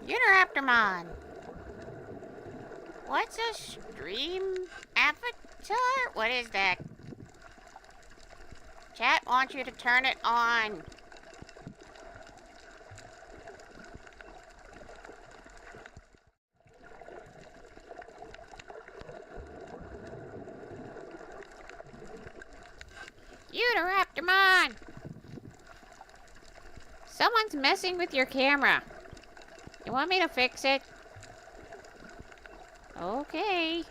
Uniraptormon. What's a stream avatar? What is that? Chat wants you to turn it on. Uniraptormon! Someone's messing with your camera. You want me to fix it? Okay.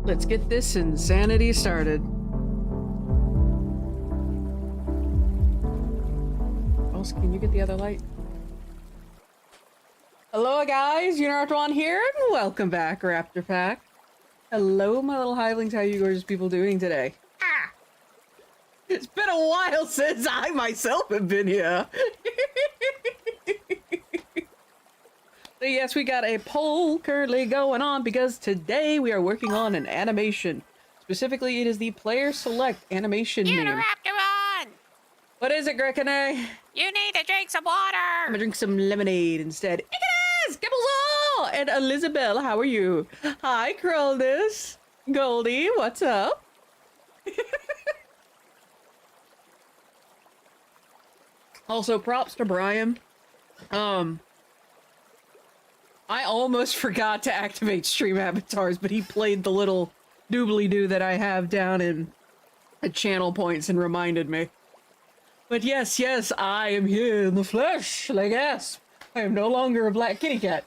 Let's get this insanity started. Else, can you get the other light? Hello guys, Uniraptormon here, and welcome back, Raptor Pack. Hello my little hivelings, how you gorgeous people doing today? It's been a while since I myself have been here. So yes, we got a poll currently going on because today we are working on an animation. Specifically, it is the player select animation name. Uniraptoron! What is it, Grekane? You need to drink some water! I'm gonna drink some lemonade instead. Ikenes! Gibblesall! And Elizabeth, how are you? Hi, Krolness. Goldie, what's up? Also, props to Brian. I almost forgot to activate stream avatars, but he played the little doobly-doo that I have down in channel points and reminded me. But yes, I am here in the flesh, like Asp. I am no longer a black kitty cat.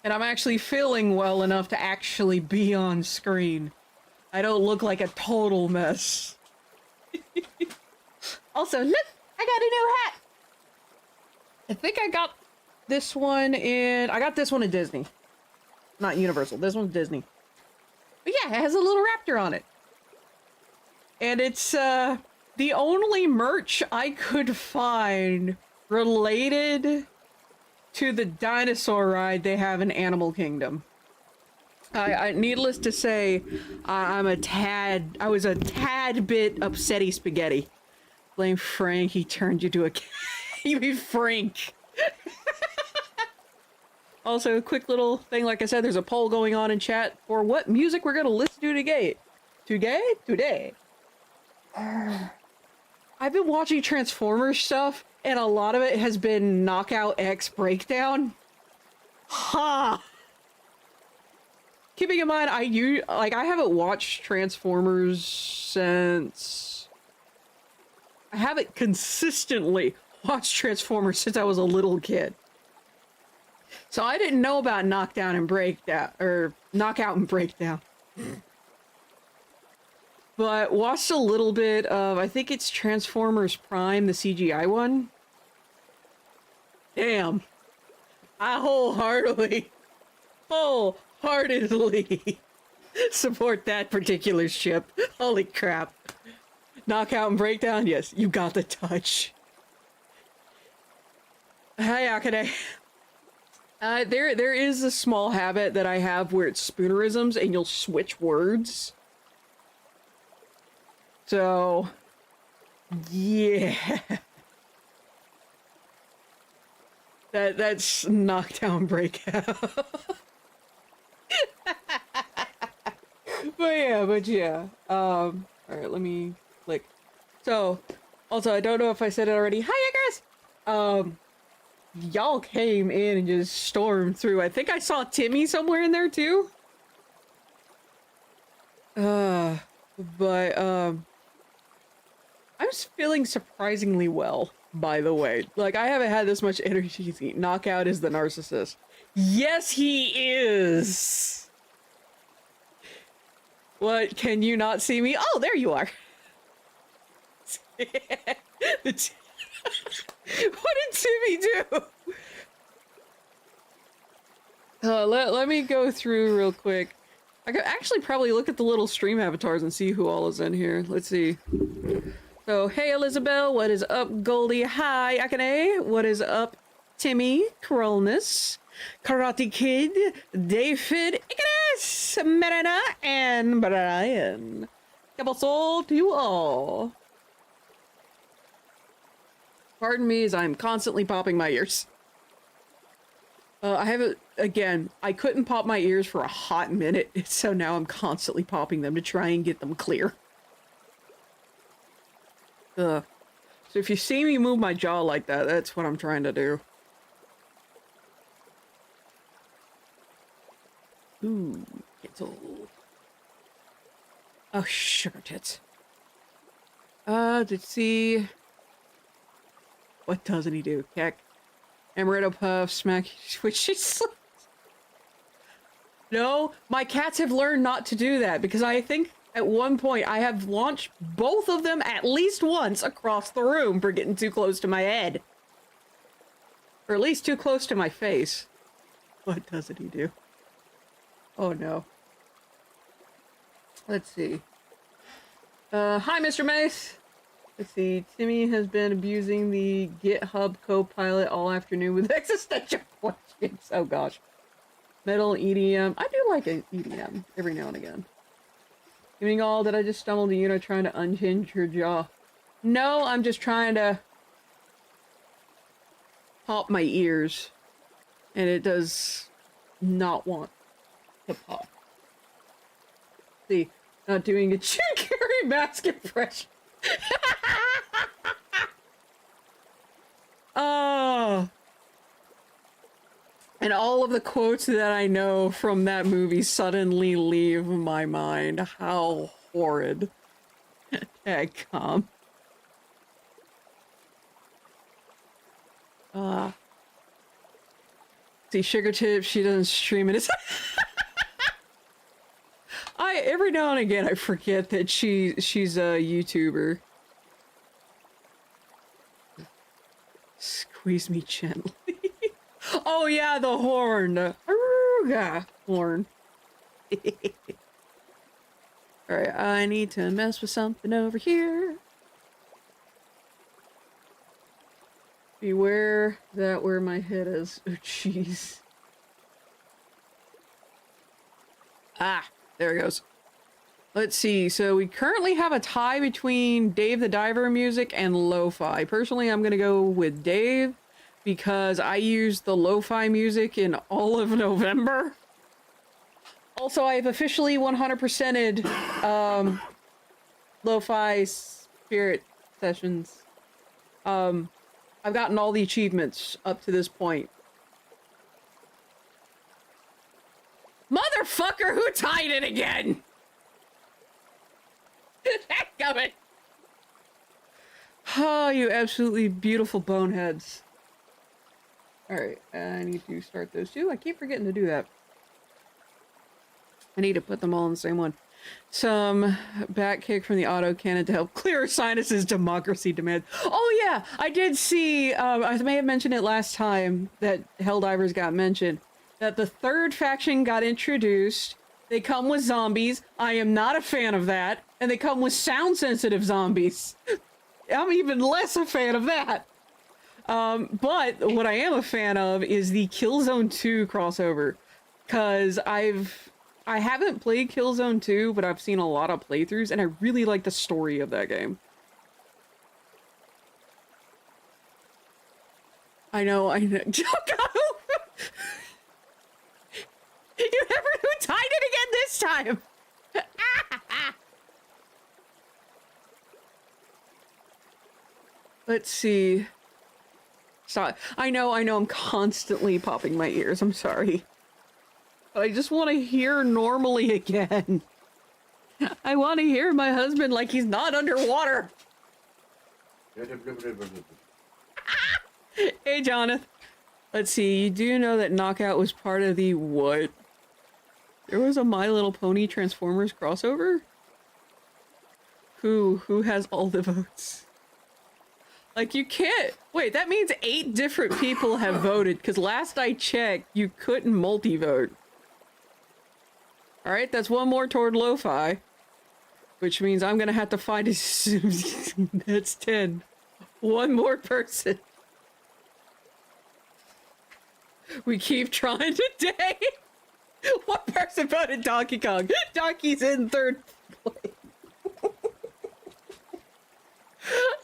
And I'm actually feeling well enough to actually be on screen. I don't look like a total mess. Also, look! I got a new hat! I think I got this one in... I got this one in Disney. Not Universal. This one's Disney. But yeah, it has a little raptor on it. And it's, the only merch I could find related to the dinosaur ride they have in Animal Kingdom. Needless to say, I was a tad bit upsetty spaghetti. Blame Frank, he turned you to a cat. You mean Frank. Also, a quick little thing, like I said, there's a poll going on in chat for what music we're gonna listen to today. Today? I've been watching Transformers stuff, and a lot of it has been Knockout X Breakdown. Ha! Keeping in mind, I haven't watched Transformers since... I haven't consistently watched Transformers since I was a little kid. So I didn't know about Knockout and Breakdown. But watched a little bit of, I think it's Transformers Prime, the CGI one. Damn. I wholeheartedly support that particular ship. Holy crap. Knockout and Breakdown? Yes, you got the touch. Hi, Akane. There is a small habit that I have where it's spoonerisms and you'll switch words. So, yeah. That's Knockdown Breakout. But yeah. Alright, let me click. So, also, I don't know if I said it already. Hi, guys! Y'all came in and just stormed through. I think I saw Timmy somewhere in there, too. I'm feeling surprisingly well, by the way. Like, I haven't had this much energy. Knockout is the narcissist. Yes, he is! What, can you not see me? Oh, there you are! What did Timmy do? Let me go through real quick. I could actually probably look at the little stream avatars and see who all is in here. Let's see. So, hey Elizabeth, what is up, Goldie? Hi, Akane. What is up, Timmy, Krolness, Karate Kid, David, Ikenes, Marana, and Brian. Couple soul to you all. Pardon me as I'm constantly popping my ears. I haven't, again, I couldn't pop my ears for a hot minute, so now I'm constantly popping them to try and get them clear. So if you see me move my jaw like that, that's what I'm trying to do. Ooh, cancel. Oh, sugar tits. Let's see. What doesn't he do? Keck. Amaretto Puff, smack, which is... No, my cats have learned not to do that, because I think at one point I have launched both of them at least once across the room for getting too close to my head. Or at least too close to my face. What doesn't he do? Oh no. Let's see. Hi, Mr. Mace. Let's see. Timmy has been abusing the GitHub Copilot all afternoon with existential questions. Oh gosh. Metal EDM. I do like an EDM every now and again. Evening all, did I just stumble to you trying to unhinge your jaw? No, I'm just trying to pop my ears. And it does not want to pop. See, not doing a Jim Carrey mask impression. Oh. And all of the quotes that I know from that movie suddenly leave my mind. How horrid. Dadgum. See, Sugar Tip, she doesn't stream it. Every now and again I forget that she's a YouTuber. Squeeze me gently. Oh yeah, the horn. The horn. Alright, I need to mess with something over here. Beware that where my head is. Oh jeez. Ah, there it goes. Let's see, so we currently have a tie between Dave the Diver music and lo-fi. Personally, I'm gonna go with Dave because I used the lo-fi music in all of November. Also, I've officially 100%ed lo-fi spirit sessions. I've gotten all the achievements up to this point. Motherfucker, who tied it again? Dadgummit. Oh, you absolutely beautiful boneheads. Alright, I need to start those two. I keep forgetting to do that. I need to put them all in the same one. Some back kick from the auto cannon to help clear sinuses, democracy demand. Oh yeah, I did see, I may have mentioned it last time that Helldivers got mentioned, that the third faction got introduced. They come with zombies. I am not a fan of that. And they come with sound-sensitive zombies. I'm even less a fan of that. But what I am a fan of is the Killzone 2 crossover. Because I haven't played Killzone 2, but I've seen a lot of playthroughs, and I really like the story of that game. I know. You never who tied it again this time! Let's see. Stop. I know, I'm constantly popping my ears, I'm sorry. But I just want to hear normally again. I want to hear my husband like he's not underwater. Hey, Jonathan. Let's see, you do know that Knockout was part of the what? There was a My Little Pony Transformers crossover? Who has all the votes? Like, you can't... Wait, that means 8 different people have voted, because last I checked, you couldn't multi-vote. Alright, that's one more toward lo-fi. Which means I'm gonna have to find a... That's 10. One more person. We keep trying today. One person voted Donkey Kong. Donkey's in 3rd place.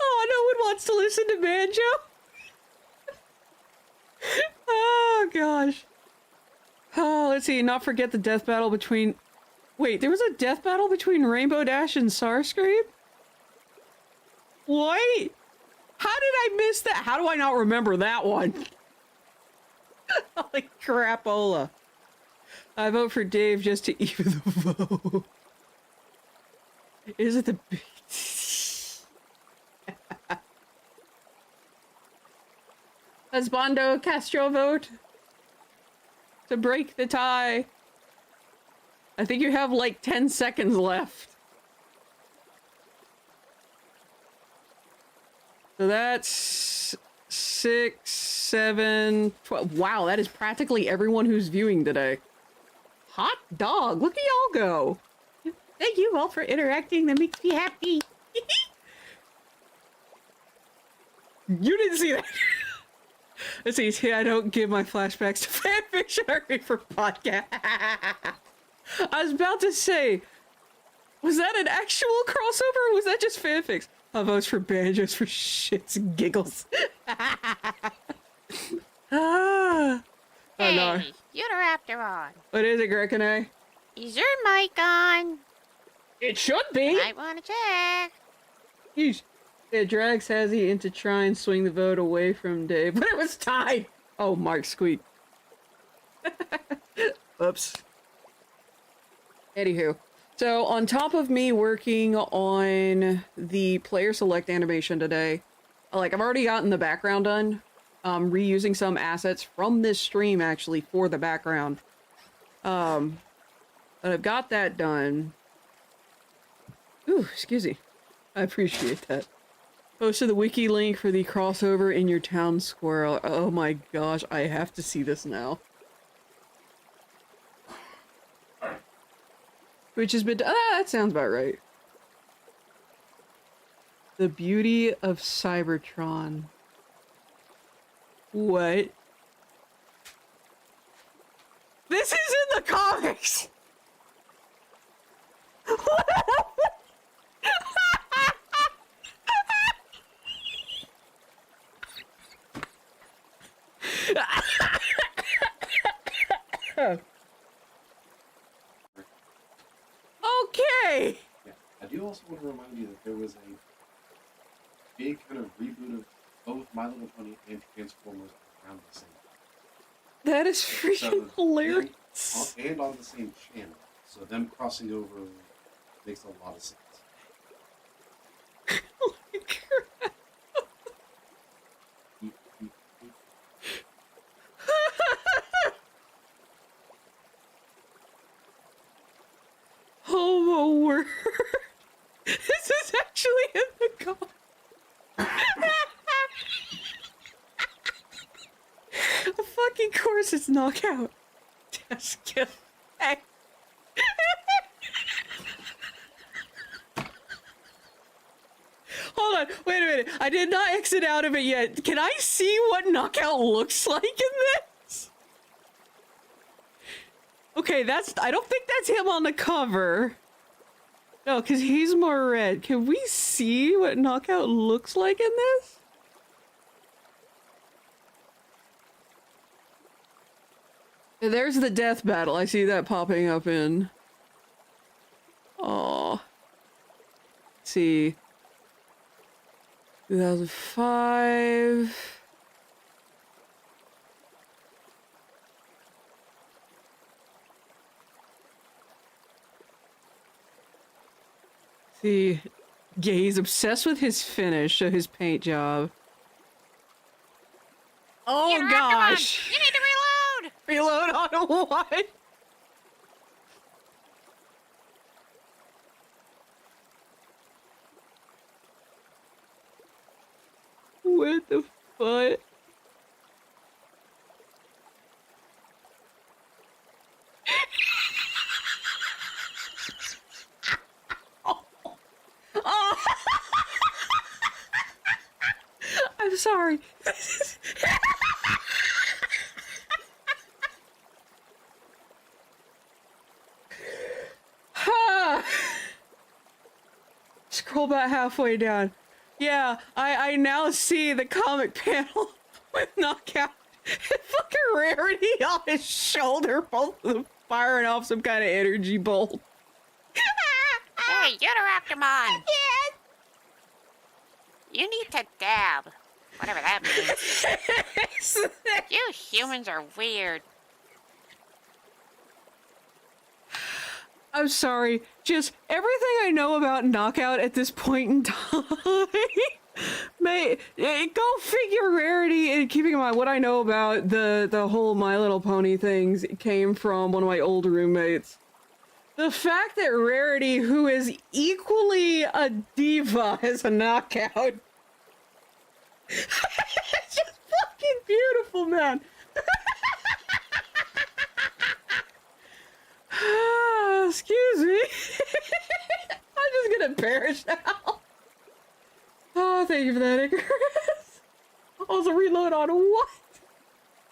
Oh, no one wants to listen to Banjo. Oh, gosh. Oh, let's see. Not forget the death battle between... Wait, there was a death battle between Rainbow Dash and Starscream? Wait. How did I miss that? How do I not remember that one? Holy crapola. I vote for Dave just to even the vote. Is it the... Does Bondo Castro vote? To break the tie. I think you have like 10 seconds left. So that's 6, 7, 12. Wow, that is practically everyone who's viewing today. Hot dog, look at y'all go. Thank you all for interacting. That makes me happy. You didn't see that. Let's see. I don't give my flashbacks to fanfiction. I read for podcast. I was about to say, was that an actual crossover or was that just fanfics? I'll vote for banjos for shits and giggles. Ah. Hey, Oh no. Uteraptor on. What is it, Grekene? Is your mic on? It should be. Might want to check. Yeesh. Yeah, drags Hazzy into try and swing the vote away from Dave, but it was tied. Oh, Mark squeak. Oops. Anywho, so on top of me working on the player select animation today, like I've already gotten the background done. Reusing some assets from this stream actually for the background. But I've got that done. Ooh, excuse me. I appreciate that. Posted the wiki link for the crossover in your town squirrel. Oh my gosh, I have to see this now. Which has been that sounds about right. The beauty of Cybertron. What? This is in the comics! Okay! Yeah. I do also want to remind you that there was a big kind of reboot of both My Little Pony and Transformers around the same time. That is freaking hilarious. And on the same channel. So them crossing over makes a lot of sense. Holy crap. Oh my word. This is actually in the comic. Of fucking course it's knockout. Just kidding. Hold on, wait a minute. I did not exit out of it yet. Can I see what knockout looks like in this? Okay, I don't think that's him on the cover. No, because he's more red. Can we see what knockout looks like in this? There's the death battle. I see that popping up in. Oh. See. 2005. See. Yeah, he's obsessed with his finish, so his paint job. Oh gosh! You need to reload! Reload on what? What the fuck? Oh. I'm sorry. Scroll back halfway down. Yeah, I now see the comic panel with knockout and fucking Rarity on his shoulder, both of them firing off some kind of energy bolt. Hey, Uteraptor! Yes! You need to dab. Whatever that means. You humans are weird. I'm sorry. Just everything I know about Knockout at this point in time. Go figure Rarity, and keeping in mind what I know about the whole My Little Pony things came from one of my old roommates. The fact that Rarity, who is equally a diva, is a Knockout. It's just fucking beautiful, man. Excuse me. perish now. Oh, thank you for that, Icarus. Also reload on what?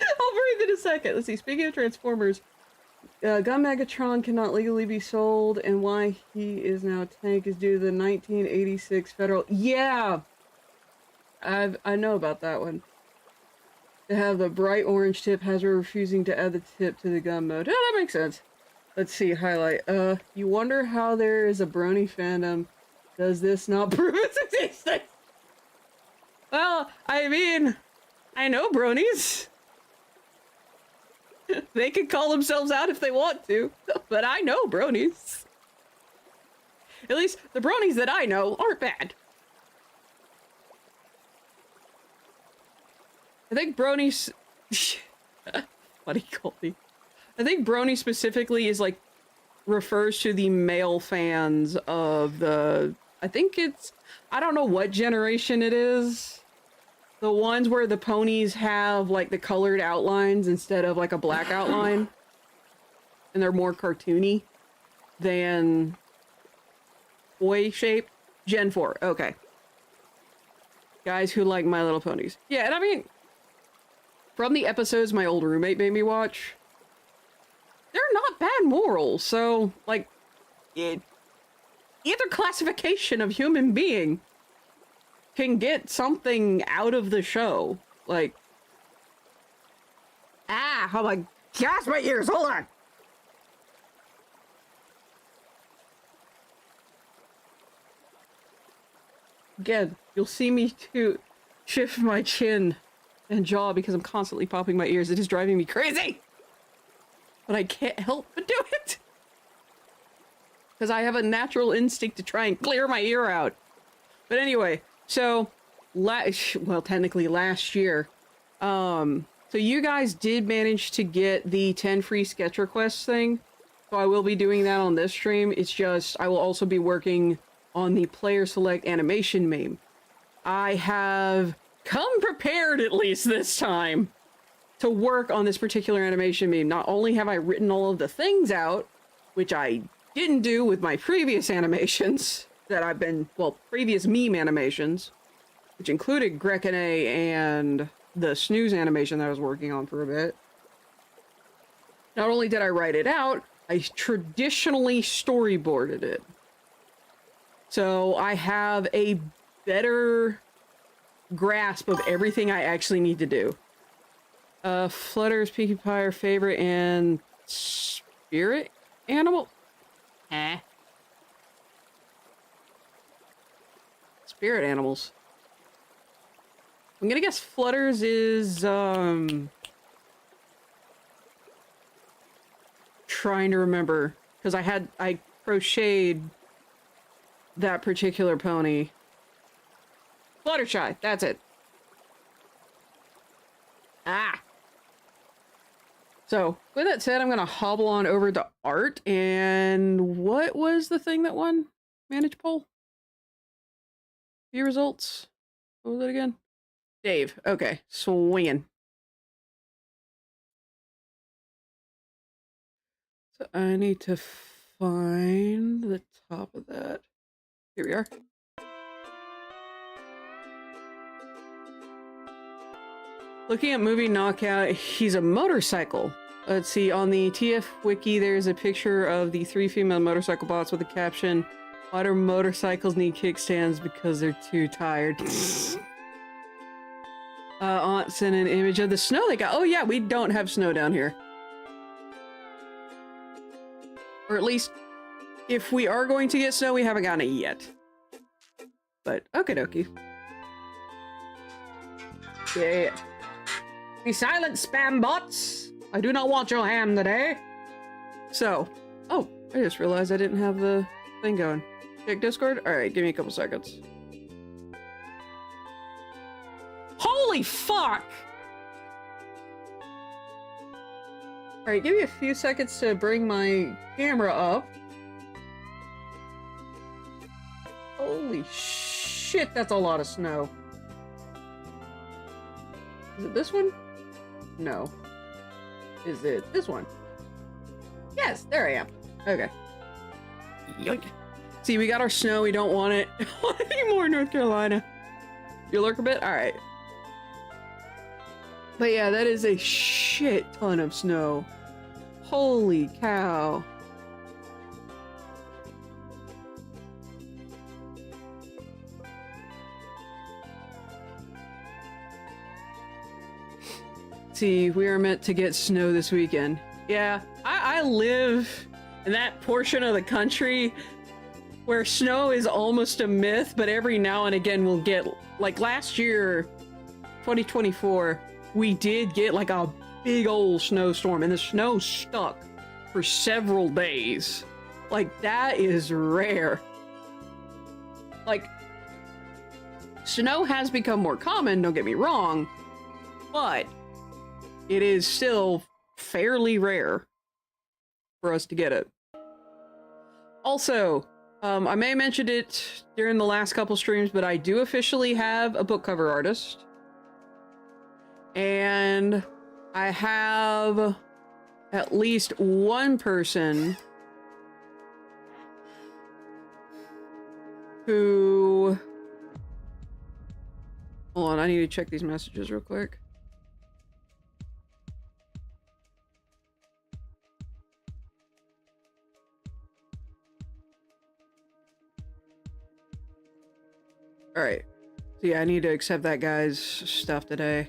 I'll breathe in a second. Let's see, speaking of Transformers, Gun Megatron cannot legally be sold, and why he is now a tank is due to the 1986 federal... Yeah! I know about that one. To have the bright orange tip, Hasbro refusing to add the tip to the gun mode. Yeah, that makes sense. Let's see, highlight. You wonder how there is a brony fandom. Does this not prove its existence? Well, I mean, I know bronies. They can call themselves out if they want to, but I know bronies. At least the bronies that I know aren't bad. I think bronies... Funny, Colby. I think brony specifically is like, refers to the male fans of the... I think it's... I don't know what generation it is. The ones where the ponies have like the colored outlines instead of like a black outline. And they're more cartoony than boy shaped. Gen 4, okay. Guys who like My Little Ponies. Yeah, and I mean, from the episodes my old roommate made me watch, they're not bad morals, so, like, either classification of human being can get something out of the show. Like, oh my gosh, my ears, hold on! Again, you'll see me to shift my chin and jaw because I'm constantly popping my ears. It is driving me crazy! But I can't help but do it! Because I have a natural instinct to try and clear my ear out. But anyway, so, well, technically last year, so you guys did manage to get the 10 free sketch requests thing. So I will be doing that on this stream. It's just, I will also be working on the player select animation meme. I have come prepared, at least this time, to work on this particular animation meme. Not only have I written all of the things out, which I didn't do with my previous animations that I've been, well, previous meme animations, which included Grekene and the snooze animation that I was working on for a bit. Not only did I write it out, I traditionally storyboarded it. So I have a better grasp of everything I actually need to do. Flutter's Pinkie Pie are favorite and spirit animal? Huh? Spirit animals. I'm gonna guess Flutter's is, trying to remember. Because I crocheted that particular pony. Fluttershy, that's it. Ah! So, with that said, I'm gonna hobble on over to art, and what was the thing that won? Manage poll? View results? What was it again? Dave. Okay, swinging. So I need to find the top of that. Here we are. Looking at movie Knockout, he's a motorcycle. Let's see, on the TF wiki, there's a picture of the 3 female motorcycle bots with the caption, "Why do motorcycles need kickstands? Because they're too tired." Aunt sent an image of the snow they got. Oh yeah, we don't have snow down here. Or at least, if we are going to get snow, we haven't gotten it yet. But, okie dokie. Yeah. Be silent, spam bots! I do not want your ham today. So, oh, I just realized I didn't have the thing going. Check Discord? Alright, give me a couple seconds. Holy fuck! Alright, give me a few seconds to bring my camera up. Holy shit, that's a lot of snow. Is it this one? No. Is it this one? Yes, there I am. Okay. Yoink. See, we got our snow. We don't want it anymore in North Carolina. You lurk a bit? All right. But yeah, that is a shit ton of snow. Holy cow. See, we are meant to get snow this weekend. Yeah, I live in that portion of the country where snow is almost a myth, but every now and again we'll get, like last year, 2024, we did get like a big old snowstorm, and the snow stuck for several days. Like, that is rare. Like, snow has become more common, don't get me wrong, but it is still fairly rare for us to get it. Also, I may have mentioned it during the last couple streams, but I do officially have a book cover artist. And I have at least one person who... Hold on, I need to check these messages real quick. Alright. So yeah, I need to accept that guy's stuff today.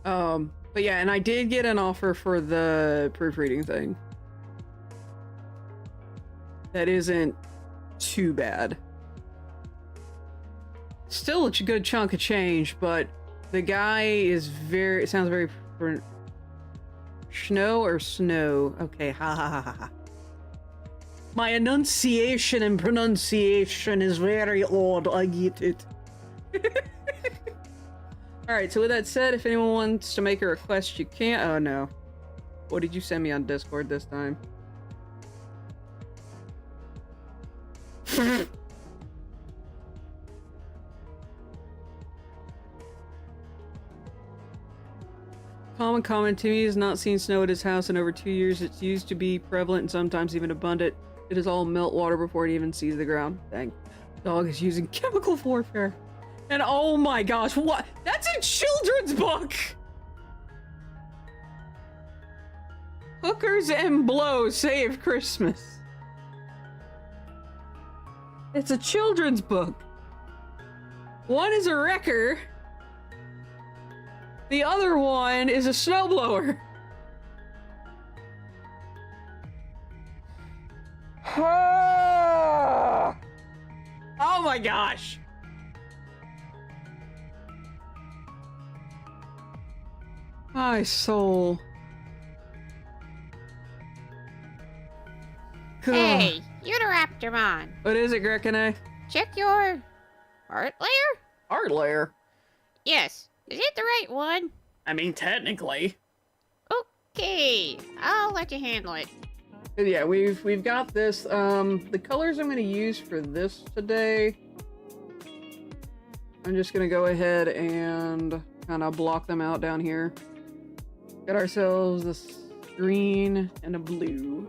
But yeah, and I did get an offer for the proofreading thing. That isn't too bad. Still a good chunk of change, but the guy is very... It sounds very... Snow or snow? Okay, ha ha ha ha. My enunciation and pronunciation is very odd, I get it. Alright, so with that said, if anyone wants to make a request, you can. Oh no. What did you send me on Discord this time? Common comment to me is not seen snow at his house in over 2 years. It's used to be prevalent and sometimes even abundant. It is all melt water before it even sees the ground. Dang. Dog is using chemical warfare. And oh my gosh, what? That's a children's book! Hookers and blow save Christmas. It's a children's book. One is a wrecker. The other one is a snowblower. Oh my gosh. My soul. Hey, Uniraptormon. What is it, Grekene? Check your art layer? Art layer? Yes. Is it the right one? I mean, technically. Okay, I'll let you handle it. Yeah, we've got this. The colors I'm going to use for this today, I'm just going to go ahead and kind of block them out down here. Got ourselves this green and a blue.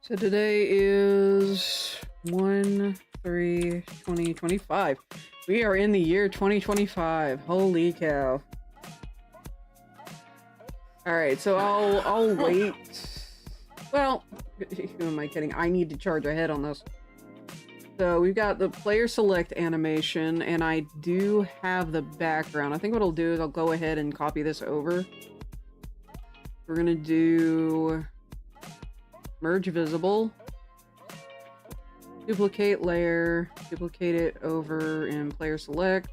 So today is 1/3/2025. We are in the year 2025. Holy cow. Alright, so I'll wait. Well, who am I kidding? I need to charge ahead on this. So we've got the player select animation, and I do have the background. I think what I'll do is I'll go ahead and copy this over. We're gonna do merge visible, duplicate layer, duplicate it over in player select,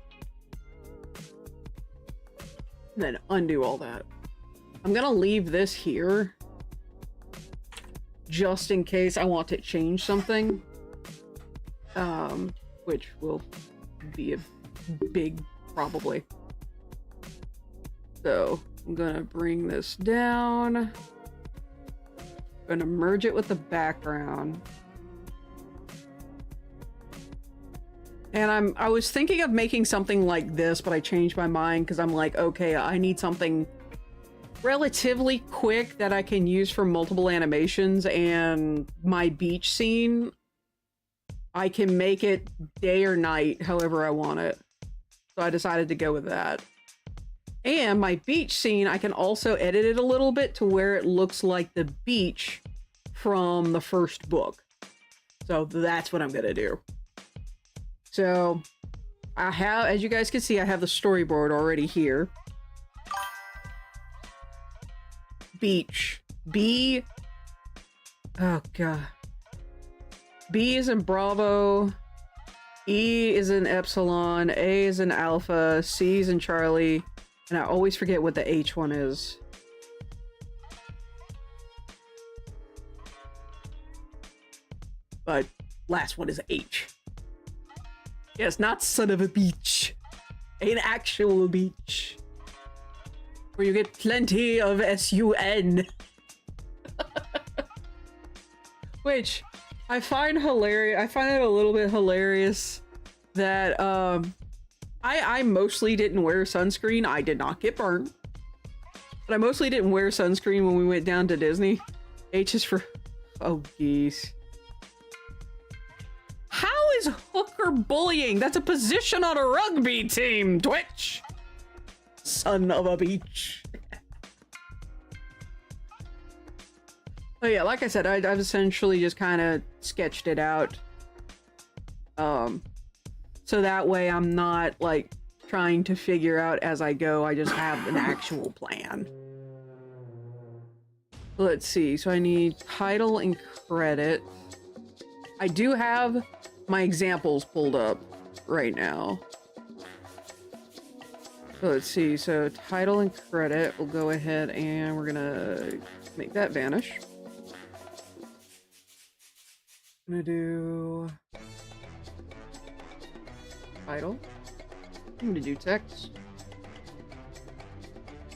and then undo all that. I'm gonna leave this here just in case I want to change something, which will be a big probably. So I'm gonna bring this down. I'm gonna merge it with the background. And I was thinking of making something like this, but I changed my mind because I'm like, okay, I need something relatively quick that I can use for multiple animations, and my beach scene, I can make it day or night, however I want it. So I decided to go with that. And my beach scene, I can also edit it a little bit to where it looks like the beach from the first book. So that's what I'm gonna do. So I have, as you guys can see, I have the storyboard already here. Beach. B. Oh, God. B is in Bravo. E is in Epsilon. A is in Alpha. C is in Charlie. And I always forget what the H one is. But last one is H. Yes, not son of a beach. An actual beach. Where you get plenty of SUN. Which I find hilarious. I find it a little bit hilarious that I mostly didn't wear sunscreen. I did not get burned. But I mostly didn't wear sunscreen when we went down to Disney. H is for... Oh, geez. How is hooker bullying? That's a position on a rugby team, Twitch! Son of a beach. Oh yeah, like I said, I've essentially just kind of sketched it out. So that way I'm not, like, trying to figure out as I go. I just have an actual plan. Let's see. So I need title and credit. I do have my examples pulled up right now. So let's see. So title and credit. We'll go ahead and we're gonna make that vanish. I'm gonna do title. I'm gonna do text.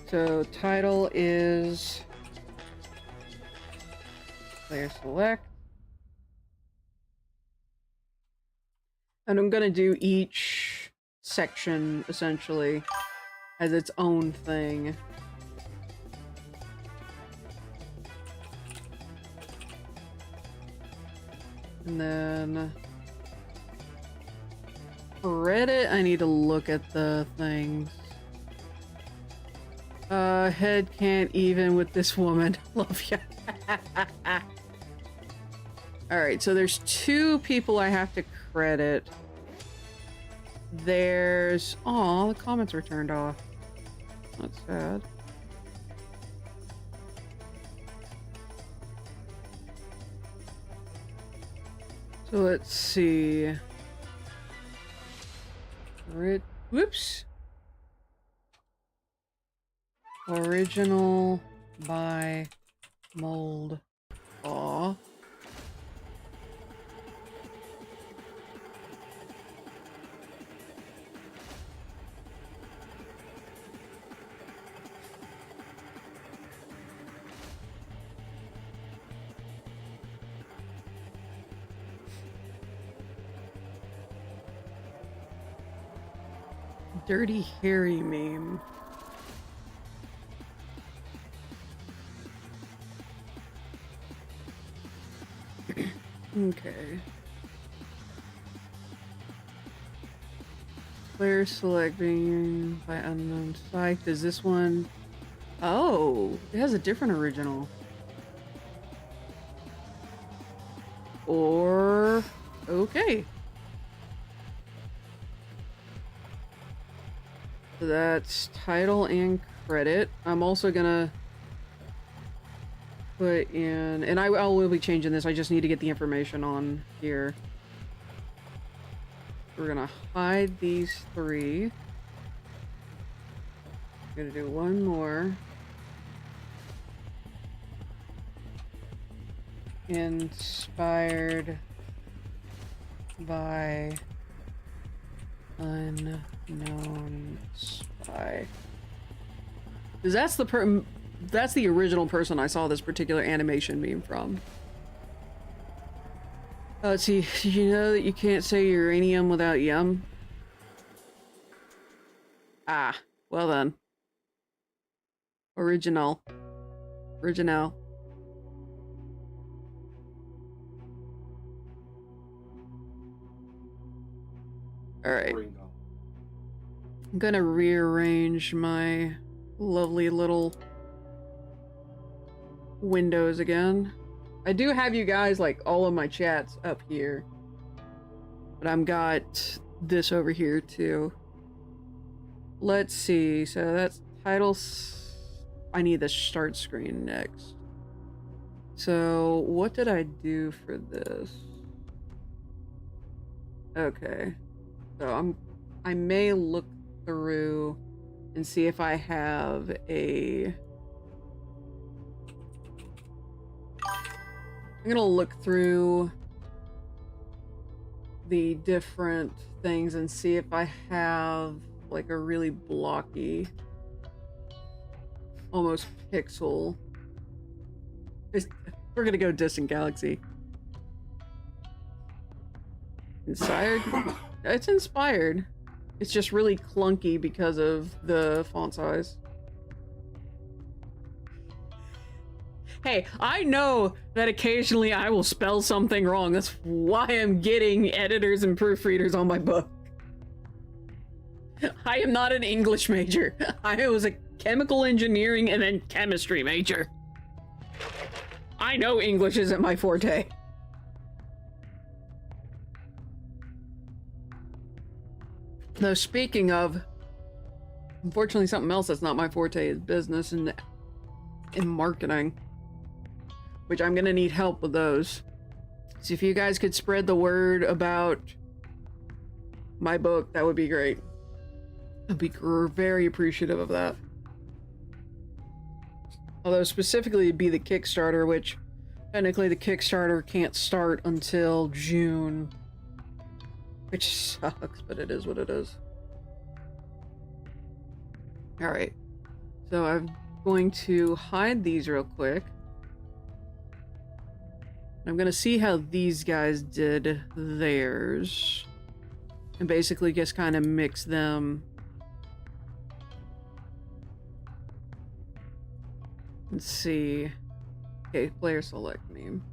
So title is player select. And I'm gonna do each section essentially as its own thing. And then Reddit, I need to look at the things. Head can't even with this woman. Love ya. Alright, so there's 2 people I have to credit. There's... Aw, the comments were turned off. That's sad. So let's see. Whoops. Original by mold. Aw. Dirty Harry meme. Okay. Player selecting by unknown site. Is this one? Oh, it has a different original. Or okay. So that's title and credit. I'm also gonna put in, and I will be changing this. I just need to get the information on here. We're gonna hide these 3. I'm gonna do one more. Inspired by unknown spy. Because that's the original person I saw this particular animation meme from. Let's see. Did you know that you can't say uranium without yum? Ah, well then. Original. Original. Alright. Ringo. I'm gonna rearrange my lovely little windows again. I do have you guys, like, all of my chats up here. But I've got this over here, too. Let's see. So that's titles. I need the start screen next. So what did I do for this? Okay. So I may look through and see if I have a... I'm gonna look through the different things and see if I have like a really blocky, almost pixel. We're gonna go Distant Galaxy. Inspired? It's inspired. It's just really clunky because of the font size. Hey, I know that occasionally I will spell something wrong. That's why I'm getting editors and proofreaders on my book. I am not an English major. I was a chemical engineering and then chemistry major. I know English isn't my forte. Though speaking of, unfortunately something else that's not my forte is business and marketing. Which I'm gonna need help with those. So if you guys could spread the word about my book, that would be great. I'd be very appreciative of that. Although specifically it'd be the Kickstarter, which technically the Kickstarter can't start until June. Which sucks, but it is what it is. Alright. So I'm going to hide these real quick. I'm gonna see how these guys did theirs. And basically just kind of mix them. Let's see. Okay, player select name.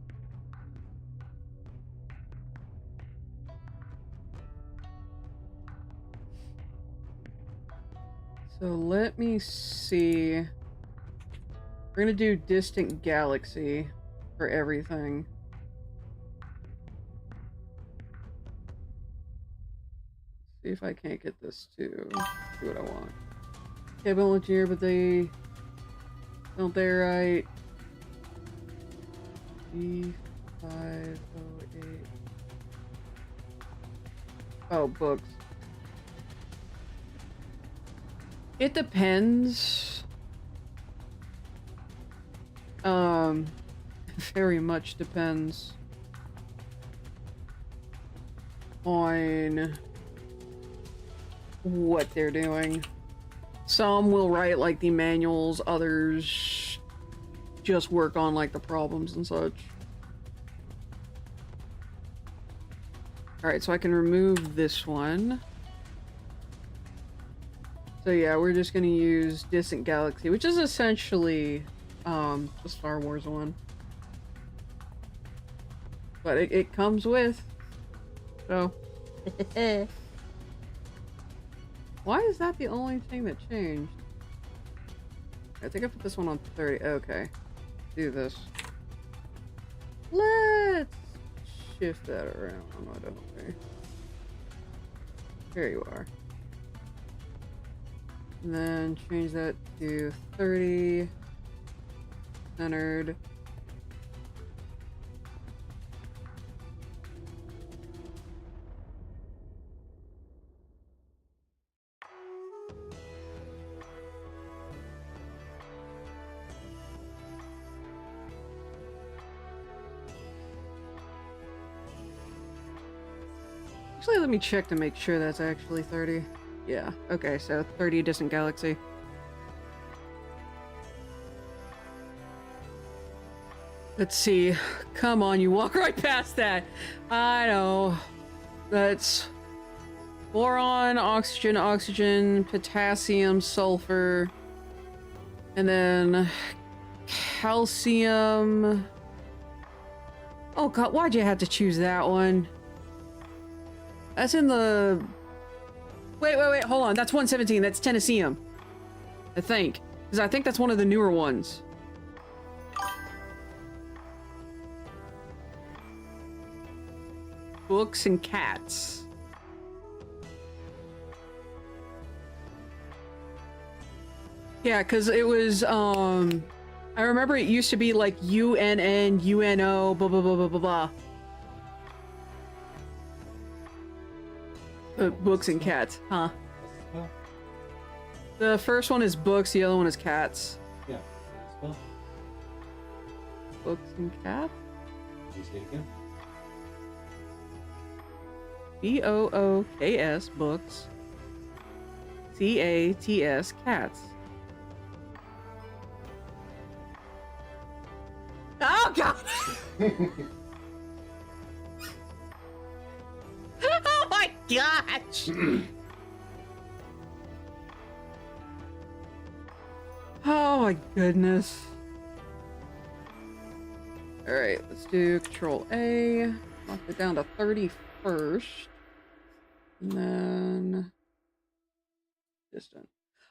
So let me see. We're gonna do Distant Galaxy for everything. See if I can't get this to do what I want. Okay, volunteer, but they don't dare right. B508. Oh, books. It depends. Very much depends on what they're doing. Some will write like the manuals, others just work on like the problems and such. Alright, so I can remove this one. So yeah, we're just gonna use Distant Galaxy, which is essentially the Star Wars one. But it comes with, so. Why is that the only thing that changed? I think I put this one on 30. Okay. Do this. Let's shift that around. I don't know. There you are. And then change that to 30. Centered. Actually, let me check to make sure that's actually 30. Yeah, okay, so 30 Distant Galaxy. Let's see. Come on, you walk right past that. I know. That's boron, oxygen, potassium, sulfur, And then calcium. Oh god, why'd you have to choose that one? That's in the... Wait, hold on. That's 117. That's Tennesseum. I think. Because I think that's one of the newer ones. Books and cats. Yeah, because it was, I remember it used to be like UNN, UNO, blah, blah, blah, blah, blah, blah. Books and cats, huh? The first one is books, the other one is cats. Yeah. Books and cats? Can you say it again? B-O-O-K-S, books. C-A-T-S, cats. Oh, God! Oh, my gosh! Oh, my goodness. Alright, let's do Control A. Knock it down to 30 first. And then... distant.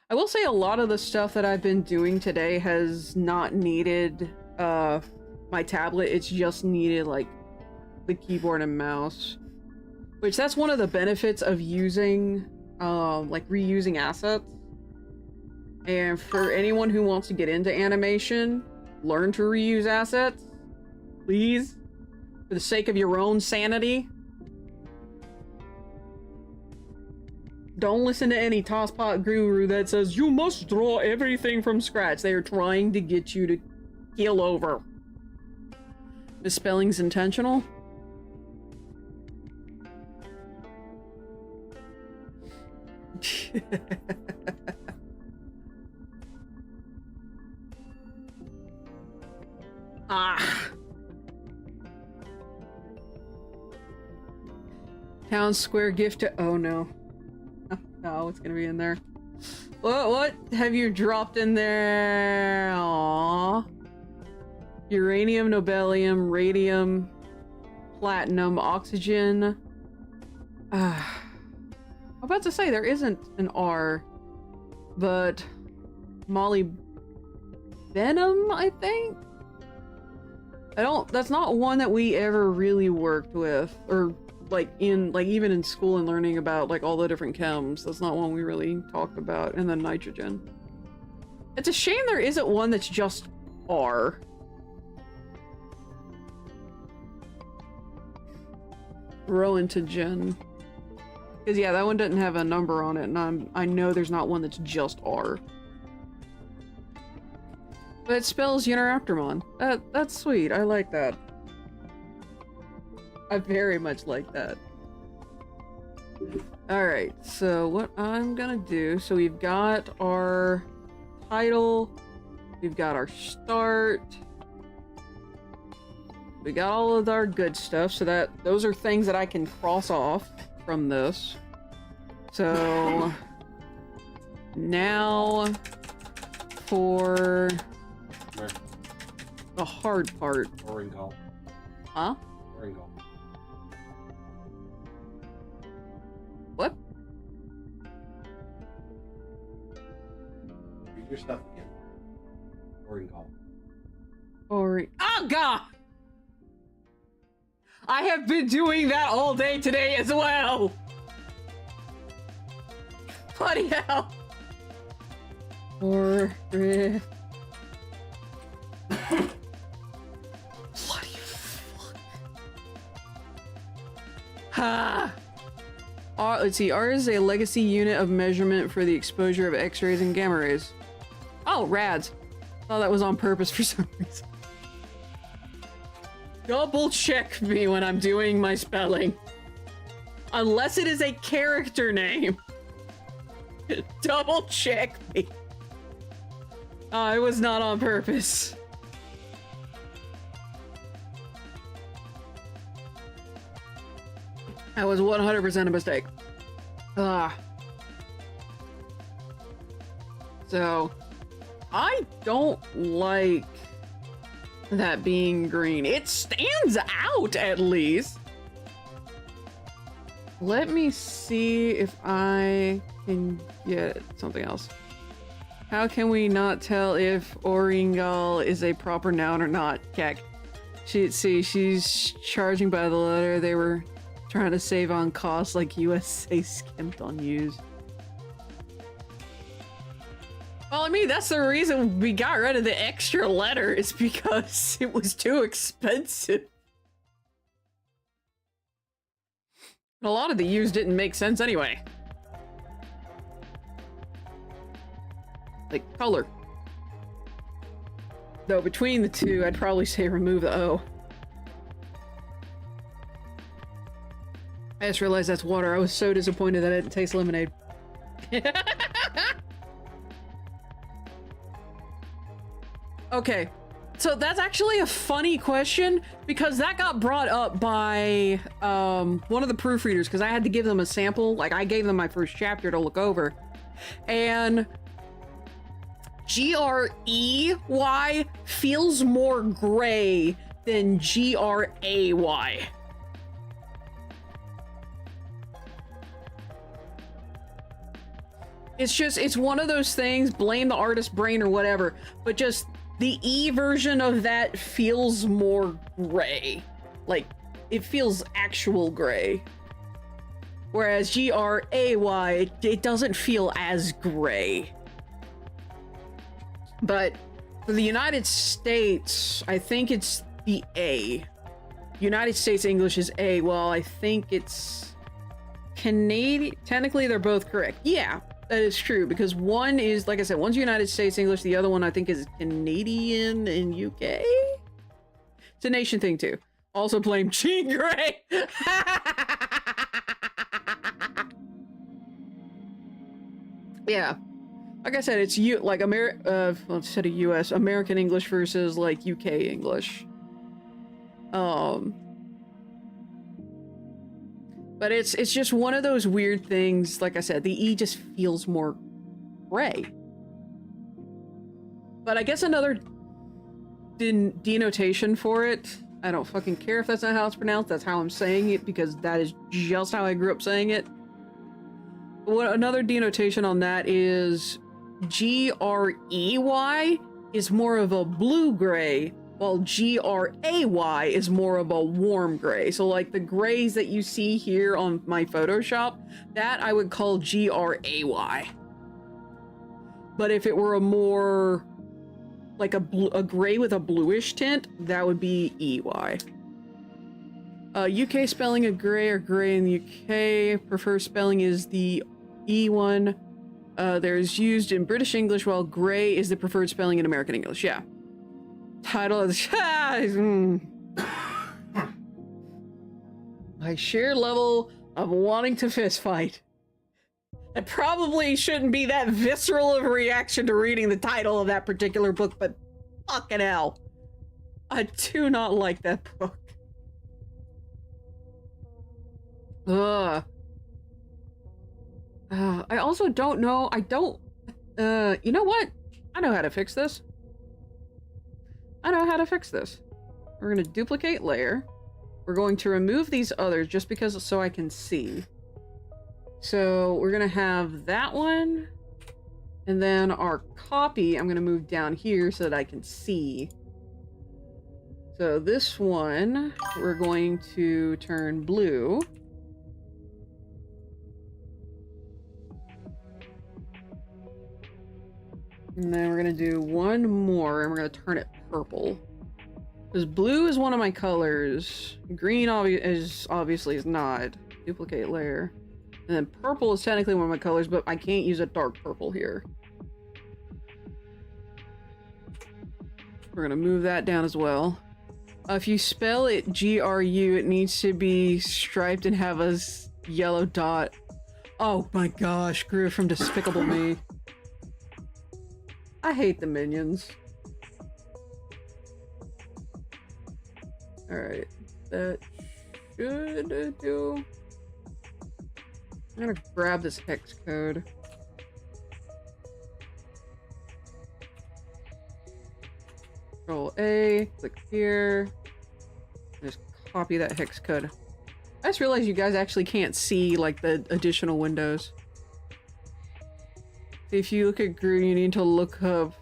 I will say a lot of the stuff that I've been doing today has not needed my tablet. It's just needed like the keyboard and mouse, which that's one of the benefits of using like reusing assets. And for anyone who wants to get into animation, learn to reuse assets, please, for the sake of your own sanity. Don't listen to any tosspot guru that says you must draw everything from scratch. They are trying to get you to keel over. Misspelling's intentional. Ah. Town square gift to... oh no. Oh, it's gonna be in there. What have you dropped in there? Aww. Uranium, nobelium, radium, platinum, oxygen. I'm about to say there isn't an R, but molybdenum, I think? That's not one that we ever really worked with, or like even in school and learning about like all the different chems. That's not one we really talked about. And then nitrogen. It's a shame there isn't one that's just R. Roentgen. Because yeah, that one doesn't have a number on it, and I know there's not one that's just R. But it spells Uniraptormon. That's sweet. I like that. I very much like that. Alright, so what I'm gonna do... so we've got our title. We've got our start. We got all of our good stuff, so that those are things that I can cross off from this. So... now... for... Where? the hard part. Oringol. Huh? Oringol. What? Read your stuff again. Oringol. Oh god! I have been doing that all day today as well! Bloody hell! Bloody fuck. Ha! Let's see, R is a legacy unit of measurement for the exposure of X-rays and gamma rays. Oh, rads. Thought that was on purpose for some reason. Double check me when I'm doing my spelling. Unless it is a character name. Double check me. It was not on purpose. That was 100% a mistake. So, I don't like that being green. It stands out, at least. Let me see if I can get something else. How can we not tell if Oringal is a proper noun or not? Keck. She's charging by the letter. They were trying to save on costs like USA skimped on use. Well, I mean, that's the reason we got rid of the extra letter. It's because it was too expensive. A lot of the U's didn't make sense anyway. Like, color. Though, between the two, I'd probably say remove the O. I just realized that's water. I was so disappointed that it didn't taste lemonade. Okay, so that's actually a funny question because that got brought up by one of the proofreaders because I had to give them a sample. Like, I gave them my first chapter to look over. And G-R-E-Y feels more gray than G-R-A-Y. It's just, it's one of those things, blame the artist's brain or whatever, but just the E version of that feels more gray. Like, it feels actual gray. Whereas G-R-A-Y, it doesn't feel as gray. But for the United States, I think it's the A. United States English is A. Well, I think it's Canadian. Technically, they're both correct. Yeah. That is true, because one is, like I said, one's United States English, the other one I think is Canadian and UK? It's a nation thing, too. Also blame Jean Grey! Yeah. Like I said, it's instead of US, American English versus, like, UK English. But it's just one of those weird things. Like I said, the E just feels more gray. But I guess another denotation for it, I don't fucking care if that's not how it's pronounced, that's how I'm saying it, because that is just how I grew up saying it. What another denotation on that is G-R-E-Y is more of a blue gray, while G-R-A-Y is more of a warm gray. So like the grays that you see here on my Photoshop, that I would call G-R-A-Y. But if it were a more like a gray with a bluish tint, that would be E-Y. UK spelling of gray or gray in the UK. Preferred spelling is the E one. There's used in British English, while gray is the preferred spelling in American English. Yeah. Title of the my sheer level of wanting to fist fight. It probably shouldn't be that visceral of a reaction to reading the title of that particular book, but fucking hell. I do not like that book. Ugh. I also don't know, you know what? I know how to fix this. We're going to duplicate layer. We're going to remove these others just because so I can see. So we're going to have that one. And then our copy, I'm going to move down here so that I can see. So this one, we're going to turn blue. And then we're going to do one more and we're going to turn it purple. Because blue is one of my colors. Green obviously is not. Duplicate layer. And then purple is technically one of my colors, but I can't use a dark purple here. We're going to move that down as well. If you spell it G-R-U, it needs to be striped and have a yellow dot. Oh my gosh, Gru from Despicable Me. I hate the minions. Alright, that should do. I'm gonna grab this hex code. Control A, click here. Just copy that hex code. I just realized you guys actually can't see, like, the additional windows. If you look at Gru, you need to look up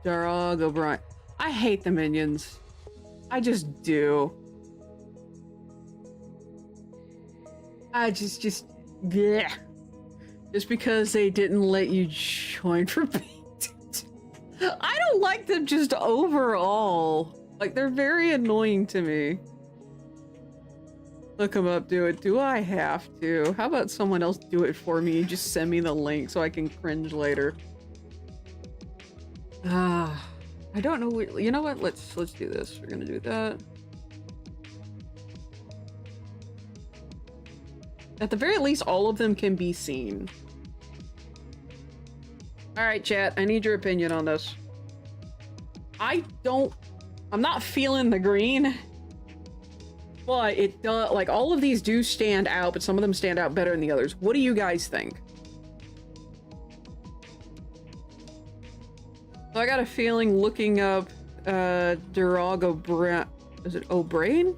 Darog O'Brien. I hate the minions. I just do. I just, yeah. Just because they didn't let you join for paint. I don't like them just overall. Like, they're very annoying to me. Look them up, do it. Do I have to? How about someone else do it for me? Just send me the link so I can cringe later. I don't know. You know what? Let's do this. We're gonna do that. At the very least, all of them can be seen. Alright, chat. I need your opinion on this. I'm not feeling the green. But it does, like, all of these do stand out, but some of them stand out better than the others. What do you guys think? So I got a feeling looking up, Darog O'Brien, is it O'Brien?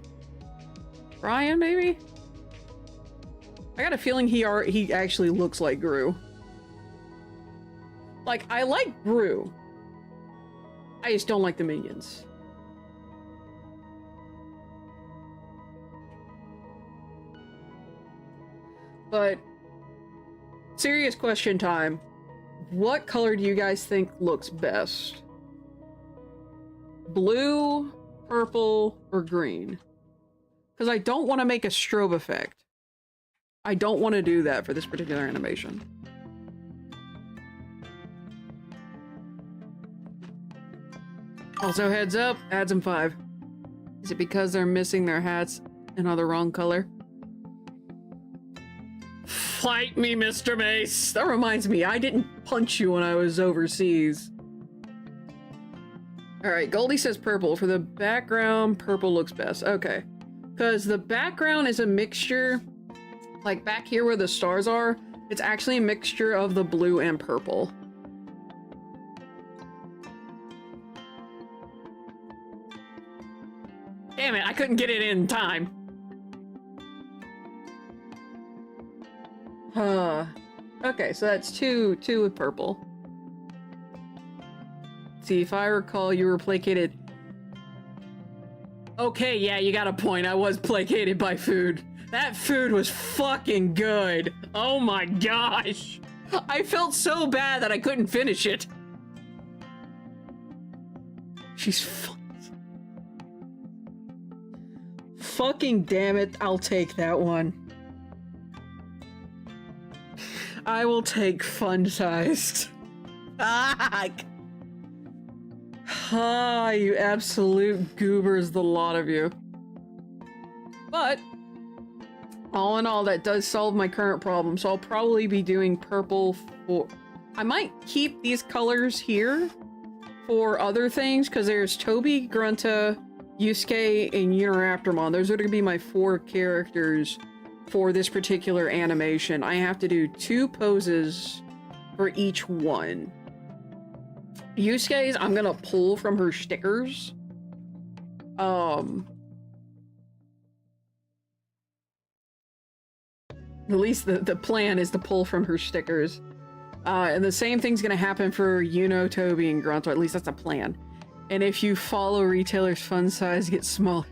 Brian, maybe? I got a feeling he actually looks like Gru. Like, I like Gru. I just don't like the minions. But, serious question time. What color do you guys think looks best? Blue, purple, or green? Because I don't want to make a strobe effect. I don't want to do that for this particular animation. Also, heads up, adds them 5. Is it because they're missing their hats and are the wrong color? Fight me, Mr. Mace! That reminds me, I didn't punch you when I was overseas. Alright, Goldie says purple. For the background, purple looks best. Okay. Because the background is a mixture, like back here where the stars are, it's actually a mixture of the blue and purple. Damn it, I couldn't get it in time. Okay, so that's two with purple. See, if I recall, you were placated. Okay, yeah, you got a point. I was placated by food. That food was fucking good. Oh my gosh. I felt so bad that I couldn't finish it. She's fucking damn it, I'll take that one. I will take fun-sized. You absolute goobers, the lot of you. But, all in all, that does solve my current problem, so I'll probably be doing purple for... I might keep these colors here for other things, because there's Toby, Grunta, Yusuke, and Uniraptormon. Those are going to be my 4 characters for this particular animation. I have to do 2 poses for each one. Yusuke's, I'm gonna pull from her stickers. At least the plan is to pull from her stickers. And the same thing's gonna happen for Yuno, Toby, and Grunto. At least that's a plan. And if you follow retailers, fun size gets smaller.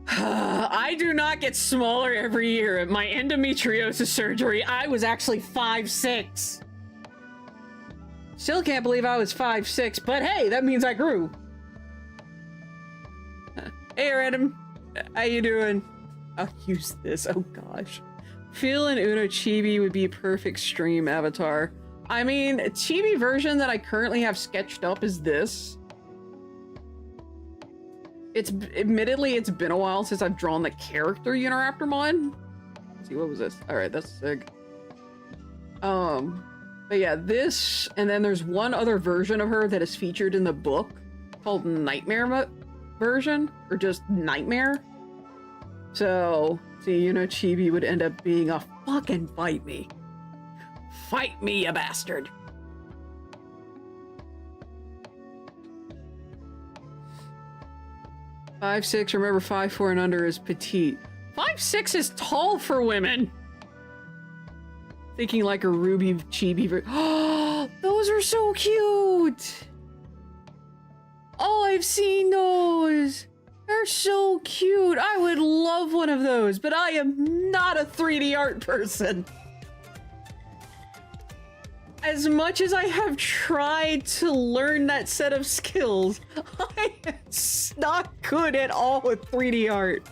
I do not get smaller every year. At my endometriosis surgery, I was actually 5'6". Still can't believe I was 5'6", but hey, that means I grew. Hey, Random. How you doing? I'll use this. Oh, gosh. Phil and Uno Chibi would be a perfect stream avatar. I mean, Chibi version that I currently have sketched up is this. Admittedly, it's been a while since I've drawn the character Uniraptormon. Let's see, what was this? Alright, that's sick. But yeah, this, and then there's one other version of her that is featured in the book called Nightmare version, or just Nightmare. So, see, Chibi would end up being a fucking fight me. Fight me, you bastard. 5'6", remember 5'4" and under is petite. 5'6" is tall for women. Thinking like a Ruby Chibi. Oh, those are so cute. Oh, I've seen those. They're so cute. I would love one of those, but I am not a 3D art person. As much as I have tried to learn that set of skills, I am not good at all with 3D art.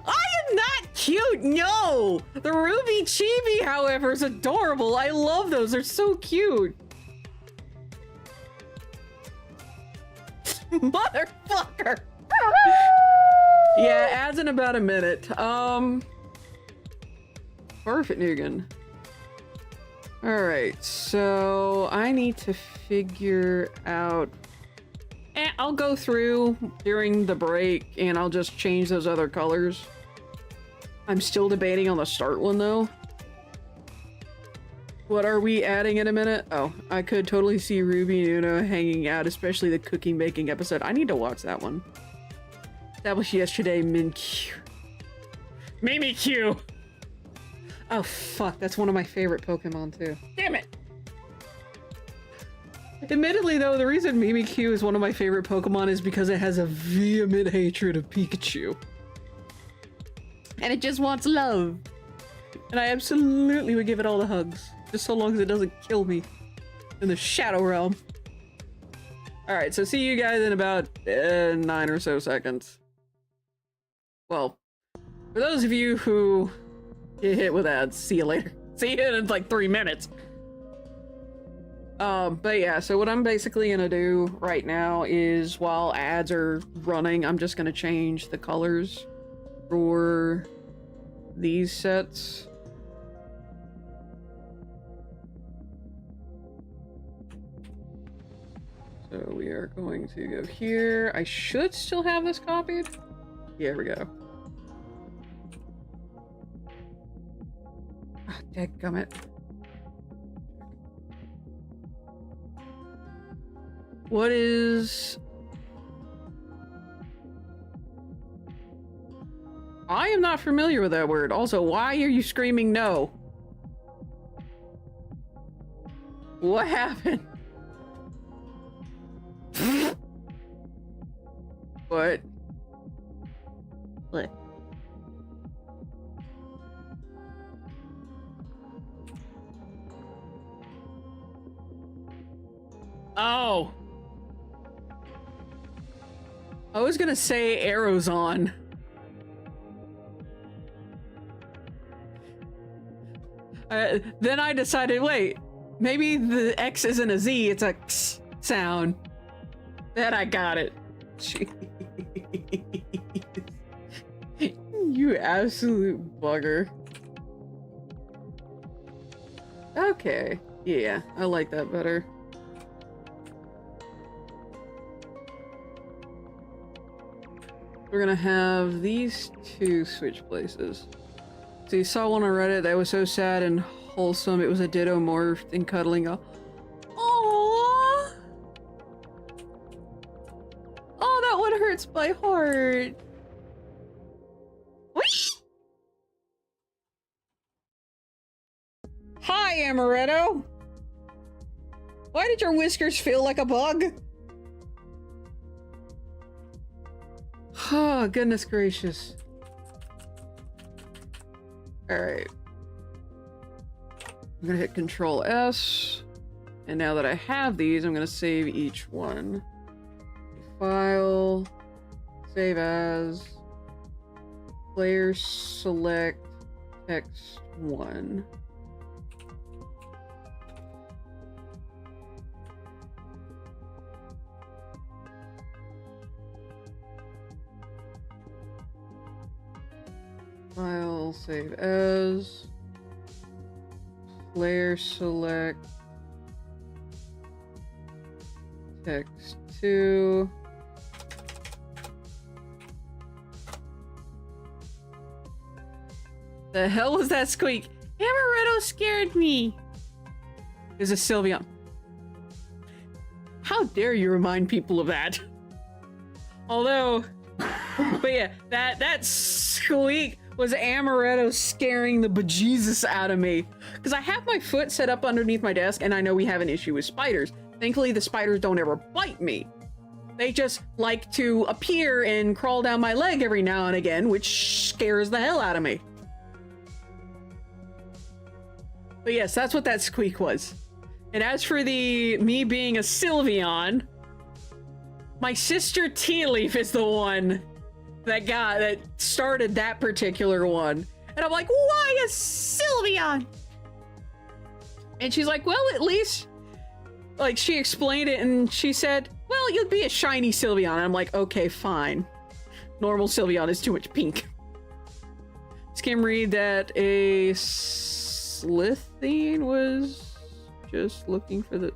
I am not cute, no! The Ruby Chibi, however, is adorable. I love those, they're so cute. Motherfucker! Yeah, ads in about a minute. Perfect, Nugan. Alright, so I need to figure out... I'll go through during the break and I'll just change those other colors. I'm still debating on the start one though. What are we adding in a minute? Oh, I could totally see Ruby and Uno hanging out, especially the cooking baking episode. I need to watch that one. That was yesterday, Mimikyu. Mimikyu! Oh fuck, that's one of my favorite Pokemon too. Damn it! Admittedly though, the reason Mimikyu is one of my favorite Pokemon is because it has a vehement hatred of Pikachu. And it just wants love. And I absolutely would give it all the hugs. Just so long as it doesn't kill me in the Shadow Realm. Alright, so see you guys in about 9 or so seconds. Well, for those of you who get hit with ads, see you later. See you in like 3 minutes. But yeah, so what I'm basically gonna do right now is while ads are running, I'm just gonna change the colors for these sets. So we are going to go here. I should still have this copied. Yeah, here we go. Ah, dadgummit. What is... I am not familiar with that word. Also, why are you screaming no? What happened? What? What? Oh! I was gonna say arrows on. Then I decided, wait, maybe the X isn't a Z, it's a X sound. Then I got it. Jeez. You absolute bugger. Okay, yeah, I like that better. We're gonna have these two switch places. So you saw one on Reddit that was so sad and wholesome. It was a ditto morphed and cuddling up. Aww. Oh, that one hurts my heart. Whee! Hi, Amaretto. Why did your whiskers feel like a bug? Oh, goodness gracious. Alright. I'm gonna hit Control S. And now that I have these, I'm gonna save each one. File. Save as. Player select text 1. File, save as, player select, text 2. The hell was that squeak? Amaretto scared me. Is this Sylveon? How dare you remind people of that? Although, But yeah, that squeak was Amaretto scaring the bejesus out of me. Because I have my foot set up underneath my desk, and I know we have an issue with spiders. Thankfully, the spiders don't ever bite me. They just like to appear and crawl down my leg every now and again, which scares the hell out of me. But yes, that's what that squeak was. And as for me being a Sylveon, my sister Tea Leaf is the one that started that particular one. And I'm like, why a Sylveon? And she's like, well, at least, like, she explained it and she said, well, you'd be a shiny Sylveon. And I'm like, okay, fine. Normal Sylveon is too much pink. Skim read that a Slitheen was just looking for the...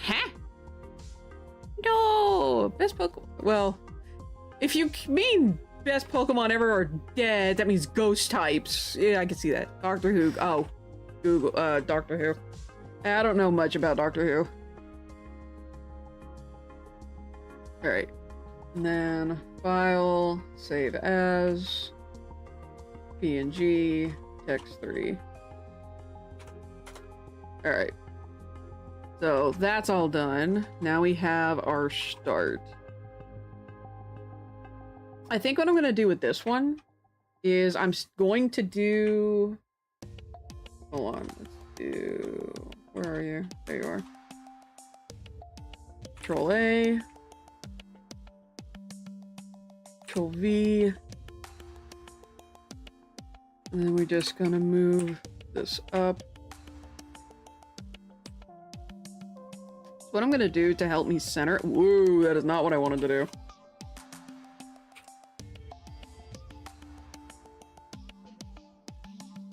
Huh? No! Best Pokemon... Well, if you mean best Pokemon ever are dead, that means ghost types. Yeah, I can see that. Doctor Who. Oh. Google. Doctor Who. I don't know much about Doctor Who. Alright. And then file, save as, PNG, text 3. Alright. So that's all done. Now we have our start. I think what I'm going to do with this one is I'm going to do... Hold on. Let's do... Where are you? There you are. Control A. Control V. And then we're just gonna move this up. What I'm gonna do to help me center... Woo, that is not what I wanted to do.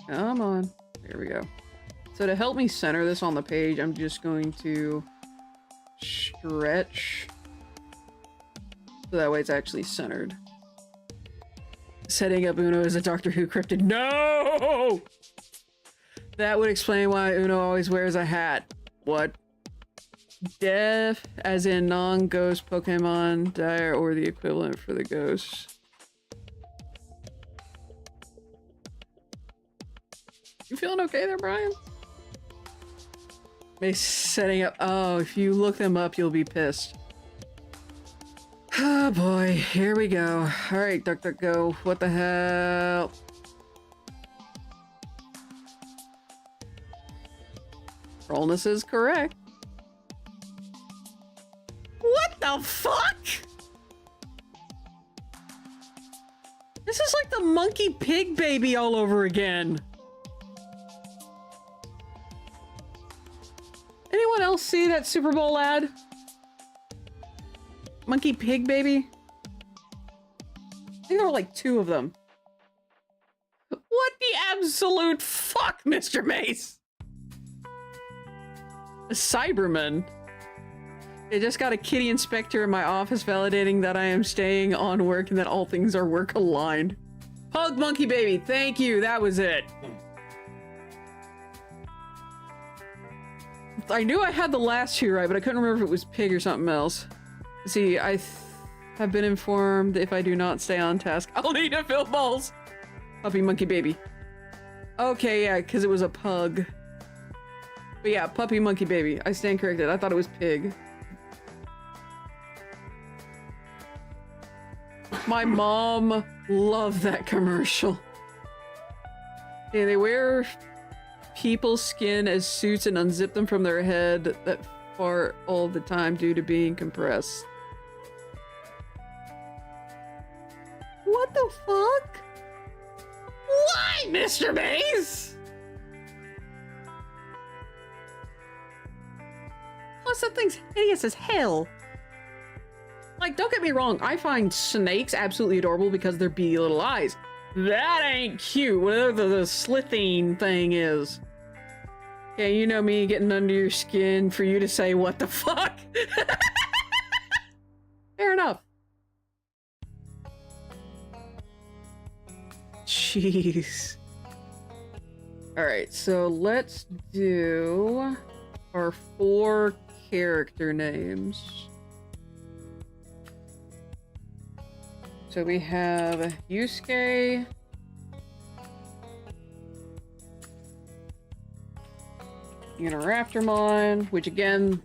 Come on. There we go. So to help me center this on the page, I'm just going to stretch. So that way it's actually centered. Setting up Uno as a Doctor Who cryptid. No! That would explain why Uno always wears a hat. What? Deaf, as in non-ghost Pokemon, dire, or the equivalent for the ghosts. You feeling okay there, Brian? Maybe setting up... Oh, if you look them up, you'll be pissed. Oh boy, here we go. Alright, DuckDuckGo, what the hell? Rollness is correct. What the fuck? This is like the monkey pig baby all over again. Anyone else see that Super Bowl ad? Monkey pig baby? I think there were like 2 of them. What the absolute fuck, Mr. Mace? A Cyberman. I just got a kitty inspector in my office validating that I am staying on work and that all things are work aligned. Pug monkey baby, thank you, that was it. I knew I had the last 2 right, but I couldn't remember if it was pig or something else. See, I have been informed if I do not stay on task, I'll need to fill balls. Puppy monkey baby. Okay, yeah, because it was a pug. But yeah, puppy monkey baby. I stand corrected. I thought it was pig. My mom loved that commercial. Yeah, they wear people's skin as suits and unzip them from their head that fart all the time due to being compressed. What the fuck? Why, Mr. Maze? Plus, that thing's hideous as hell. Like, don't get me wrong, I find snakes absolutely adorable because of their beady little eyes. That ain't cute, whatever the Slitheen thing is. Yeah, you know me getting under your skin for you to say, what the fuck? Fair enough. Jeez. Alright, so let's do our 4 character names. So we have Yusuke. Raptormon, which again,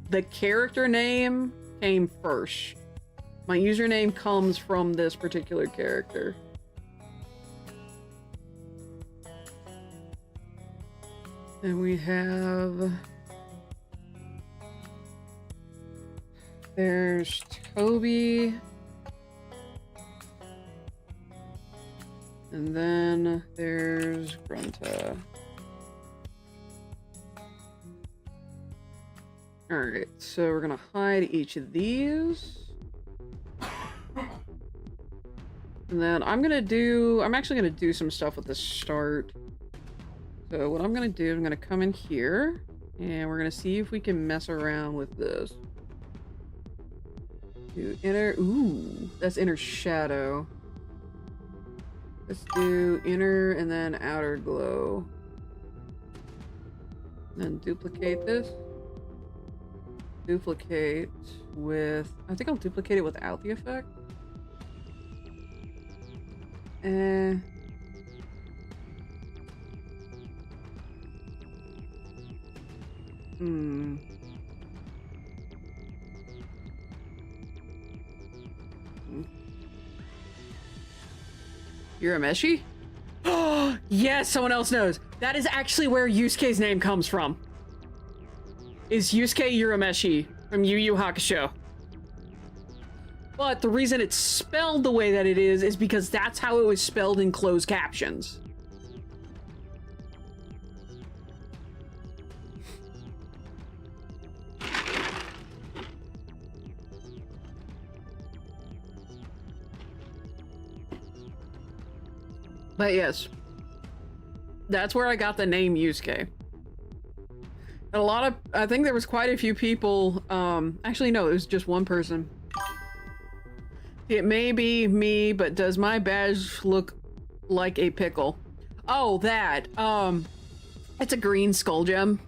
the character name came first. My username comes from this particular character. And we have... There's Toby. And then there's Grunta. Alright, so we're gonna hide each of these. And then I'm actually gonna do some stuff with the start. So what I'm gonna do, I'm gonna come in here, and we're gonna see if we can mess around with this. Do inner, ooh, that's inner shadow. Let's do inner and then outer glow. And then duplicate this. Duplicate with, I think I'll duplicate it without the effect. Urameshi? Oh, yes, someone else knows. That is actually where Yusuke's name comes from. Is Yusuke Urameshi from Yu Yu Hakusho. But the reason it's spelled the way that it is because that's how it was spelled in closed captions. But yes, that's where I got the name Yusuke. And I think there was quite a few people, actually no, it was just one person. It may be me, but does my badge look like a pickle? Oh, that, it's a green skull gem.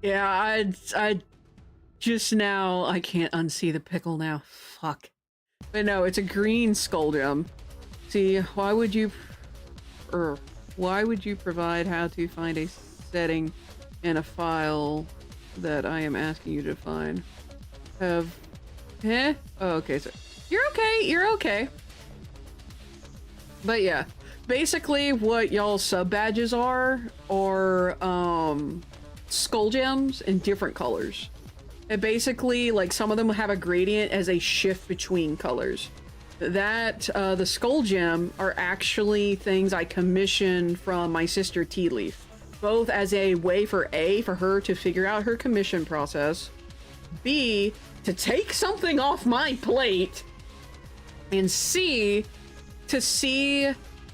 Yeah, I just now, I can't unsee the pickle now, fuck. But no, it's a green skull gem. See, why would you provide how to find a setting in a file that I am asking you to find? Oh, okay, so you're okay. But yeah, basically what y'all's sub badges are skull gems in different colors. And basically, like, some of them have a gradient as a shift between colors. That, the skull gem are actually things I commissioned from my sister Tea Leaf. Both as a way for A, for her to figure out her commission process. B, to take something off my plate. And C, to see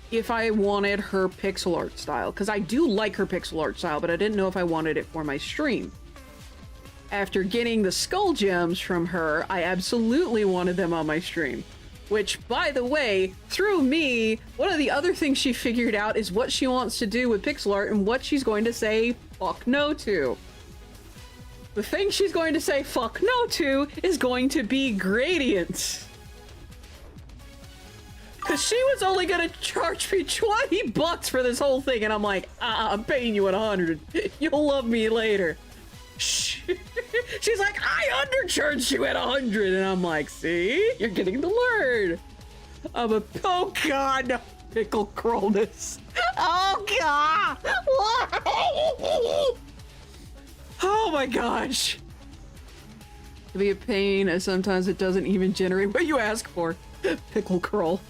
if I wanted her pixel art style. Because I do like her pixel art style, but I didn't know if I wanted it for my stream. After getting the skull gems from her, I absolutely wanted them on my stream. Which, by the way, through me, one of the other things she figured out is what she wants to do with pixel art and what she's going to say fuck no to. The thing she's going to say fuck no to is going to be gradients. Because she was only going to charge me $20 for this whole thing, and I'm like, I'm paying you 100. You'll love me later. She's like, I undercharged you at 100, and I'm like, see, you're getting to learn. Oh god, no. Pickle cruelness. Oh god, oh my gosh. To be a pain, as sometimes it doesn't even generate what you ask for. Pickle curl.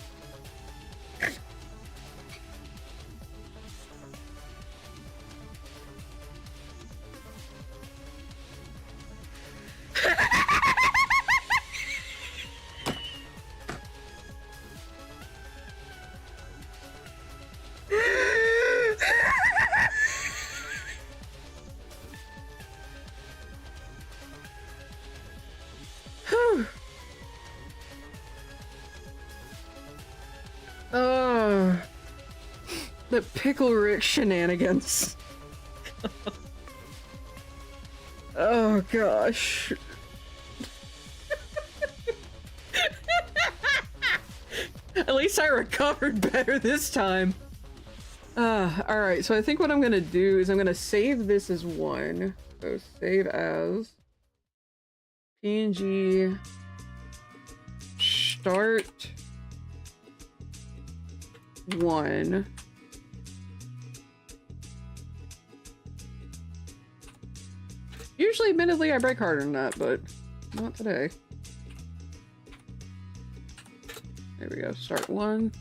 The Pickle Rick shenanigans. Oh gosh. At least I recovered better this time. Alright, so I think what I'm gonna do is I'm gonna save this as one. So save as PNG start 1. Usually, admittedly, I break harder than that, but not today. There we go, start 1.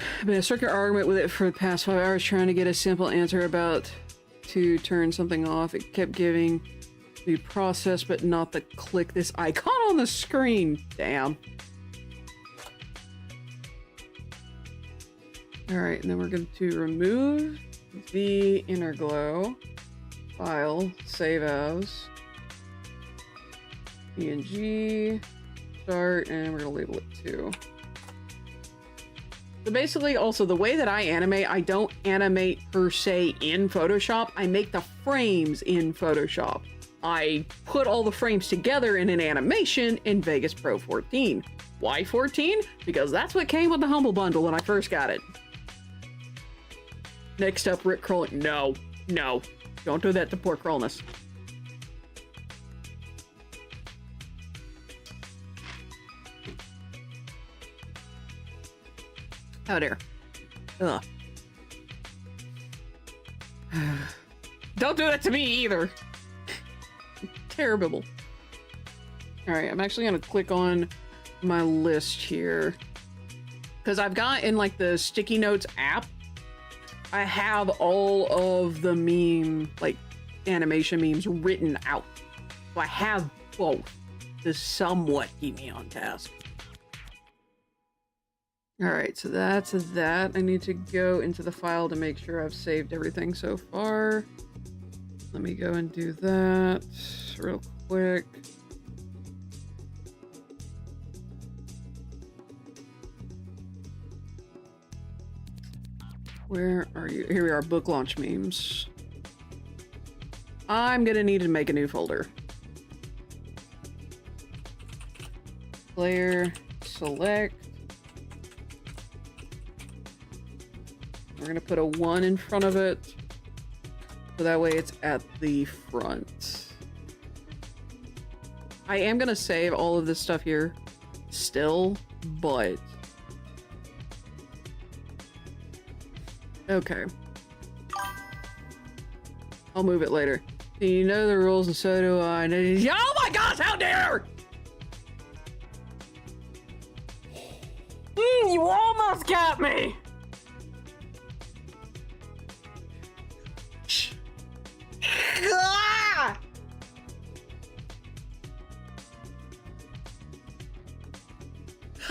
I've been a circuit argument with it for the past 5 hours trying to get a simple answer about to turn something off. It kept giving the process, but not the click this icon on the screen. Damn. Alright, and then we're going to remove the inner glow. File, save as, PNG, start, and we're gonna label it 2. So basically, also, the way that I animate, I don't animate per se in Photoshop, I make the frames in Photoshop. I put all the frames together in an animation in Vegas Pro 14. Why 14? Because that's what came with the Humble Bundle when I first got it. Next up, Rick Crawling. No, no. Don't do that to poor Cronus. Oh dear. Ugh. Don't do that to me either. Terrible. Alright, I'm actually gonna click on my list here. Because I've got in like the sticky notes app, I have all of the meme, like, animation memes written out. So I have both to somewhat keep me on task. Alright, so that's that. I need to go into the file to make sure I've saved everything so far. Let me go and do that real quick. Where are you? Here we are, book launch memes. I'm gonna need to make a new folder. Player, select. We're gonna put a 1 in front of it, so that way it's at the front. I am gonna save all of this stuff here still, but okay. I'll move it later. You know the rules and so do I. Oh my gosh, how dare! You almost got me! Ah!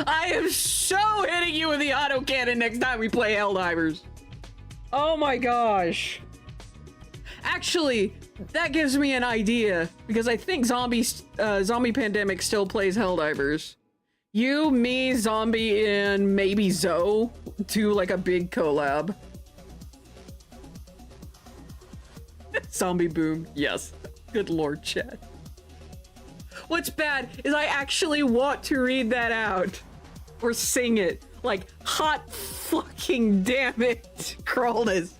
I am so hitting you with the autocannon next time we play Helldivers. Oh my gosh. Actually, that gives me an idea, because I think Zombie Pandemic still plays Helldivers. You, me, Zombie, and maybe Zoe do like a big collab. Zombie boom. Yes. Good lord, chat. What's bad is I actually want to read that out. Or sing it. Like, hot fucking damn it, Crawlness.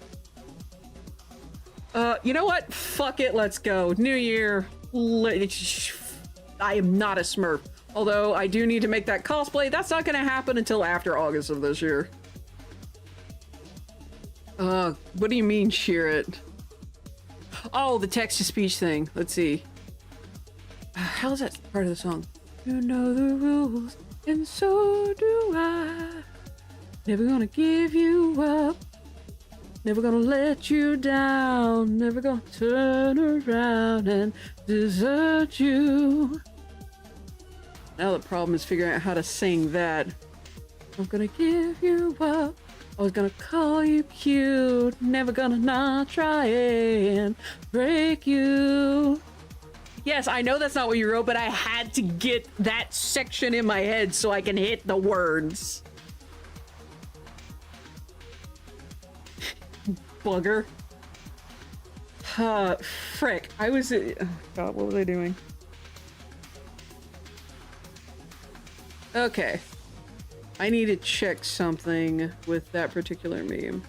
You know what? Fuck it, let's go. New year. I am not a Smurf. Although, I do need to make that cosplay. That's not gonna happen until after August of this year. What do you mean, shear it? Oh, the text-to-speech thing. Let's see. How's that part of the song? You know the rules, and so do I. Never gonna give you up. Never gonna let you down. Never gonna turn around and desert you. Now the problem is figuring out how to sing that. I'm gonna give you up. I was gonna call you cute. Never gonna not try and break you. Yes, I know that's not what you wrote, but I had to get that section in my head so I can hit the words. Bugger. Frick. I was... oh, God, what was I doing? Okay. I need to check something with that particular meme.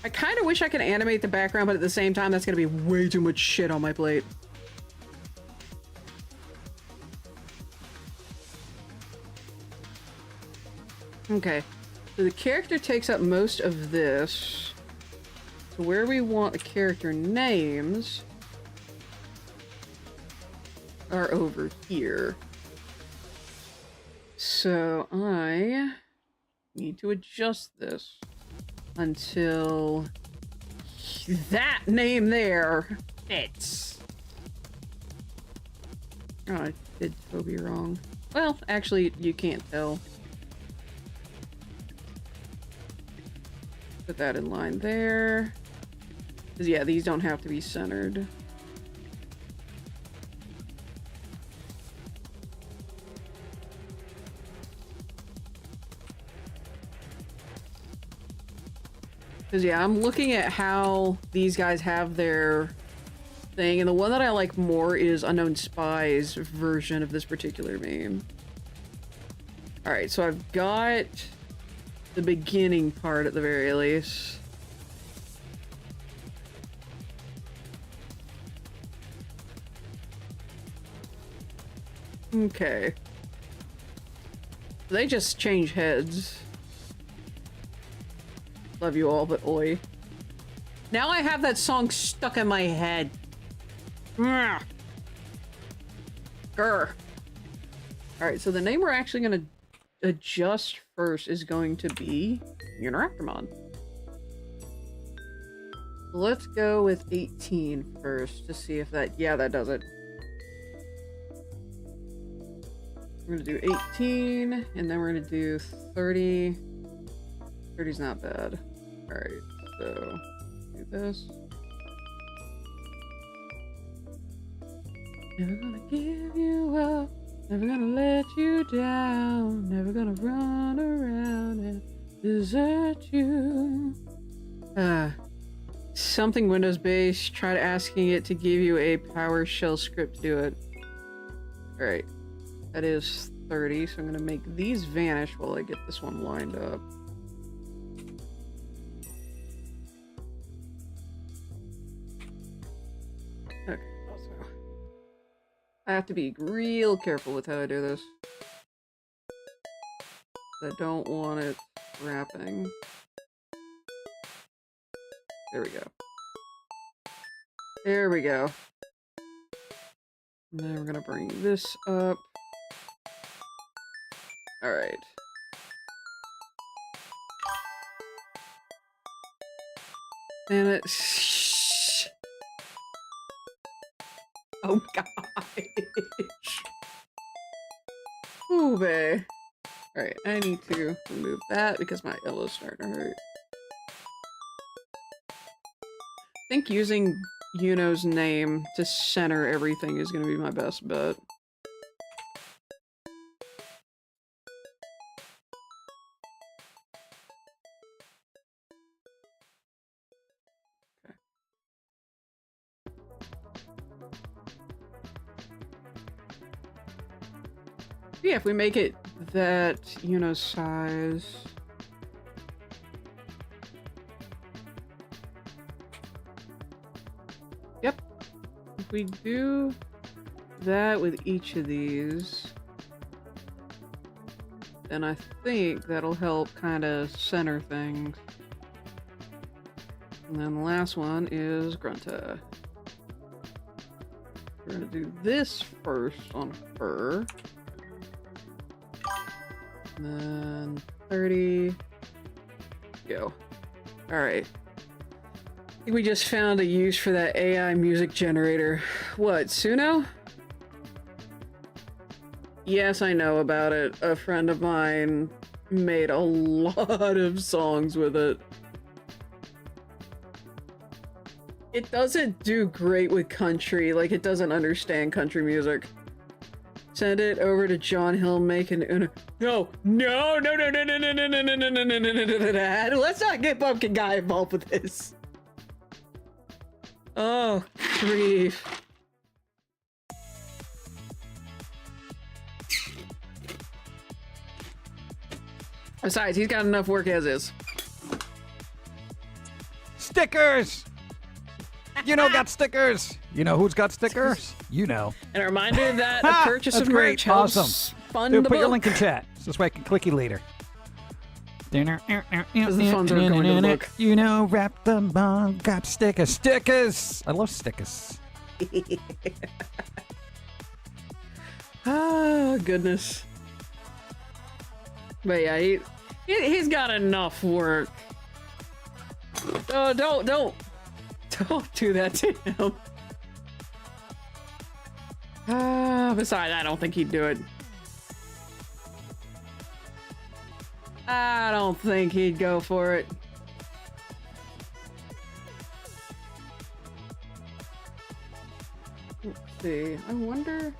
I kind of wish I could animate the background, but at the same time, that's gonna be way too much shit on my plate. Okay. So the character takes up most of this. So where we want the character names are over here. So I need to adjust this until that name there fits. Oh, I did Toby wrong. Well, actually, you can't tell. Put that in line there. Because, yeah, these don't have to be centered. Because, yeah, I'm looking at how these guys have their thing, and the one that I like more is Unknown Spy's version of this particular meme. Alright, so I've got the beginning part at the very least. Okay. They just change heads. Love you all, but oi. Now I have that song stuck in my head. Grr. Alright, so the name we're actually gonna adjust first is going to be Uniraptormon. Let's go with 18 first to see if that... yeah, that does it. We're gonna do 18, and then we're gonna do 30. 30's not bad. Alright, so do this. Never gonna give you up, never gonna let you down, never gonna run around and desert you. Something Windows based, tried asking it to give you a PowerShell script to do it. Alright, that is 30, so I'm gonna make these vanish while I get this one lined up. Okay, also, I have to be real careful with how I do this. I don't want it wrapping. There we go. There we go. And then we're gonna bring this up. Alright. And it... oh gosh. Ooh, bae. Alright, I need to remove that because my elbow's starting to hurt. I think using Yuno's name to center everything is going to be my best bet. Okay. Yeah, if we make it that Yuno's size... yep. If we do that with each of these, then I think that'll help kind of center things. And then the last one is Grunta. We're gonna do this first on her. And then 30. Go. Alright. I think we just found a use for that AI music generator. What, Suno? Yes, I know about it. A friend of mine made a lot of songs with it. It doesn't do great with country, like it doesn't understand country music. Send it over to John Hill, make an no, let's not get Pumpkin Guy involved with this. Oh, grief. Besides, he's got enough work as is. Stickers! You know, got stickers. You know who's got stickers? You know. And a reminder that a purchase of merch helps fund Dude, the put your book. link in chat. So this way I can click you later. Because the funds are going to the book. You know, wrap the bug, got stickers. Stickers! I love stickers. Oh, goodness. But yeah, he's got enough work. Oh, don't do that to him. Besides, I don't think he'd do it. I don't think he'd go for it. Let's see. I wonder.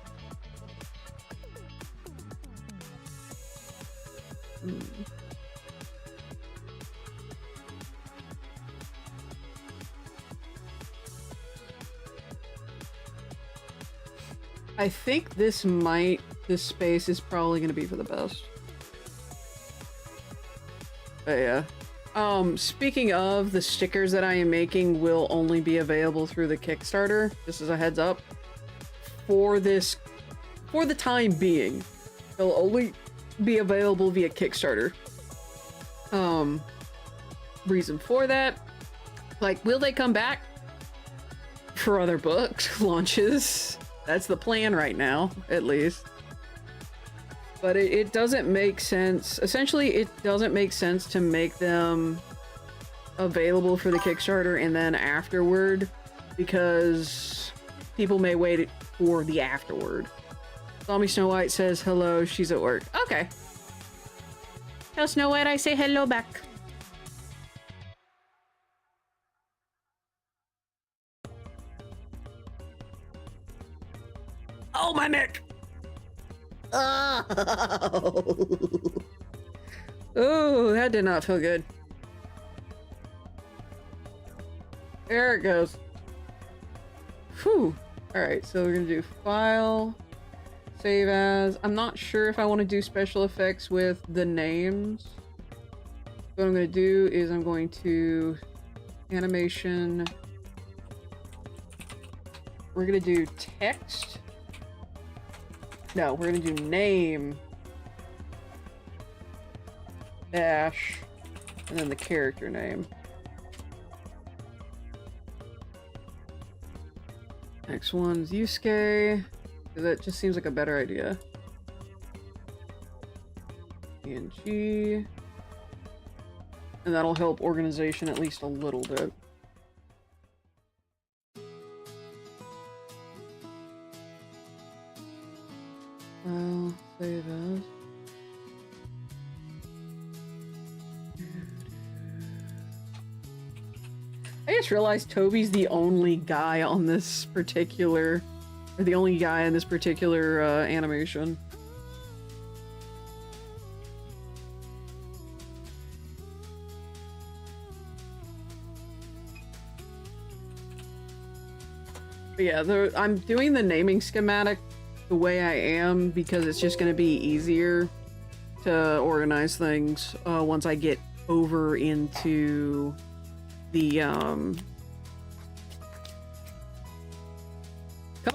I think this space is probably going to be for the best. But yeah. Speaking of, the stickers that I am making will only be available through the Kickstarter. This is a heads up. For the time being, they'll only be available via Kickstarter. Reason for that, like, will they come back for other books launches? That's the plan right now, at least. But it doesn't make sense. Essentially, it doesn't make sense to make them available for the Kickstarter and then afterward, because people may wait for the afterward. Zombie Snow White says hello, she's at work. Okay. Tell Snow White I say hello back. Oh, my neck! Oh, ooh, that did not feel good. There it goes. Whew. Alright, so we're gonna do file, save as. I'm not sure if I want to do special effects with the names. What I'm gonna do is I'm going to animation. We're gonna do text. No, we're gonna do name dash and then the character name. Next one's Yusuke. That just seems like a better idea. PNG. And that'll help organization at least a little bit. Save as. I just realized Toby's the only guy on this particular, or the only guy in this particular animation. But yeah, I'm doing the naming schematic the way I am because it's just going to be easier to organize things once I get over into the come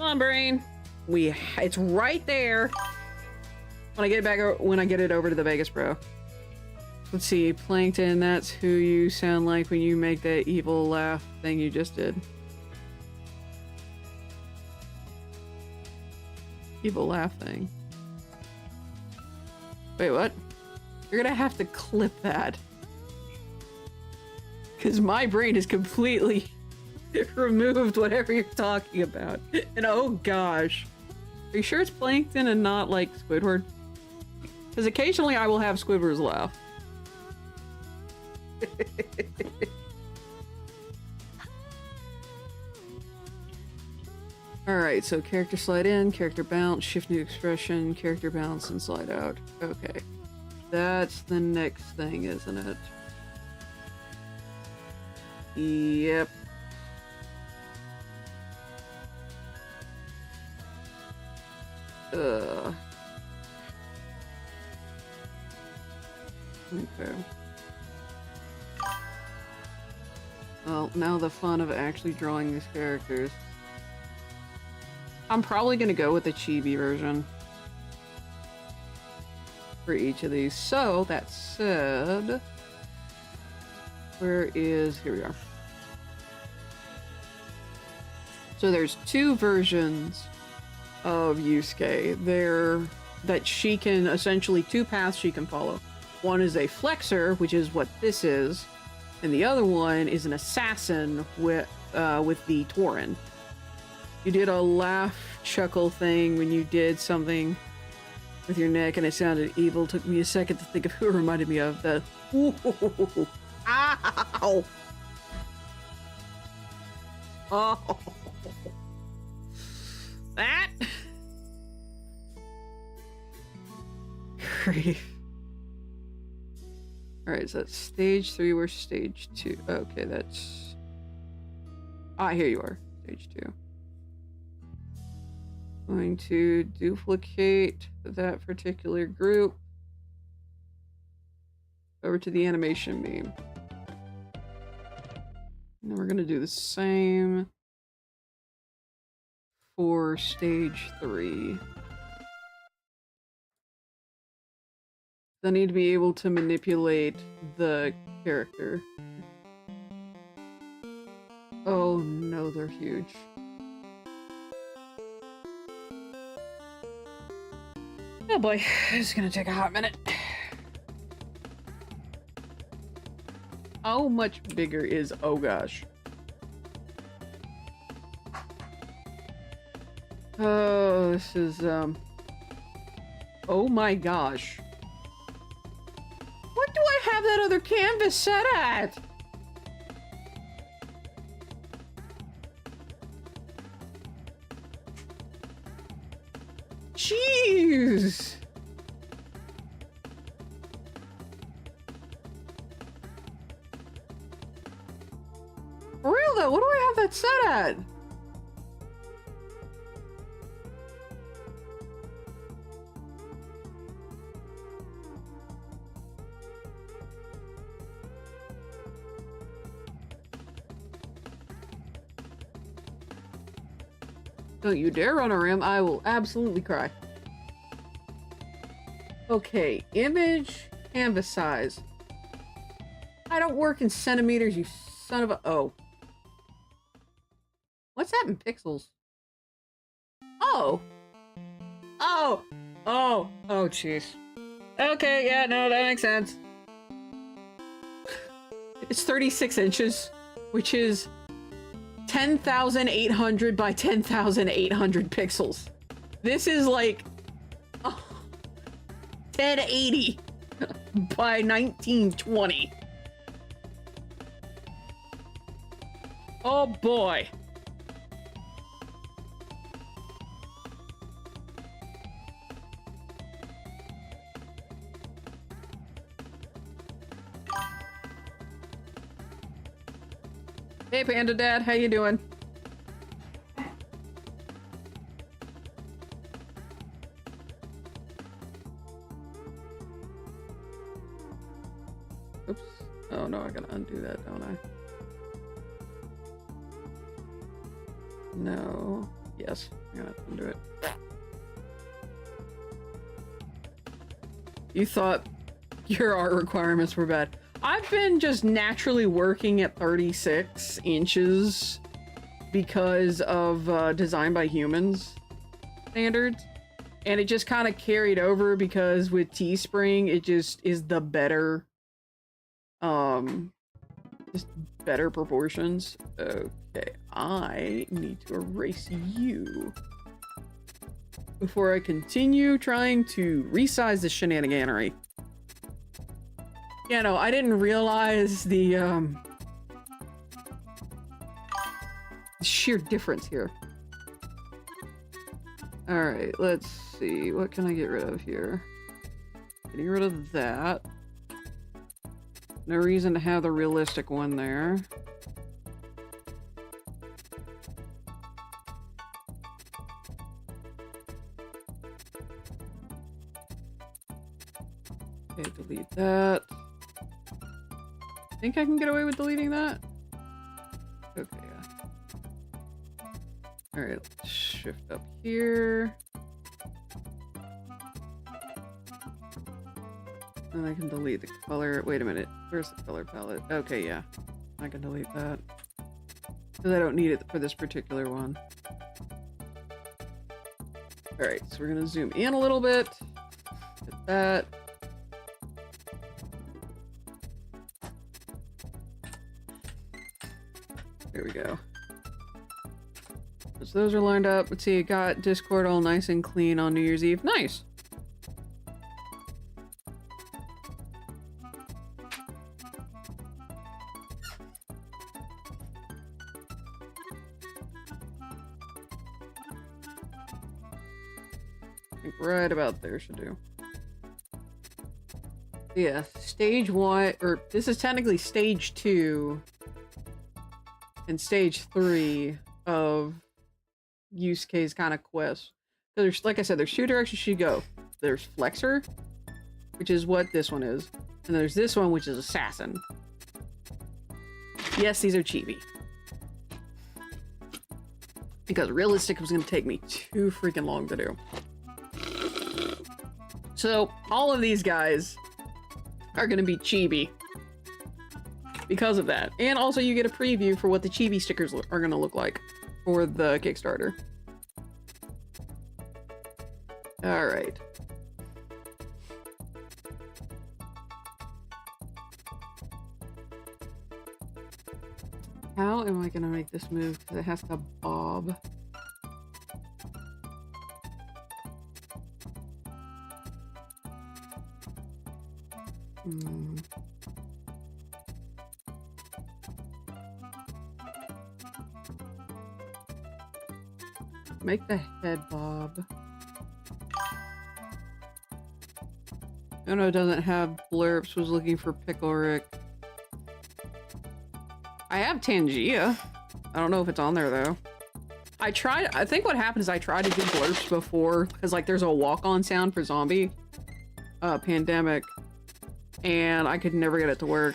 on, brain. It's right there. When I get it over to the Vegas Pro. Let's see, Plankton, that's who you sound like when you make that evil laugh thing you just did. Evil laugh thing. Wait, what? You're gonna have to clip that. Because my brain has completely removed whatever you're talking about. And oh gosh. Are you sure it's Plankton and not like Squidward? Because occasionally I will have Squidward's laugh. Alright, so character slide in, character bounce, shift new expression, character bounce, and slide out. Okay. That's the next thing, isn't it? Yep. Okay. Well, now the fun of actually drawing these characters. I'm probably gonna go with the chibi version for each of these. So, that said, here we are. So there's two versions of Yusuke. That she can, essentially two paths she can follow. One is a flexor, which is what this is, and the other one is an assassin with the Tauren. You did a laugh chuckle thing when you did something with your neck and it sounded evil. Took me a second to think of who it reminded me of. The ooh, ow! Oh, that grief. All right, so that's stage 3. We're stage 2. Okay, that's here you are, stage 2. Going to duplicate that particular group over to the animation beam. And then we're going to do the same for stage 3. I need to be able to manipulate the character. Oh no, they're huge. Oh boy, this is gonna take a hot minute. How much bigger is, oh gosh. Oh, this is, oh my gosh. What do I have that other canvas set at? Jeez. For real though, what do I have that set at? Don't you dare run a rim, I will absolutely cry. Okay, image, canvas size. I don't work in centimeters, you son of a- oh. What's that in pixels? Oh! Oh! Oh! Oh, jeez. Okay, yeah, no, that makes sense. It's 36 inches, which is 10,800 by 10,800 pixels. This is like 1080 by 1920. Oh boy. Hey Panda Dad, how you doing? Oops. Oh no, I gotta undo that, don't I? No. Yes, I gotta undo it. You thought your art requirements were bad. I've been just naturally working at 36 inches because of Design by Humans standards. And it just kind of carried over because with Teespring, it just is the better, just better proportions. Okay, I need to erase you before I continue trying to resize the shenaniganery. Yeah, no, I didn't realize the sheer difference here. Alright, let's see. What can I get rid of here? Getting rid of that. No reason to have the realistic one there. Okay, delete that. Think I can get away with deleting that? Okay, yeah. Alright, let's shift up here. And I can delete the color. Wait a minute. Where's the color palette? Okay, yeah. I can delete that. Because I don't need it for this particular one. Alright, so we're gonna zoom in a little bit. Hit that. There we go. So those are lined up. Let's see, it got Discord all nice and clean on New Year's Eve. Nice! I think right about there should do. Yeah, stage 1, or this is technically stage 2 and stage 3 of use case kind of quests. So there's, like I said, there's 2 directions you go. There's Flexor, which is what this one is, and there's this one, which is Assassin. Yes, these are chibi. Because realistic was going to take me too freaking long to do. So, all of these guys are going to be chibi. Because of that. And also you get a preview for what the chibi stickers are going to look like for the Kickstarter. Alright. How am I going to make this move? Because it has to bob. Make the head bob. Oh no, it doesn't have blurps. Was looking for Pickle Rick. I have Tangia. I don't know if it's on there though. I think what happened is I tried to do blurps before because like there's a walk-on sound for Zombie Pandemic and I could never get it to work.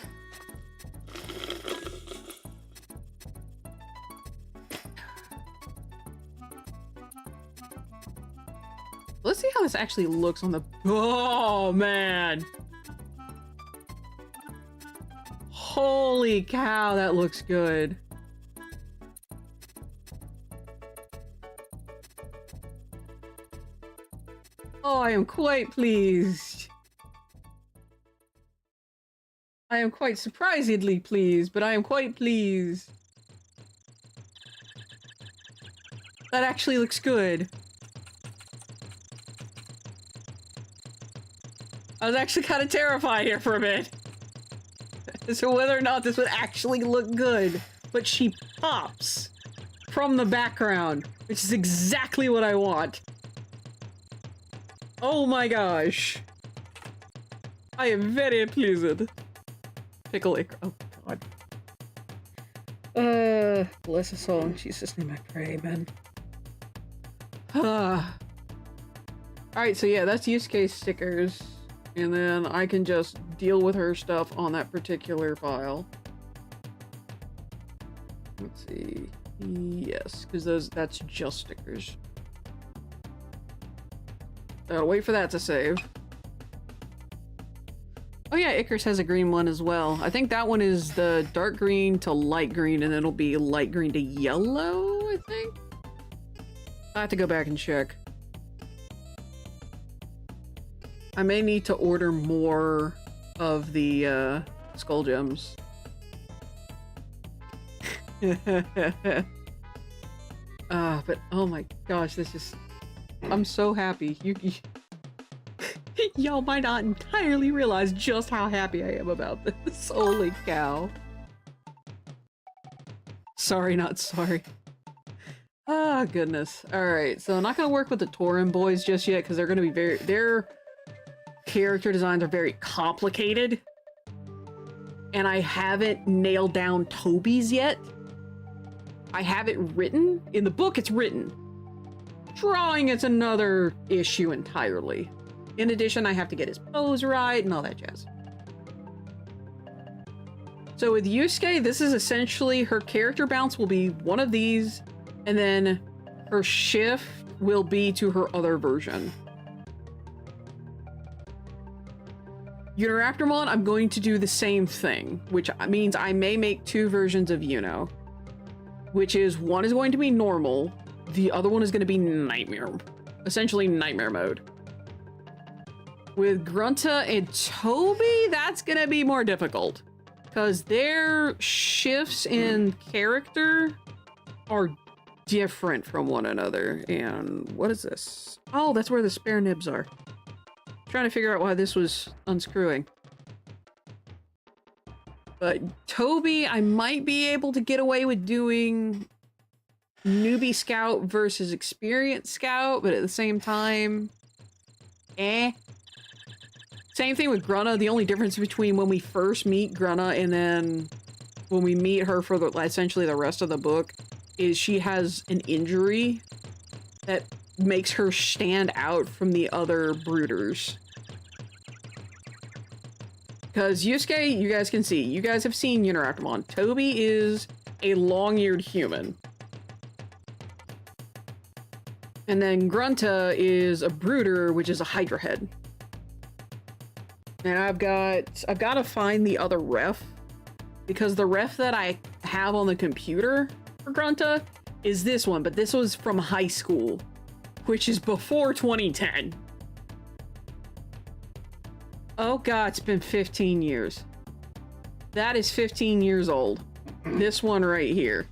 Let's see how this actually looks on the... Oh, man! Holy cow, that looks good. Oh, I am quite pleased. I am quite surprisedly pleased, but I am quite pleased. That actually looks good. I was actually kind of terrified here for a bit. As to whether or not this would actually look good. But she pops from the background, which is exactly what I want. Oh my gosh. I am very pleased. Pickle Acre. Oh god. Bless her soul. In Jesus' name I pray, man. Alright, so yeah, that's use case stickers. And then I can just deal with her stuff on that particular file. Let's see. Yes, because that's just stickers. Gotta wait for that to save. Oh yeah, Icarus has a green one as well. I think that one is the dark green to light green, and it'll be light green to yellow, I think? I have to go back and check. I may need to order more of the skull gems. But oh my gosh, this is... I'm so happy. Y'all might not entirely realize just how happy I am about this. Holy cow. Sorry, not sorry. Ah, goodness. Alright, so I'm not gonna work with the Tauren boys just yet, because they're gonna be their character designs are very complicated. And I haven't nailed down Toby's yet. I have it written. In the book, it's written. Drawing is another issue entirely. In addition, I have to get his pose right and all that jazz. So with Yusuke, this is essentially her character bounce will be one of these, and then her shift will be to her other version. Uniraptormon, I'm going to do the same thing, which means I may make two versions of Yuno. Which is, one is going to be normal, the other one is going to be nightmare. Essentially nightmare mode. With Grunta and Toby, that's going to be more difficult. Because their shifts in character are different from one another. And what is this? Oh, that's where the spare nibs are. Trying to figure out why this was unscrewing. But Toby, I might be able to get away with doing newbie scout versus experienced scout, but at the same time, Same thing with Grunna. The only difference between when we first meet Grunna and then when we meet her for essentially the rest of the book is she has an injury that makes her stand out from the other brooders. Because Yusuke, you guys can see, you guys have seen Uniraptormon. Toby is a long-eared human. And then Grunta is a brooder, which is a Hydra head. And I've got to find the other ref, because the ref that I have on the computer for Grunta is this one, but this was from high school, which is before 2010. Oh god, it's been 15 years. That is 15 years old. This one right here.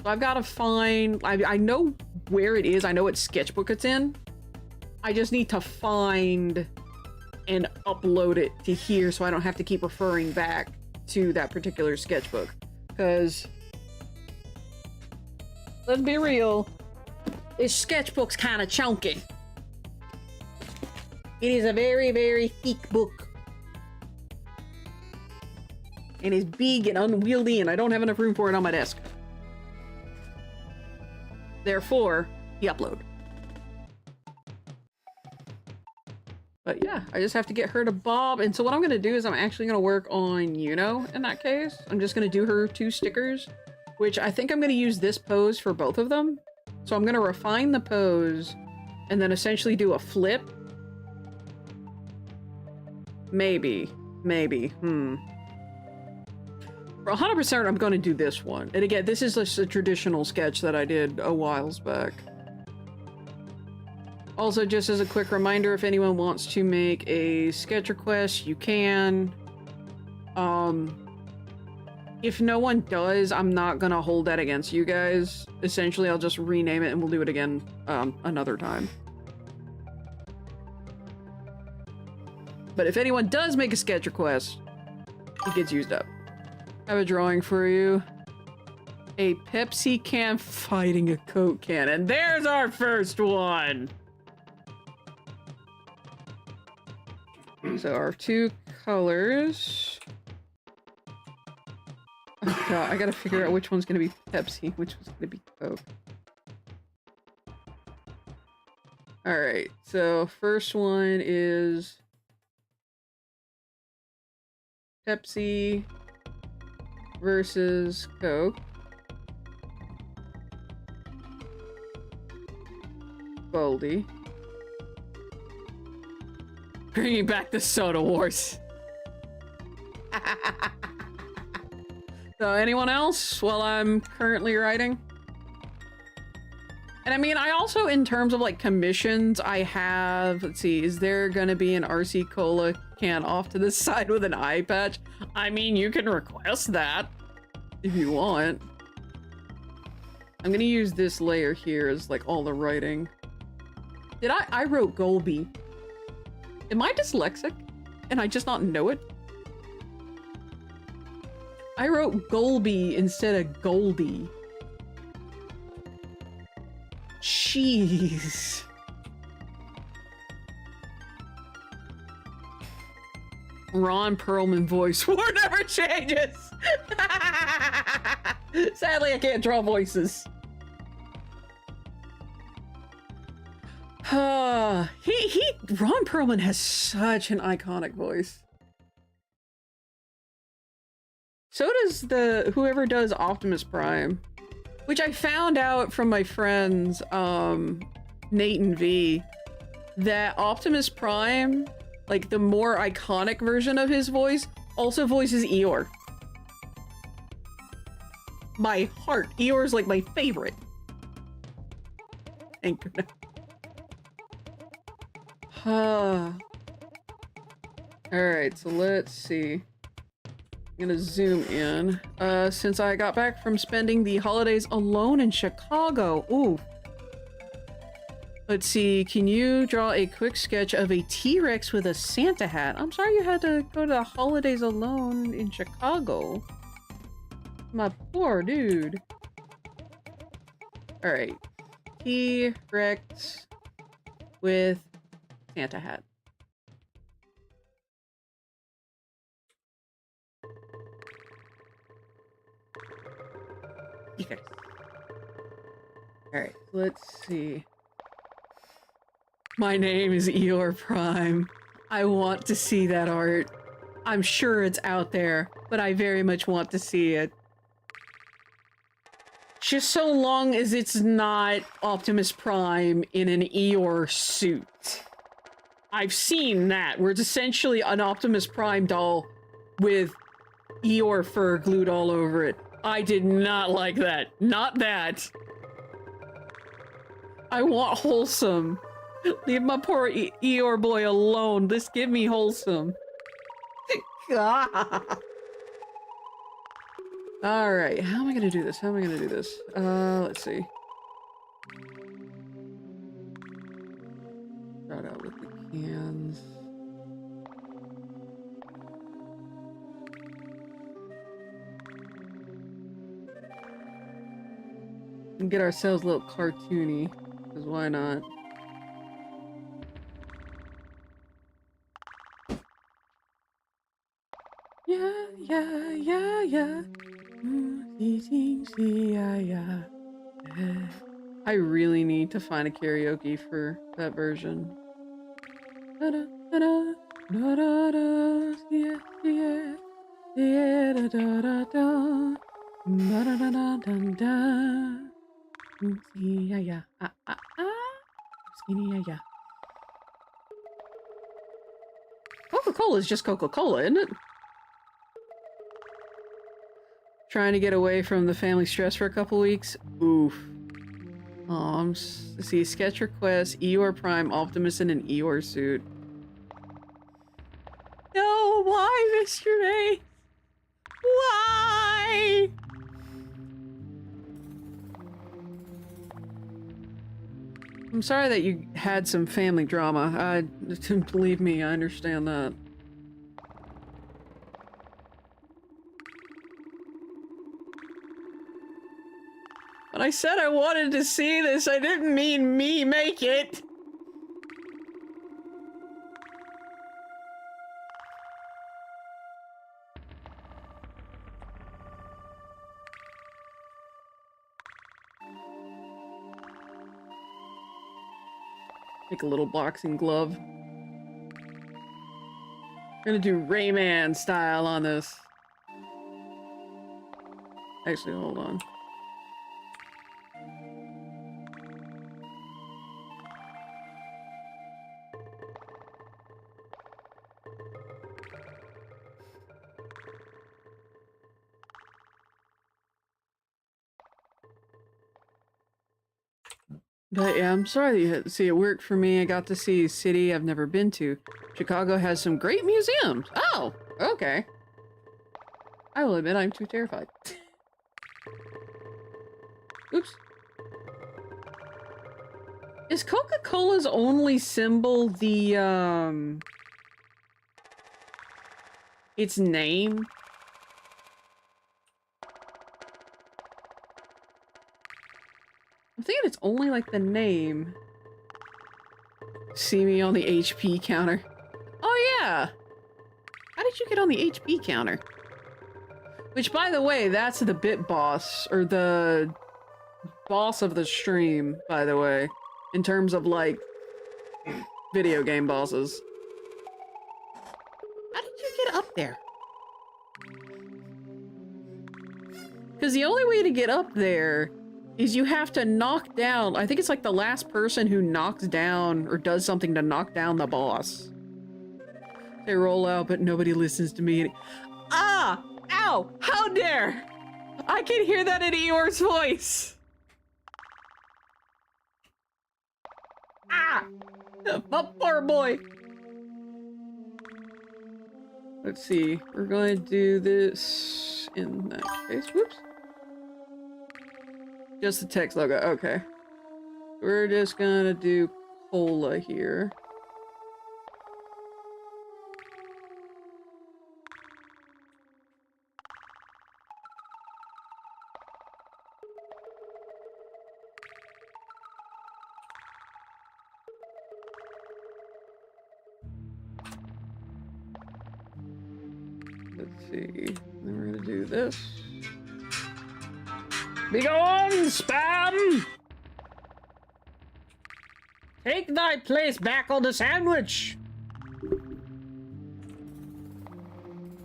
So I've got to find... I know where it is. I know what sketchbook it's in. I just need to find and upload it to here so I don't have to keep referring back to that particular sketchbook. Because... let's be real. This sketchbook's kind of chunky. It is a very, very thick book. And it's big and unwieldy, and I don't have enough room for it on my desk. Therefore, the upload. But yeah, I just have to get her to bob. And so what I'm going to do is I'm actually going to work on Yuno in that case. I'm just going to do her 2 stickers, which I think I'm going to use this pose for both of them. So I'm going to refine the pose and then essentially do a flip. Maybe. For 100%, I'm going to do this one. And again, this is just a traditional sketch that I did a whiles back. Also, just as a quick reminder, if anyone wants to make a sketch request, you can. If no one does, I'm not going to hold that against you guys. Essentially, I'll just rename it and we'll do it again another time. But if anyone does make a sketch request, it gets used up. I have a drawing for you. A Pepsi can fighting a Coke can. And there's our first one! So our 2 colors. Oh god, I gotta figure out which one's gonna be Pepsi, which one's gonna be Coke. Alright, so first one is Pepsi versus Coke. Goldie. Bringing back the Soda Wars. So anyone else while I'm currently writing? And I mean, I also, in terms of like commissions, I have, let's see, is there gonna be an RC Cola can off to the side with an eye patch? I mean, you can request that if you want. I'm gonna use this layer here as like all the writing. I wrote Golby. Am I dyslexic and I just not know it? I wrote Golby instead of Goldie. Jeez. Ron Perlman voice. War never changes! Sadly, I can't draw voices. Ron Perlman has such an iconic voice. So does whoever does Optimus Prime, which I found out from my friends, Nate and V, that Optimus Prime, like the more iconic version of his voice, also voices Eeyore. My heart. Eeyore's like my favorite. Thank goodness. Alright, so let's see. I'm gonna zoom in. Since I got back from spending the holidays alone in Chicago. Ooh. Let's see, can you draw a quick sketch of a T-Rex with a Santa hat? I'm sorry you had to go to the holidays alone in Chicago. My poor dude. Alright. T-Rex with Santa hat. Okay. Alright, let's see. My name is Eeyore Prime. I want to see that art. I'm sure it's out there, but I very much want to see it. Just so long as it's not Optimus Prime in an Eeyore suit. I've seen that, where it's essentially an Optimus Prime doll with Eeyore fur glued all over it. I did not like that. Not that. I want wholesome. Leave my poor Eeyore boy alone. Just give me wholesome. Alright, how am I gonna do this? How am I gonna do this? Let's see. Start out with the cans. And get ourselves a little cartoony, because why not? Yeah. I really need to find a karaoke for that version. Coca-Cola is just Coca-Cola, isn't it? Trying to get away from the family stress for a couple weeks. Oof. Let's see, sketch request, Eeyore Prime, Optimus in an Eeyore suit. No, why, Mr. A? Why? I'm sorry that you had some family drama. Believe me, I understand that. When I said I wanted to see this, I didn't mean me make it. Make a little boxing glove. Gonna do Rayman style on this. Actually, hold on. But yeah, I'm sorry that you had to see it worked for me. I got to see a city I've never been to. Chicago has some great museums. Oh, okay. I will admit I'm too terrified. Oops. Is Coca-Cola's only symbol the, its name? I'm thinking it's only like the name. See me on the HP counter. Oh yeah! How did you get on the HP counter? Which, by the way, that's the bit boss, or the boss of the stream, by the way. In terms of, like, video game bosses. How did you get up there? Because the only way to get up there is you have to knock down, I think it's like the last person who knocks down or does something to knock down the boss. They roll out, but nobody listens to me. Ah! Ow! How dare! I can hear that in Eeyore's voice! Ah! My poor boy! Let's see. We're going to do this in that case. Whoops. Just the text logo. Okay. We're just gonna do cola here. Let's see. Then we're gonna do this. Be gone, spam! Take thy place back on the sandwich!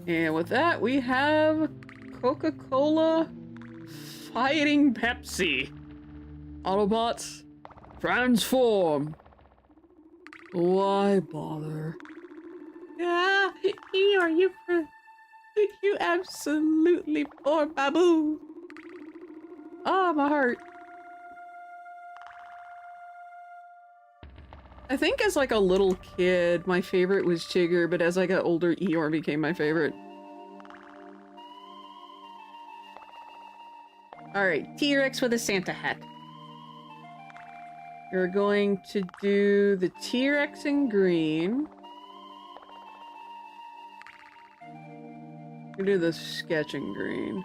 And with that, we have Coca-Cola fighting Pepsi. Autobots, transform! Why bother? Ah, you absolutely poor baboon. Ah, my heart. I think as like a little kid, my favorite was Tigger, but as I got older, Eeyore became my favorite. Alright, T-Rex with a Santa hat. We're going to do the T-Rex in green. We're gonna do the sketch in green.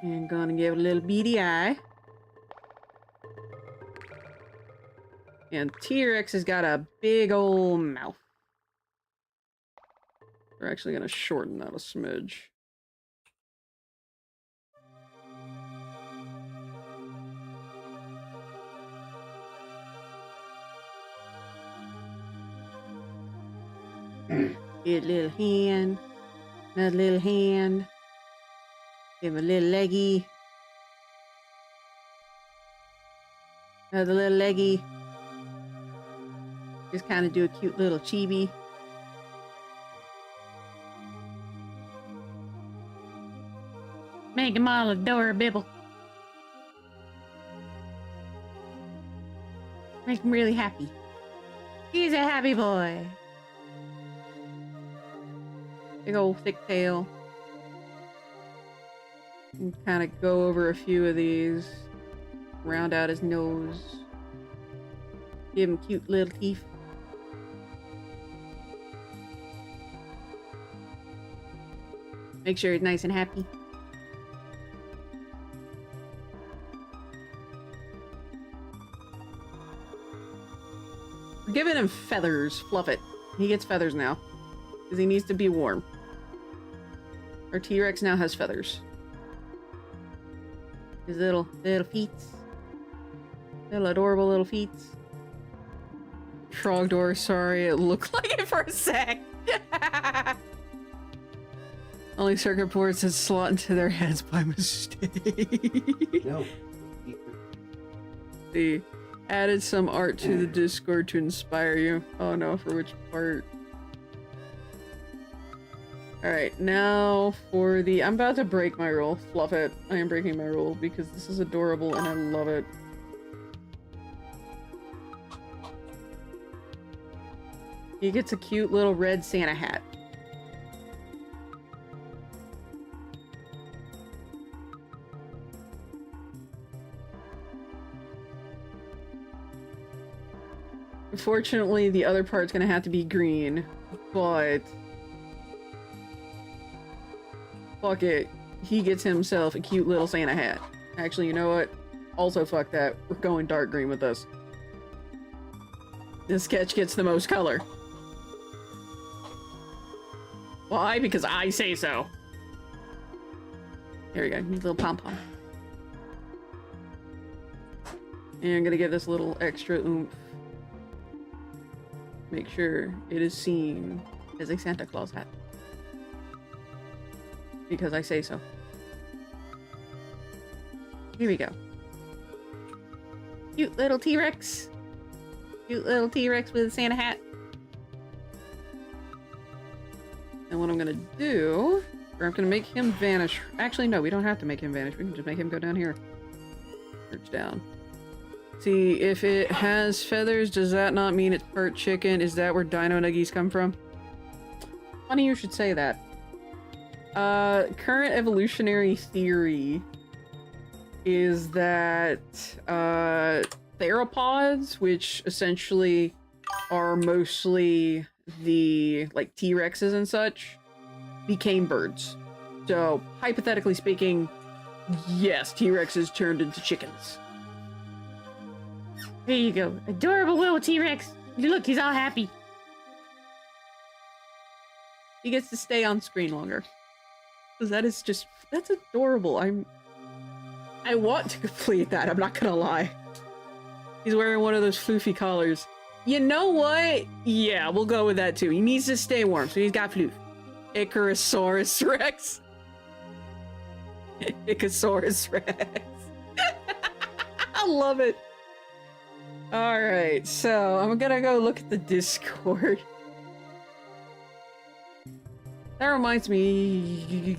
And gonna give it a little beady eye. And T-Rex has got a big old mouth. We're actually gonna shorten that a smidge. Get a little hand. Another little hand. Give him a little leggy. Another little leggy. Just kind of do a cute little chibi. Make him all adorable. Make him really happy. He's a happy boy. Big old thick tail. And kind of go over a few of these. Round out his nose. Give him cute little teeth. Make sure he's nice and happy. We're giving him feathers. Fluff it. He gets feathers now. Because he needs to be warm. Our T-Rex now has feathers. His little feet. Little adorable little feet. Trogdor, sorry, it looked like it for a sec. Only circuit boards that slot into their heads by mistake. No. See, added some art to the Discord to inspire you. Oh no, for which part? Alright, now for the... I'm about to break my rule. Fluff it. I am breaking my rule because this is adorable and I love it. He gets a cute little red Santa hat. Unfortunately, the other part's gonna have to be green, but... fuck it. He gets himself a cute little Santa hat. Actually, you know what? Also fuck that. We're going dark green with this. This sketch gets the most color. Why? Because I say so. There we go. Little pom-pom. And I'm gonna give this little extra oomph. make sure it is seen as a Santa Claus hat. Because I say so. Here we go. Cute little T-Rex. Cute little T-Rex with a Santa hat. And what I'm gonna do, or I'm gonna make him vanish. Actually, no, we don't have to make him vanish. We can just make him go down here. Search down. See, if it has feathers, does that not mean it's part chicken? Is that where dino nuggies come from? Funny you should say that. Current evolutionary theory is that, theropods, which essentially are mostly the, like, T-Rexes and such, became birds. So, hypothetically speaking, yes, T-Rexes turned into chickens. Here you go. Adorable little T-Rex. Look, he's all happy. He gets to stay on screen longer. Because that is just... That's adorable. I want to complete that, I'm not gonna lie. He's wearing one of those floofy collars. You know what? Yeah, we'll go with that too. He needs to stay warm, so he's got floof. Icarosaurus Rex. Icarosaurus Rex. I love it. Alright, so I'm gonna go look at the Discord. That reminds me...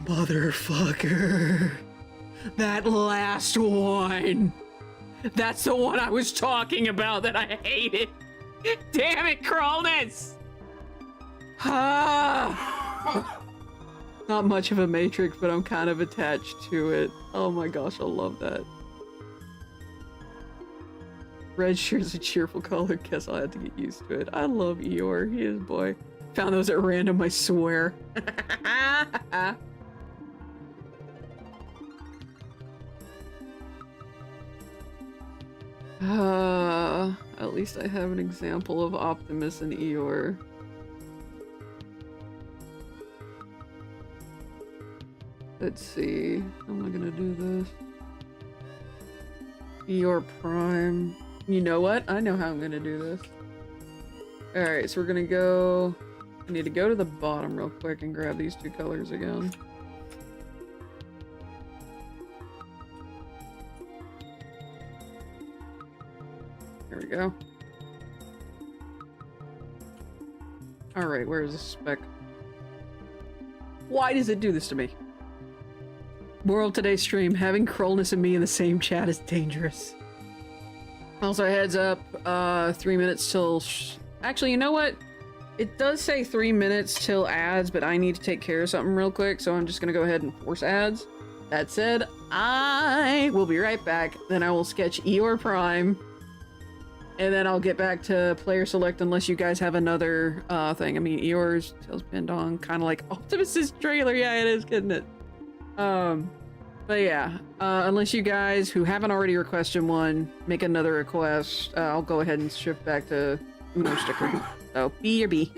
Motherfucker. That last one. That's the one I was talking about that I hated. Damn it, Crawlness! Ah! Not much of a Matrix, but I'm kind of attached to it. Oh my gosh, I love that. Red shirt's a cheerful color. Guess I'll have to get used to it. I love Eeyore. He is boy. Found those at random, I swear. At least I have an example of Optimus and Eeyore. Let's see. How am I gonna do this? Eeyore Prime. You know what? I know how I'm gonna do this. Alright, so we're gonna go... I need to go to the bottom real quick and grab these two colors again. There we go. Alright, where is this spec? Why does it do this to me? Moral of today's stream, having Crawlness and me in the same chat is dangerous. Also, heads up, 3 minutes till... Actually, you know what? It does say 3 minutes till ads, but I need to take care of something real quick, so I'm just gonna go ahead and force ads. That said, I will be right back. Then I will sketch Eeyore Prime. And then I'll get back to player select unless you guys have another thing. I mean, Eeyore's tails pinned on, kind of like Optimus's trailer. Yeah, it is, getting it. But yeah, unless you guys who haven't already requested one make another request, I'll go ahead and shift back to Uno sticker. So, B or B.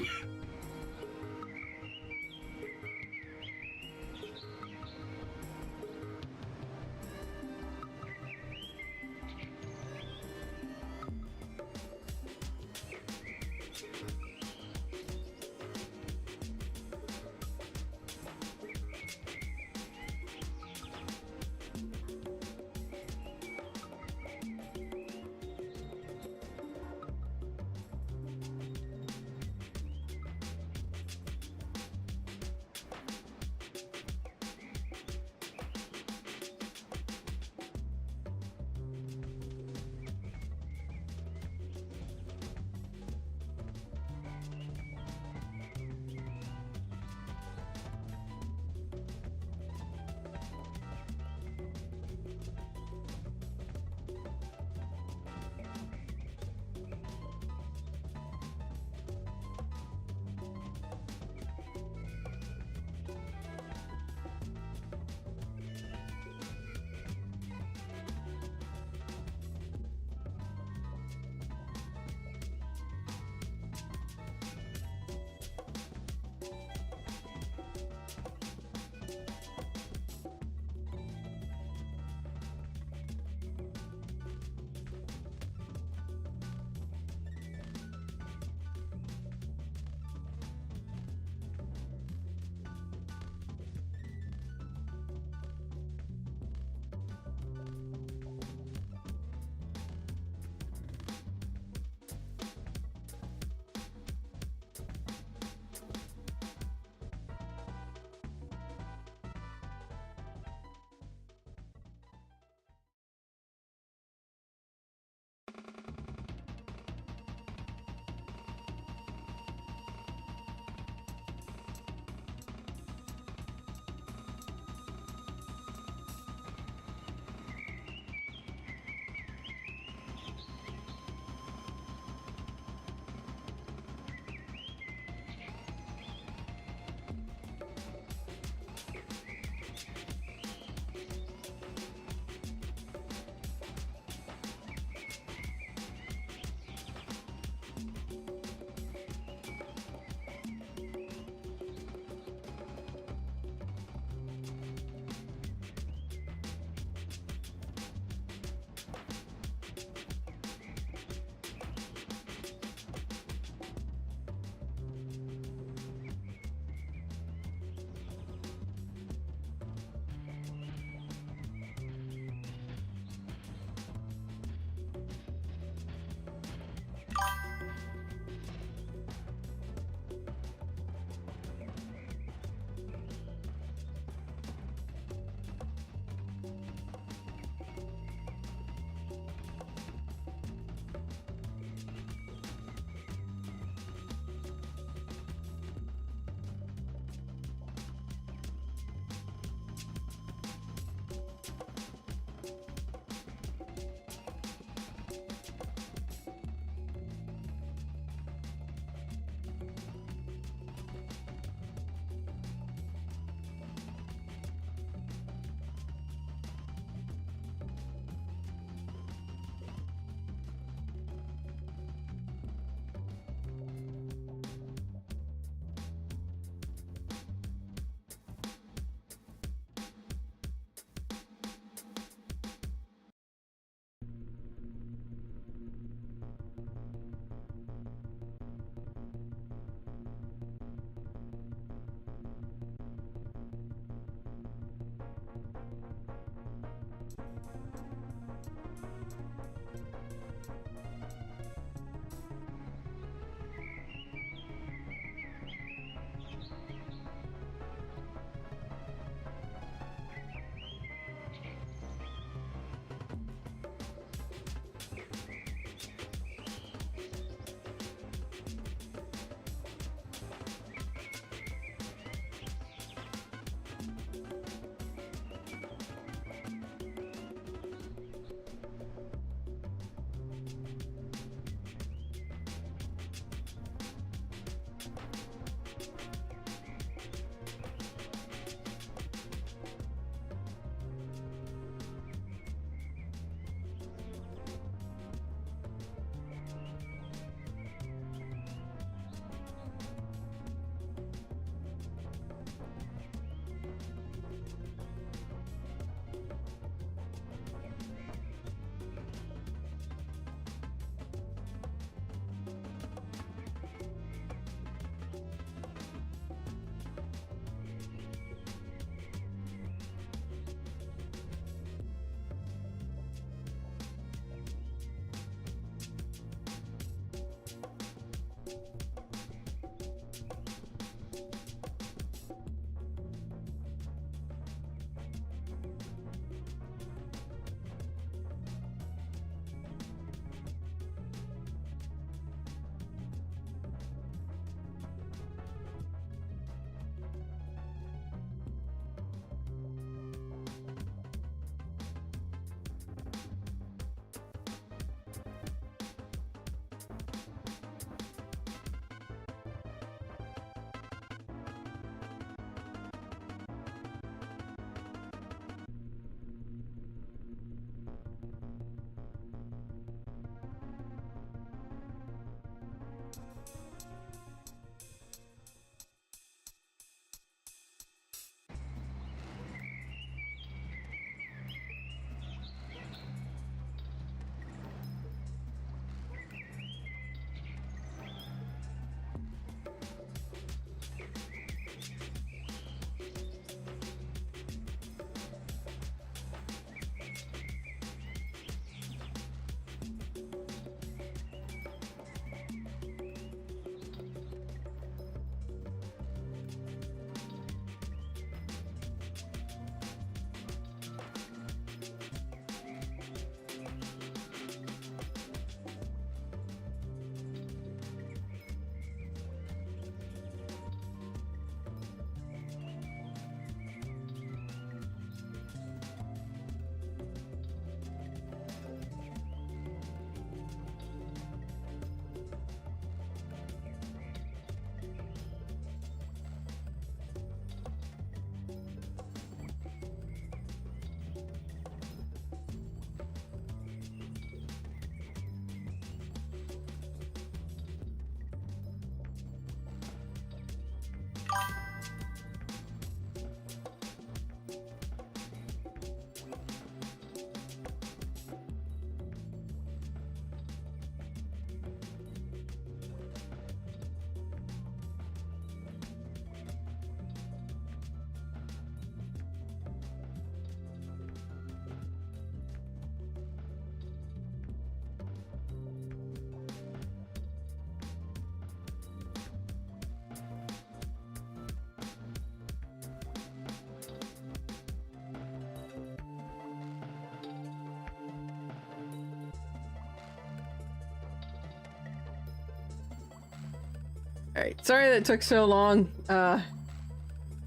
Alright, sorry that took so long.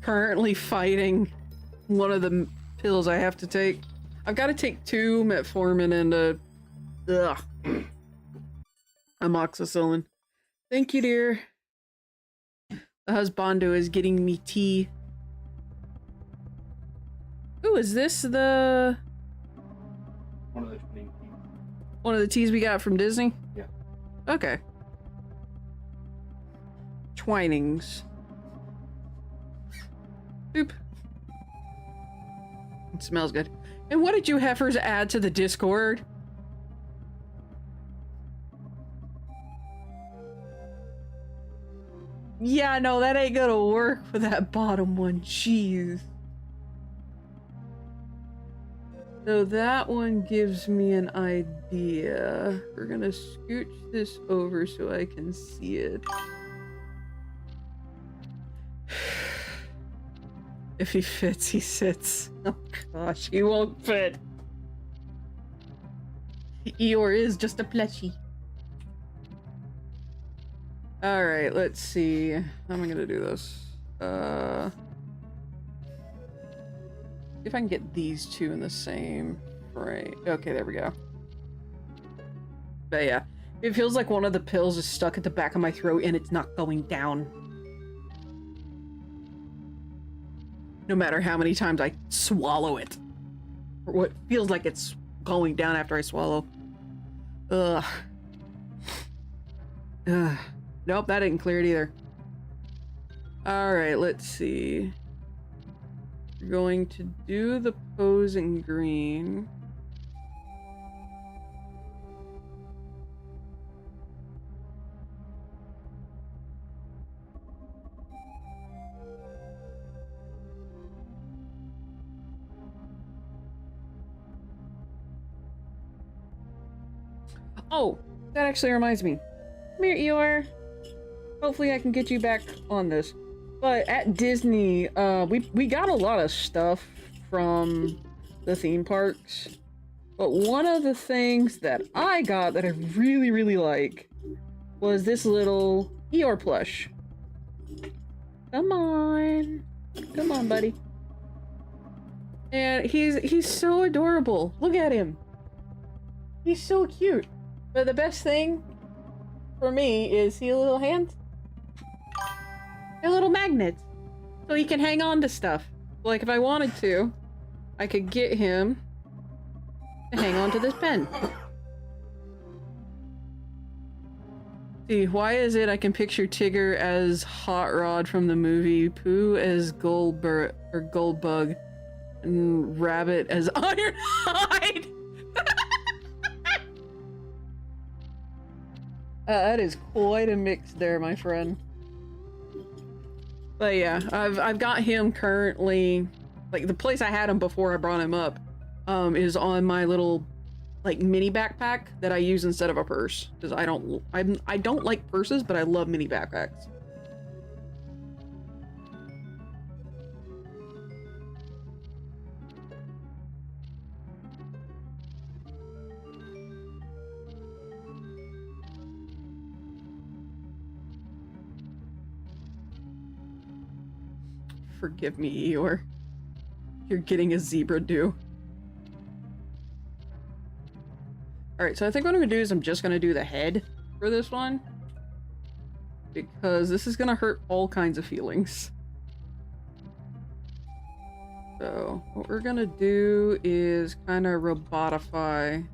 Currently fighting one of the pills I have to take. I've got to take 2 metformin and amoxicillin. Thank you, dear. The husbando is getting me tea. Ooh, is this the... One of the 20 teams. one of the teas we got from Disney? Yeah. Okay. Twinings. Boop. It smells good. And what did you heifers add to the Discord? Yeah, no, that ain't gonna work for that bottom one. Jeez. So that one gives me an idea. We're gonna scooch this over so I can see it. If he fits, he sits. Oh gosh, he won't fit. Eeyore is just a plushie. Alright, let's see. How am I gonna do this? See if I can get these two in the same frame. Okay, there we go. But yeah, it feels like one of the pills is stuck at the back of my throat and it's not going down. No matter how many times I swallow it. Or what feels like it's going down after I swallow. Ugh. Ugh. Nope, that didn't clear it either. Alright, let's see. We're going to do the pose in green. Oh, that actually reminds me. Come here, Eeyore. hopefully I can get you back on this. But at Disney, we got a lot of stuff from the theme parks. But one of the things that I got that I really, really like was this little Eeyore plush. Come on. Come on, buddy. And he's so adorable. Look at him. He's so cute. But the best thing for me is see a little hand? A little magnet. So he can hang on to stuff. Like if I wanted to, I could get him to hang on to this pen. See, why is it I can picture Tigger as Hot Rod from the movie, Pooh as Goldbug, and Rabbit as Ironhide? That is quite a mix there, my friend. But yeah, I've got him currently, like the place I had him before I brought him up, is on my little like mini backpack that I use instead of a purse because I don't like purses, but I love mini backpacks. Forgive me, Eeyore. You're getting a zebra do. Alright, so I think what I'm gonna do is I'm just gonna do the head for this one. Because this is gonna hurt all kinds of feelings. So, what we're gonna do is kind of robotify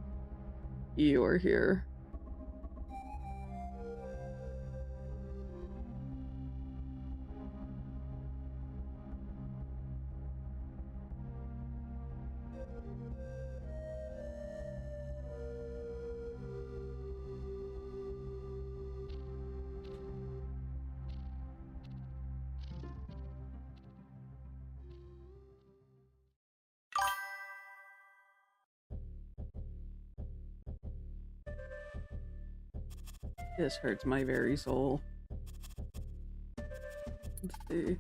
Eeyore here. This hurts my very soul. Let's see.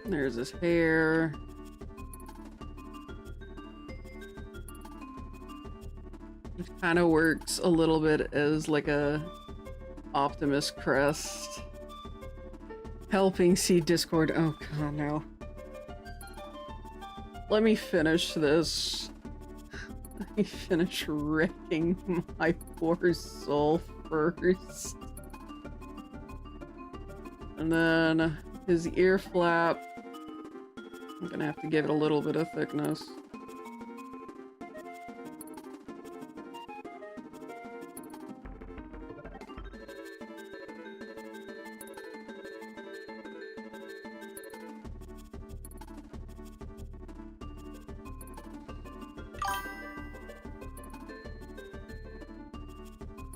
There's his hair. It kind of works a little bit as like a Optimus crest. Helping see Discord. Oh god, no. Let me finish this. Let me finish wrecking my poor soul first. And then his ear flap. I'm gonna have to give it a little bit of thickness.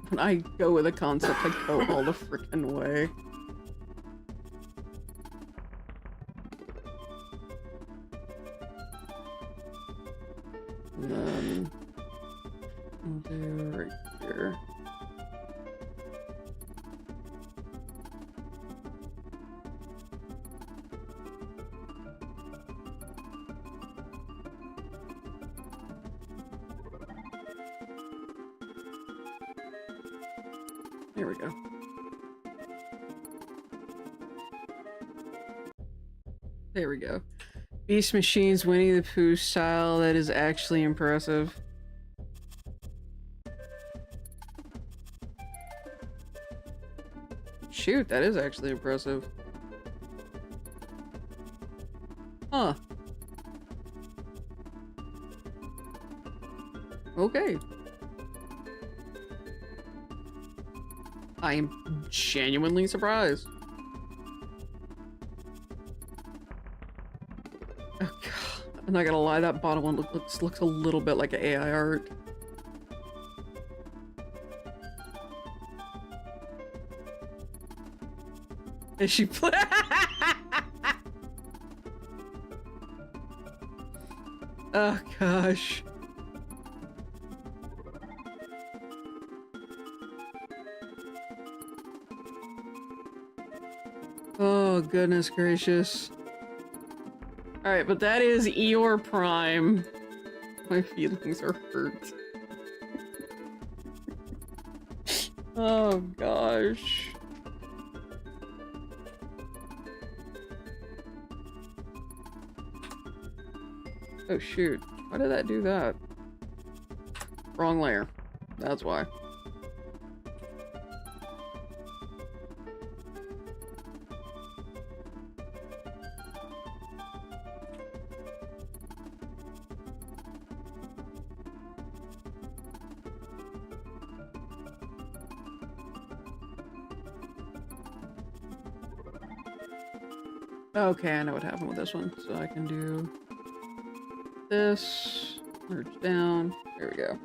When I go with a concept, I go all the frickin' way. And then I'll do right here. There we go. There we go. Beast Machine's Winnie the Pooh style, that is actually impressive. Shoot, that is actually impressive. Huh. Okay. I am genuinely surprised. Oh god, I'm not gonna lie, that bottom one looks a little bit like an AI art. Is she Oh gosh. Oh goodness gracious. Alright, but that is Eeyore Prime. My feelings are hurt. Oh gosh. Oh shoot. Why did that do that? Wrong layer. That's why. Okay, I know what happened with this one. So I can do this, merge down. There we go.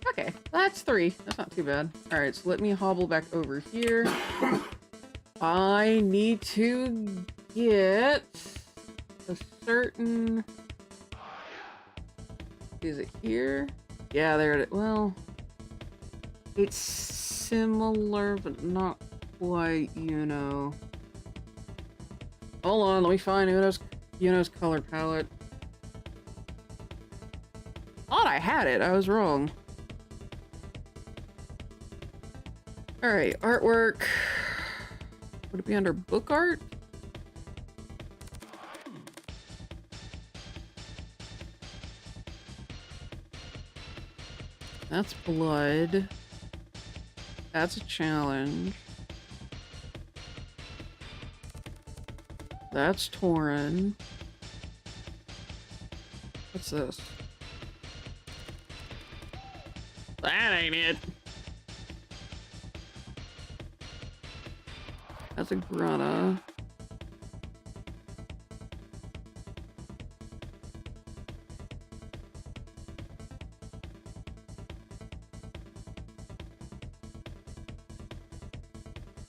Okay, that's 3. That's not too bad. Alright, so let me hobble back over here. I need to get a certain... Is it here? Yeah, there it is. Well, it's similar, but not quite, you know. Hold on, let me find Uno's color palette. Thought I had it, I was wrong. Alright, artwork. Would it be under book art? That's blood. That's a challenge. That's Tauren. What's this? That ain't it. That's a Grana.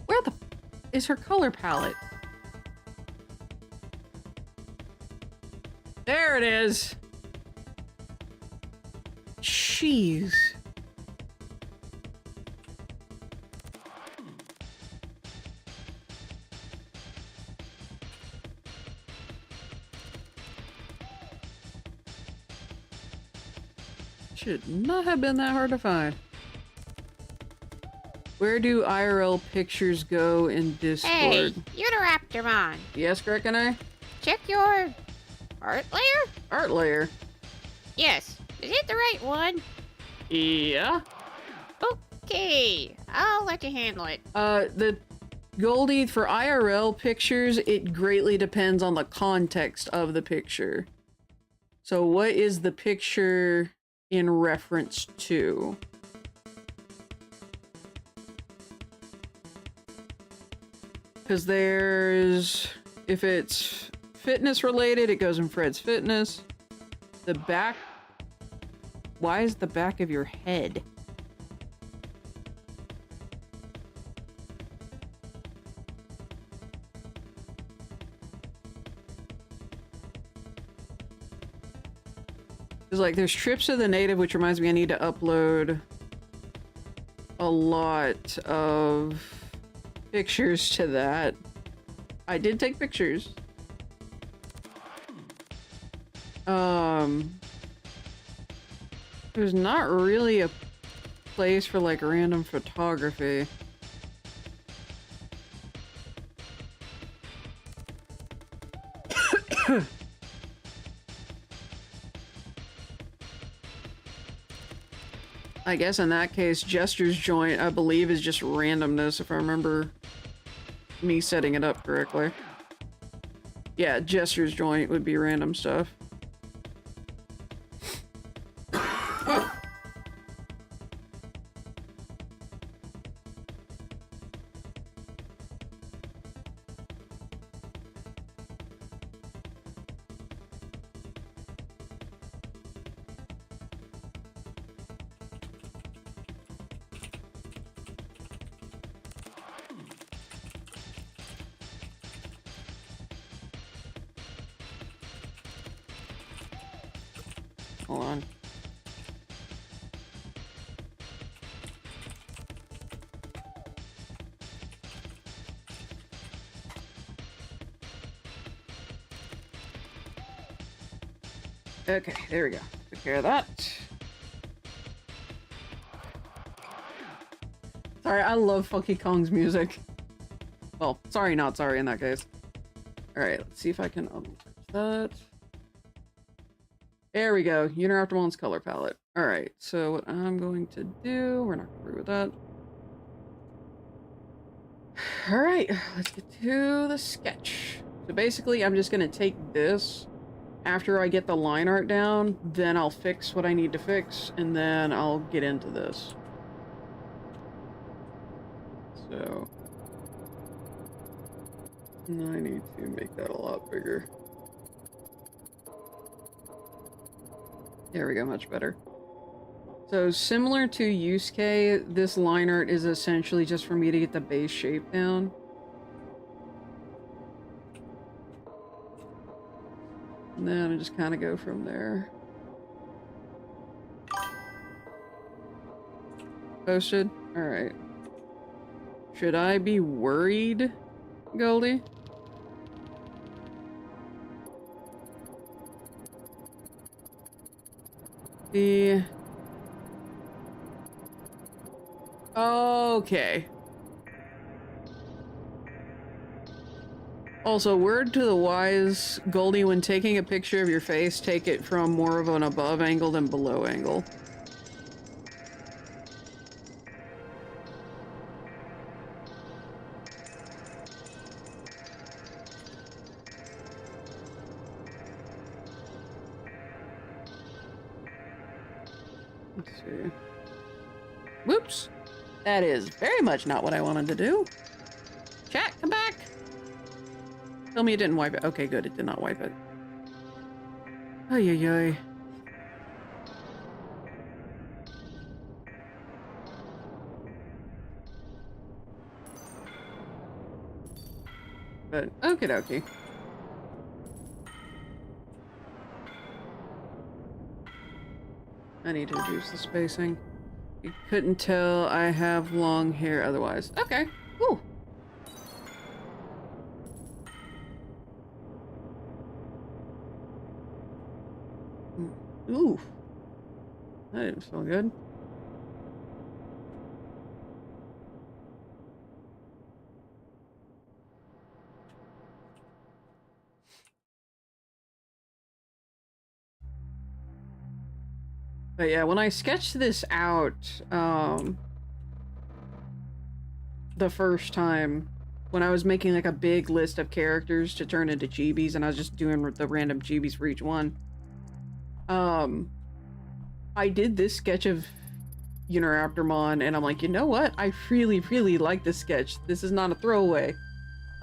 Where the is her color palette? There it is. Jeez. Should not have been that hard to find. Where do IRL pictures go in Discord? Hey, Uniraptormon. Yes, Greg and I? Check your art layer? Art layer. Yes. Is it the right one? Yeah. Okay. I'll let you handle it. The Goldie, for IRL pictures, it greatly depends on the context of the picture. So what is the picture in reference to? Because there's, if it's fitness related, it goes in Fred's Fitness. The back, why is the back of your head? There's like, there's Trips of the Native, which reminds me I need to upload a lot of pictures to that. I did take pictures. There's not really a place for like random photography. I guess in that case, Jester's Joint, I believe, is just randomness, if I remember me setting it up correctly. Yeah, Jester's Joint would be random stuff. Hold on. Okay, there we go. Took care of that. Sorry, I love Funky Kong's music. Well, sorry, not sorry in that case. Alright, let's see if I can unleash that. There we go. Uniraptormon's color palette. Alright, so what I'm going to do... We're not going to agree with that. Alright, let's get to the sketch. So basically, I'm just going to take this. After I get the line art down, then I'll fix what I need to fix, and then I'll get into this. So... I need to make that a lot bigger. There we go, much better. So similar to Yusuke, this line art is essentially just for me to get the base shape down. And then I just kind of go from there. Posted? Alright. Should I be worried, Goldie? Okay. Also, word to the wise, Goldie, when taking a picture of your face, take it from more of an above angle than below angle. Let's see. Whoops! That is very much not what I wanted to do. Chat, come back! Tell me it didn't wipe it. Okay, good, it did not wipe it. Ay, ay, ay. But, okie dokie. I need to reduce the spacing. You couldn't tell I have long hair otherwise. Okay, cool. Ooh. That didn't feel good. But yeah, when I sketched this out, the first time, when I was making like a big list of characters to turn into chibis, and I was just doing the random chibis for each one, I did this sketch of Uniraptormon, and I'm like, you know what? I really, really like this sketch. This is not a throwaway.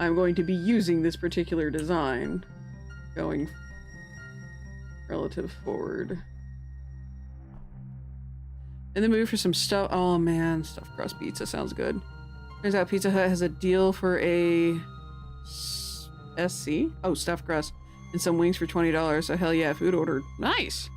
I'm going to be using this particular design going relative forward. In the mood for some stuff. Oh man, stuffed crust pizza sounds good. Turns out Pizza Hut has a deal for a SC? Oh, stuffed crust. And some wings for $20. So hell yeah, food ordered. Nice!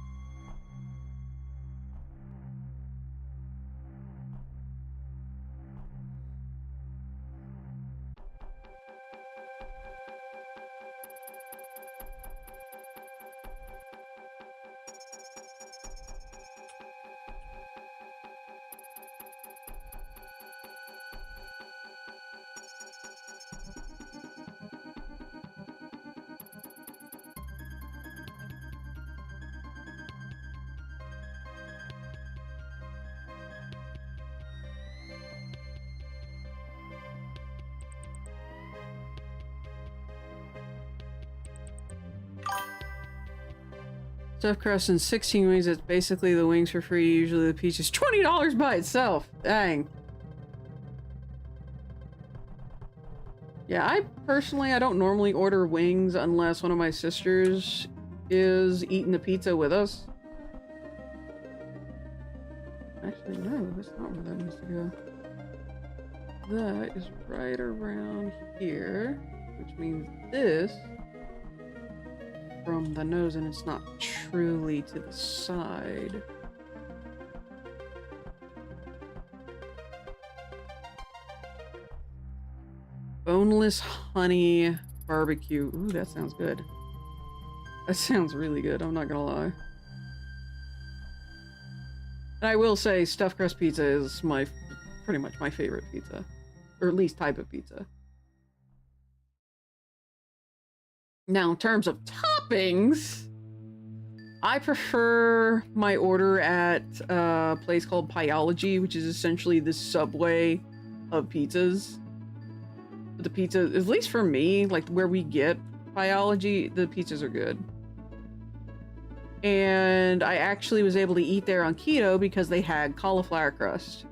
Stuffed crust and 16 wings, it's basically the wings for free. Usually the piece is $20 by itself. Dang. Yeah, I don't normally order wings unless one of my sisters is eating the pizza with us. Actually, no, that's not where that needs to go. That is right around here, which means this from the nose and it's not truly to the side. Boneless honey barbecue. Ooh, that sounds good. That sounds really good, I'm not gonna lie. And I will say stuffed crust pizza is pretty much my favorite pizza. Or at least type of pizza. Now, in terms of toppings, I prefer my order at a place called Pieology, which is essentially the Subway of pizzas. The pizza, at least for me, like where we get Pieology, the pizzas are good. And I actually was able to eat there on keto because they had cauliflower crust.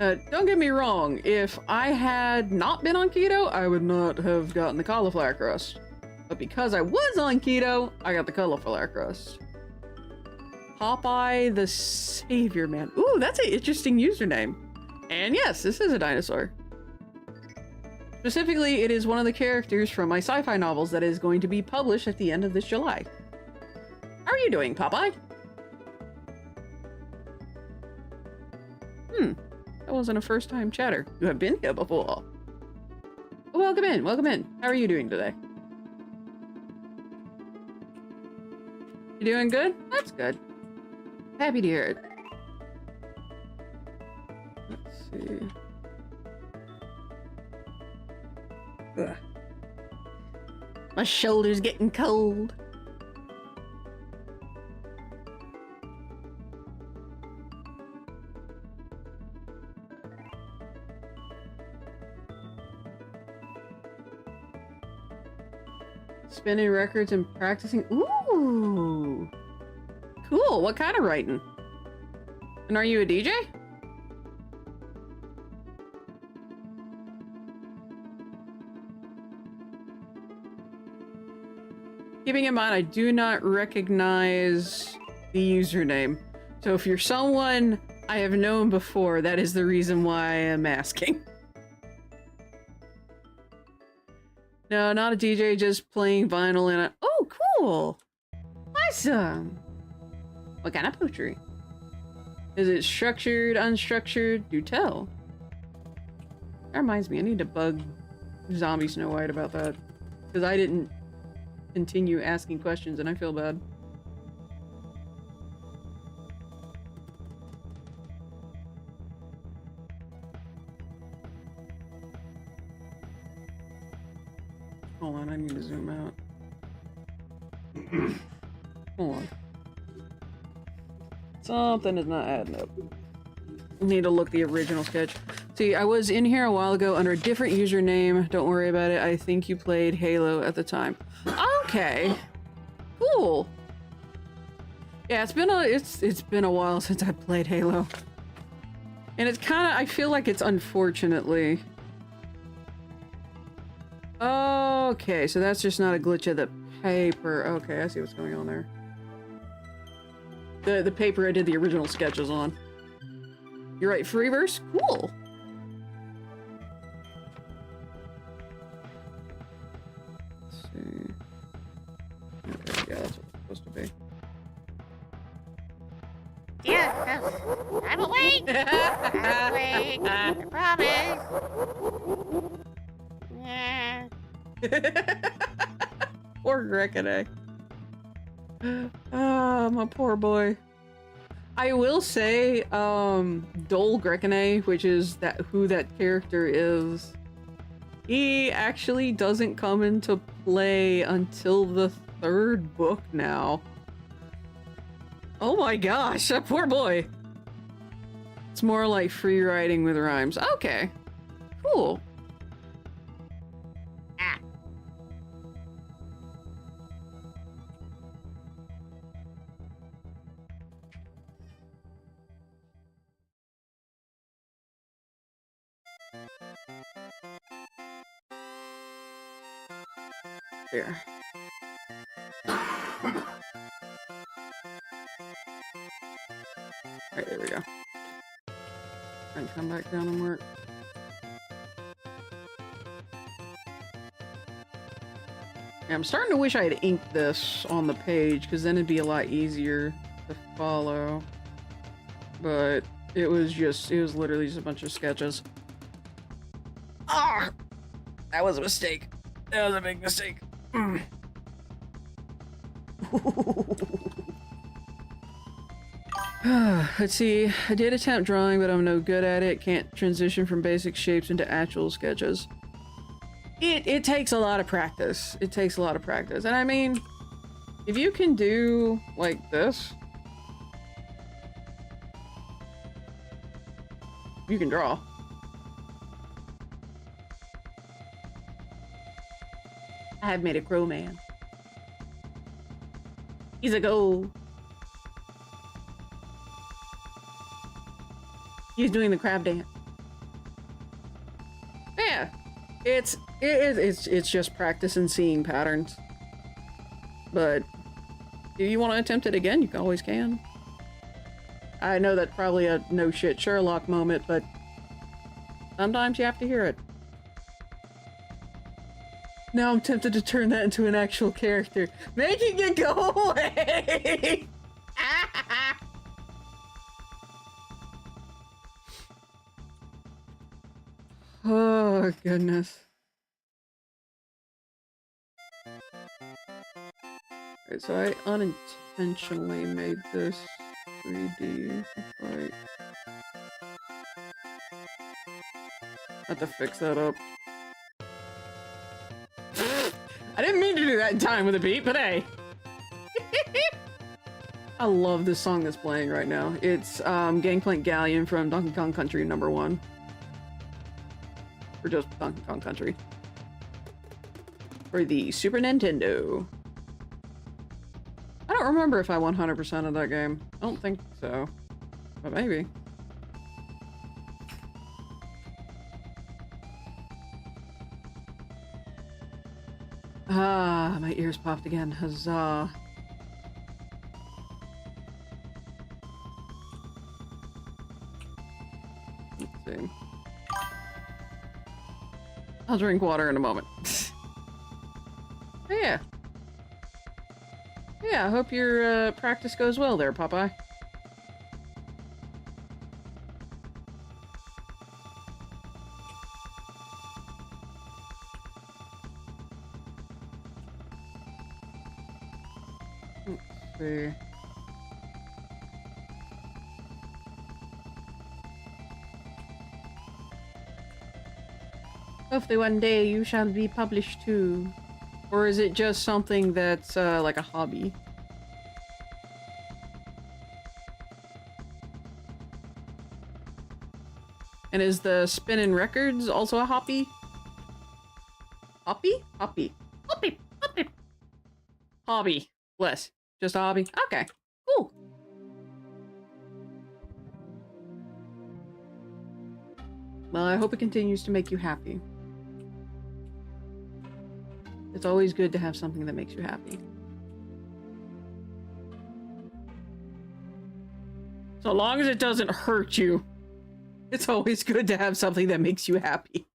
Don't get me wrong, if I had not been on keto, I would not have gotten the cauliflower crust. But because I was on keto, I got the cauliflower crust. Popeye the Savior Man. Ooh, that's an interesting username. And yes, this is a dinosaur. Specifically, it is one of the characters from my sci-fi novels that is going to be published at the end of this July. How are you doing, Popeye? That wasn't a first-time chatter. You have been here before. Welcome in, welcome in. How are you doing today? You doing good? That's good. Happy to hear it. Let's see. Ugh. My shoulder's getting cold. Spinning records and practicing. Ooh! Cool. What kind of writing? And are you a DJ? Keeping in mind, I do not recognize the username. So if you're someone I have known before, that is the reason why I am asking. No, not a DJ, just playing vinyl in a— Oh, cool! Awesome! What kind of poetry? Is it structured, unstructured? Do tell. That reminds me, I need to bug Zombie Snow White about that. Because I didn't continue asking questions and I feel bad. Hold on, I need to zoom out. Hold on. Something is not adding up. Need to look the original sketch. See, I was in here a while ago under a different username. Don't worry about it. I think you played Halo at the time. Okay. Cool. Yeah, it's been a while since I played Halo. And it's kind of— I feel like it's unfortunately— Okay, so that's just not a glitch of the paper. Okay, I see what's going on there. The paper I did the original sketches on. You're right, Freeverse? Cool. Let's see. Okay, yeah, that's what it's supposed to be. Yeah, I'm awake. I'm awake. I promise. Yeah. Poor Grekene. Ah, my poor boy. I will say, Dole Grekene, which is who that character is, he actually doesn't come into play until the 3rd book now. Oh my gosh, that poor boy. It's more like free writing with rhymes. Okay, cool. Ah. There. Alright, there we go. I can come back down and work. Yeah, I'm starting to wish I had inked this on the page, because then it'd be a lot easier to follow. But it was literally just a bunch of sketches. Ah! That was a mistake. That was a big mistake. Let's see. I did attempt drawing, but I'm no good at it. Can't transition from basic shapes into actual sketches. It takes a lot of practice. It takes a lot of practice. And I mean, if you can do like this, you can draw. I have made a crow man. He's a go. He's doing the crab dance. Yeah, it's just practice and seeing patterns. But if you want to attempt it again, you always can. I know that's probably a no shit Sherlock moment, but sometimes you have to hear it. Now I'm tempted to turn that into an actual character, making it go away. Oh, goodness. Alright, so I unintentionally made this 3D. Right. I have to fix that up. I didn't mean to do that in time with a beat, but hey. I love this song that's playing right now. It's Gangplank Galleon from Donkey Kong Country #1. Or just Donkey Kong Country. For the Super Nintendo. I don't remember if I 100% of that game. I don't think so. But maybe. Ah, my ears popped again. Huzzah. Let's see. I'll drink water in a moment. Yeah. Yeah, I hope your practice goes well there, Popeye. Let's see. Hopefully one day you shall be published too. Or is it just something that's like a hobby? And is the spinning records also a hobby? Hobby? Hobby. Hobby. Hobby. Hobby. Bless. Just a hobby? Okay. Cool. Well, I hope it continues to make you happy. It's always good to have something that makes you happy. So long as it doesn't hurt you, it's always good to have something that makes you happy.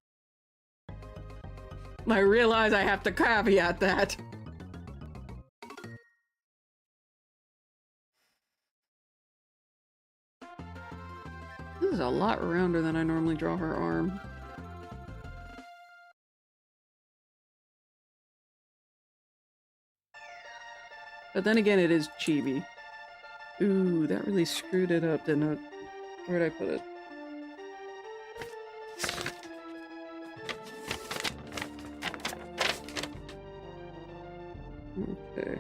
I realize I have to caveat that. This is a lot rounder than I normally draw her arm. But then again, it is chibi. Ooh, that really screwed it up, didn't it? Where'd I put it? Okay.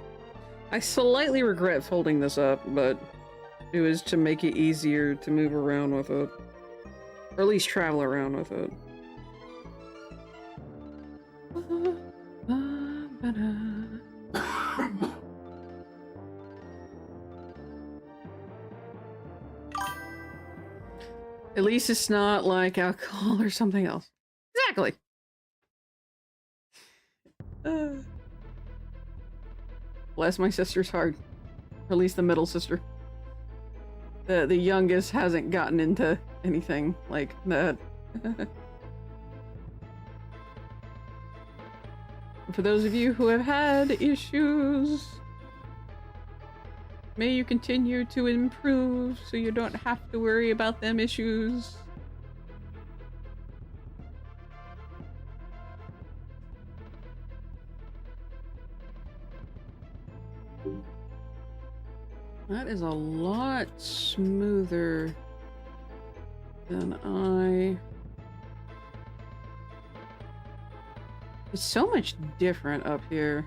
I slightly regret folding this up, but it was to make it easier to move around with it. Or at least travel around with it. At least it's not like alcohol or something else. Exactly. Bless my sister's heart. Or at least the middle sister. The youngest hasn't gotten into anything like that. For those of you who have had issues, may you continue to improve so you don't have to worry about them issues. That is a lot smoother than It's so much different up here.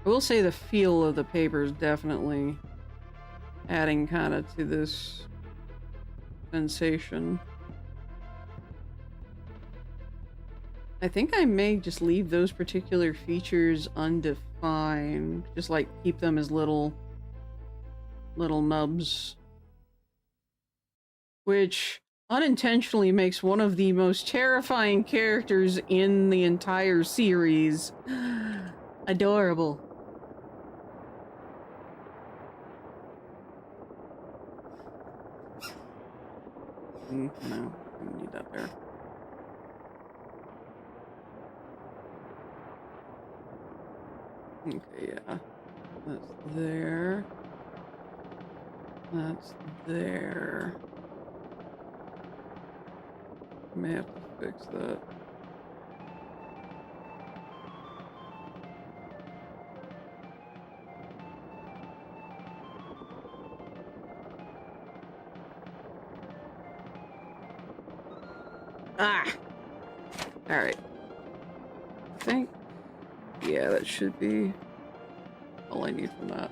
I will say the feel of the paper is definitely adding kind of to this sensation. I think I may just leave those particular features undefined. Just like keep them as little nubs. Which unintentionally makes one of the most terrifying characters in the entire series adorable. No, I don't need that there. Okay, yeah. That's there. That's there. May have to fix that. Ah! Alright. I think... yeah, that should be all I need from that.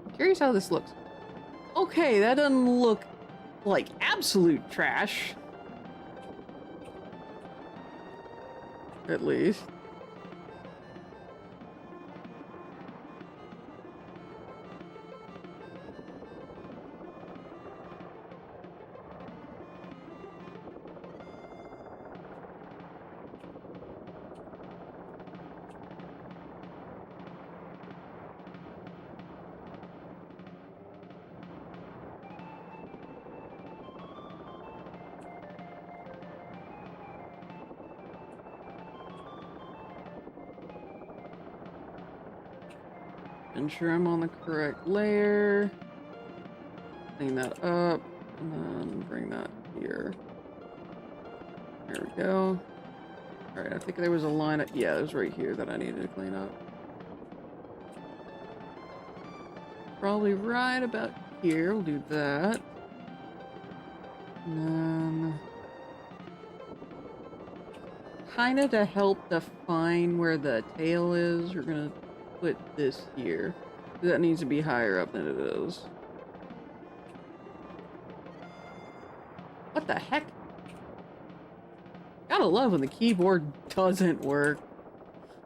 I'm curious how this looks. Okay, that doesn't look like absolute trash. At least. Ensure I'm on the correct layer. Clean that up. And then bring that here. There we go. Alright, I think there was a line of, yeah, it was right here that I needed to clean up. Probably right about here. We'll do that. And then... kind of to help define where the tail is, we're gonna put this here. That needs to be higher up than it is. What the heck? Gotta love when the keyboard doesn't work.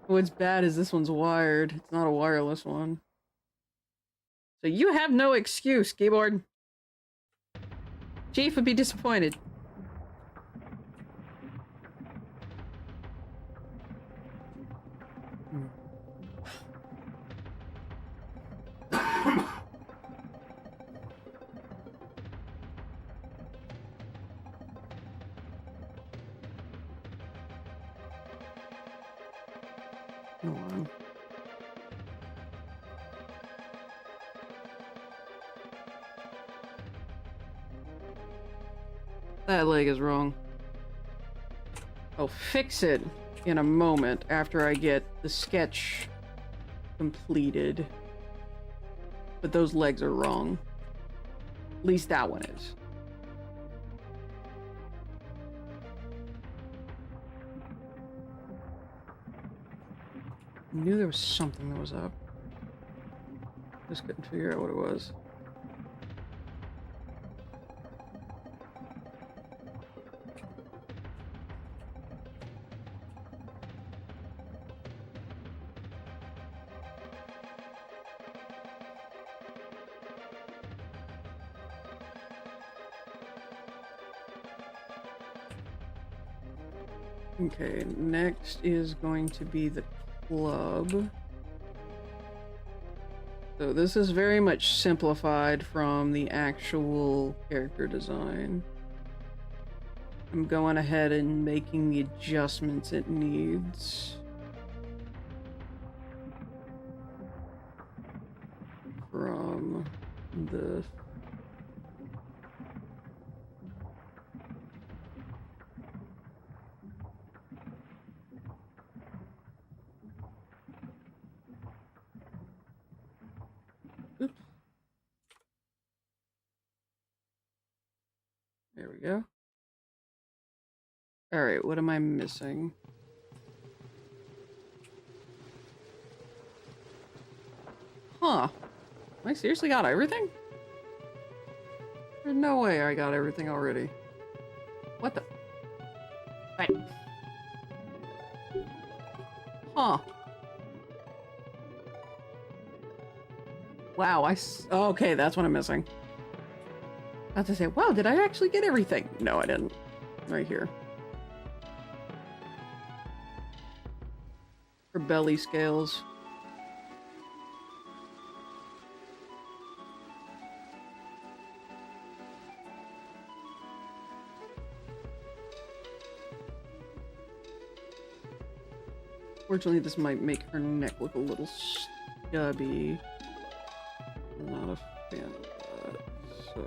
What's bad is this one's wired. It's not a wireless one. So you have no excuse, keyboard. Chief would be disappointed. Come on. That leg is wrong. I'll fix it in a moment after I get the sketch completed. But those legs are wrong. At least that one is. I knew there was something that was up. Just couldn't figure out what it was. Okay, next is going to be the club. So this is very much simplified from the actual character design. I'm going ahead and making the adjustments it needs. From this. Oops. There we go. Alright, what am I missing? Huh. I seriously got everything? There's no way I got everything already. What the? Right. Huh. Wow, okay, that's what I'm missing. I have to say, wow, did I actually get everything? No, I didn't. Right here. For belly scales. Fortunately, this might make her neck look a little stubby. I'm not a fan of that. So,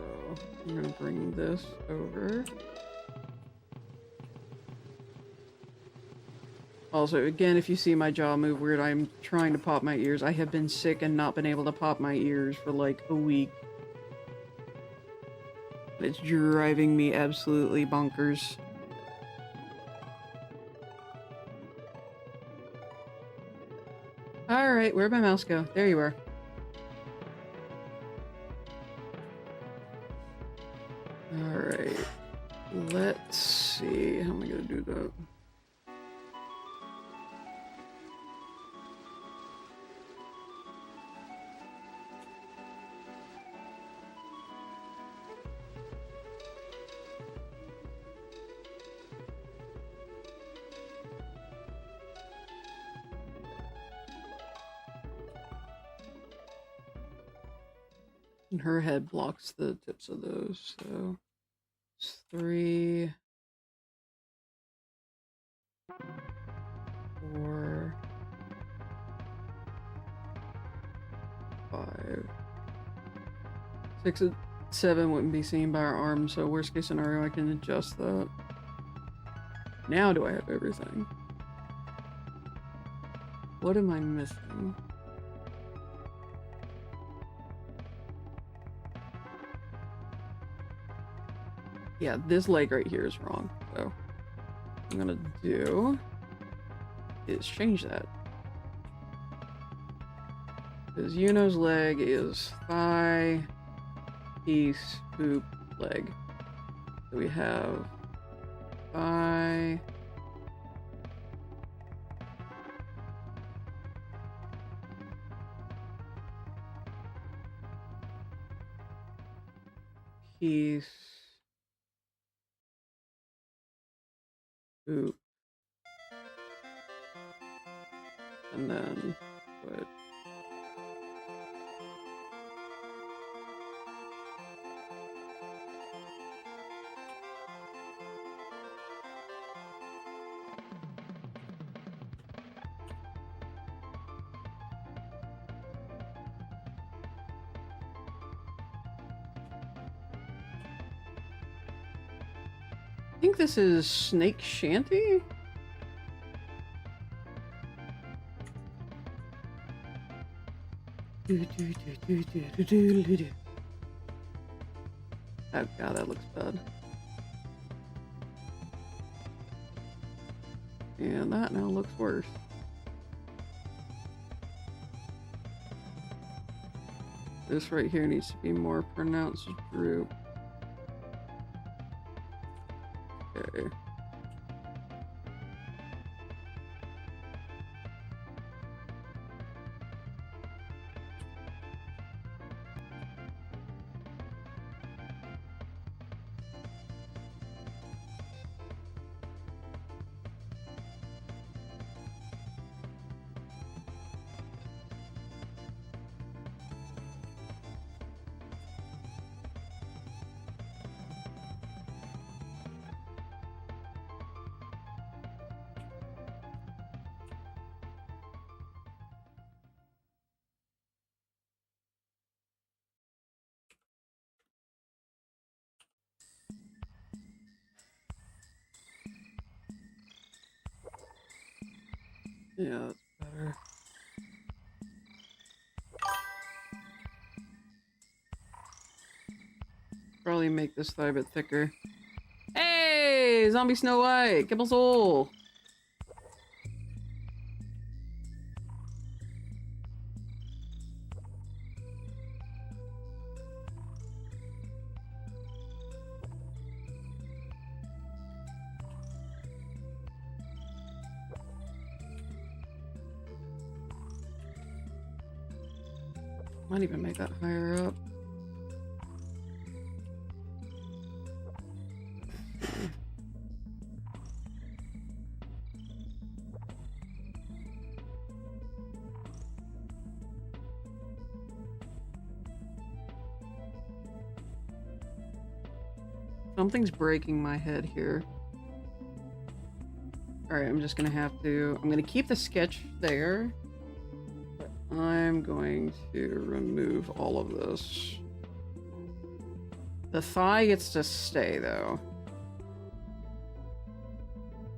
I'm gonna bring this over. Also, again, if you see my jaw move weird, I'm trying to pop my ears. I have been sick and not been able to pop my ears for like a week. It's driving me absolutely bonkers. Alright, where'd my mouse go? There you are. Alright. Let's see. How am I gonna do that? And her head blocks the tips of those, so it's 3, 4, 5, 6, and 7 wouldn't be seen by our arm, so worst case scenario, I can adjust that. Now do I have everything? What am I missing? Yeah, this leg right here is wrong, so what I'm gonna do is change that. Because Yuno's leg is thigh, piece, boop, leg. So we have thigh, piece, boop, and then foot. I think this is Snake Shanty? Oh god, that looks bad. And that now looks worse. This right here needs to be more pronounced droop. Okay. Yeah, that's better. Probably make this thigh a bit thicker. Hey! Zombie Snow White! Kibble soul! Might even make that higher up. Something's breaking my head here. Alright, I'm just gonna have to... I'm gonna keep the sketch there. But I'm going to remove all of this. The thigh gets to stay, though.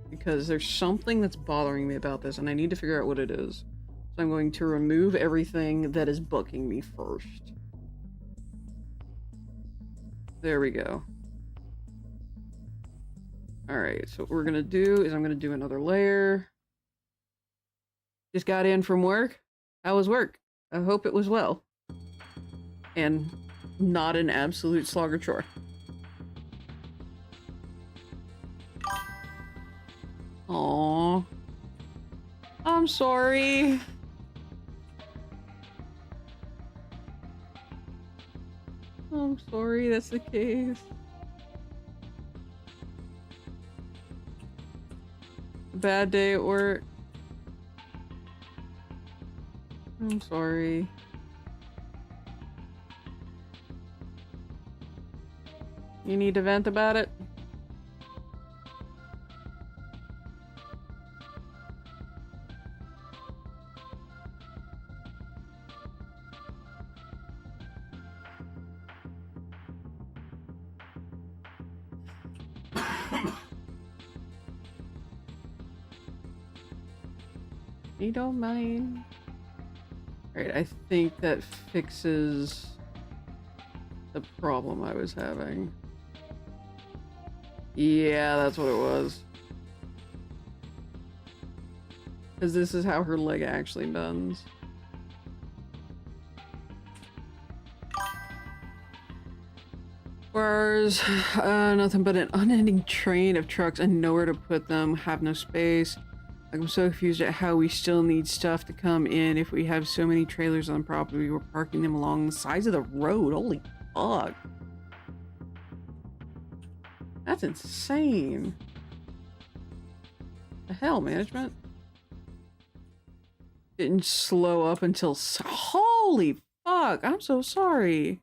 Because there's something that's bothering me about this, and I need to figure out what it is. So I'm going to remove everything that is bugging me first. There we go. Alright, so what we're gonna do is I'm gonna do another layer. Just got in from work. How was work? I hope it was well. And not an absolute slogger chore. Aww. I'm sorry. I'm sorry that's the case. Bad day at work. I'm sorry. You need to vent about it? You don't mind. Alright, I think that fixes the problem I was having. Yeah, that's what it was. Because this is how her leg actually bends. Cars, nothing but an unending train of trucks and nowhere to put them, have no space. Like, I'm so confused at how we still need stuff to come in if we have so many trailers on property. We're parking them along the sides of the road. Holy fuck. That's insane. The hell, management? Didn't slow up until... Holy fuck, I'm so sorry.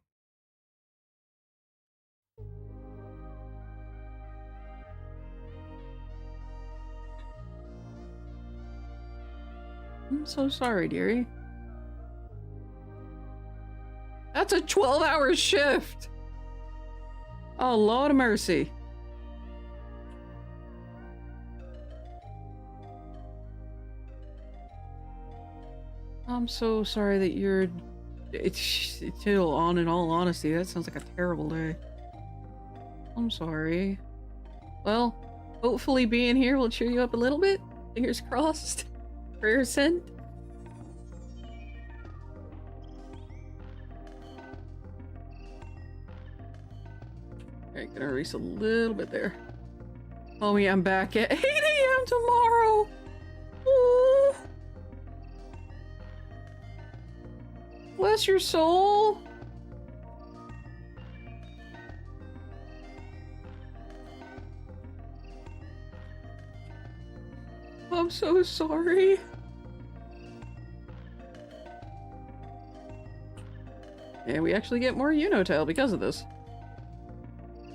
I'm so sorry, dearie. That's a 12-hour shift! Oh, Lord of mercy. I'm so sorry that you're... It's still, on in all honesty, that sounds like a terrible day. I'm sorry. Well, hopefully being here will cheer you up a little bit. Fingers crossed. Prayer sent. Alright, gonna erase a little bit there. Homie, I'm back at 8 AM tomorrow! Ooh. Bless your soul! I'm so sorry. And we actually get more Unotile because of this.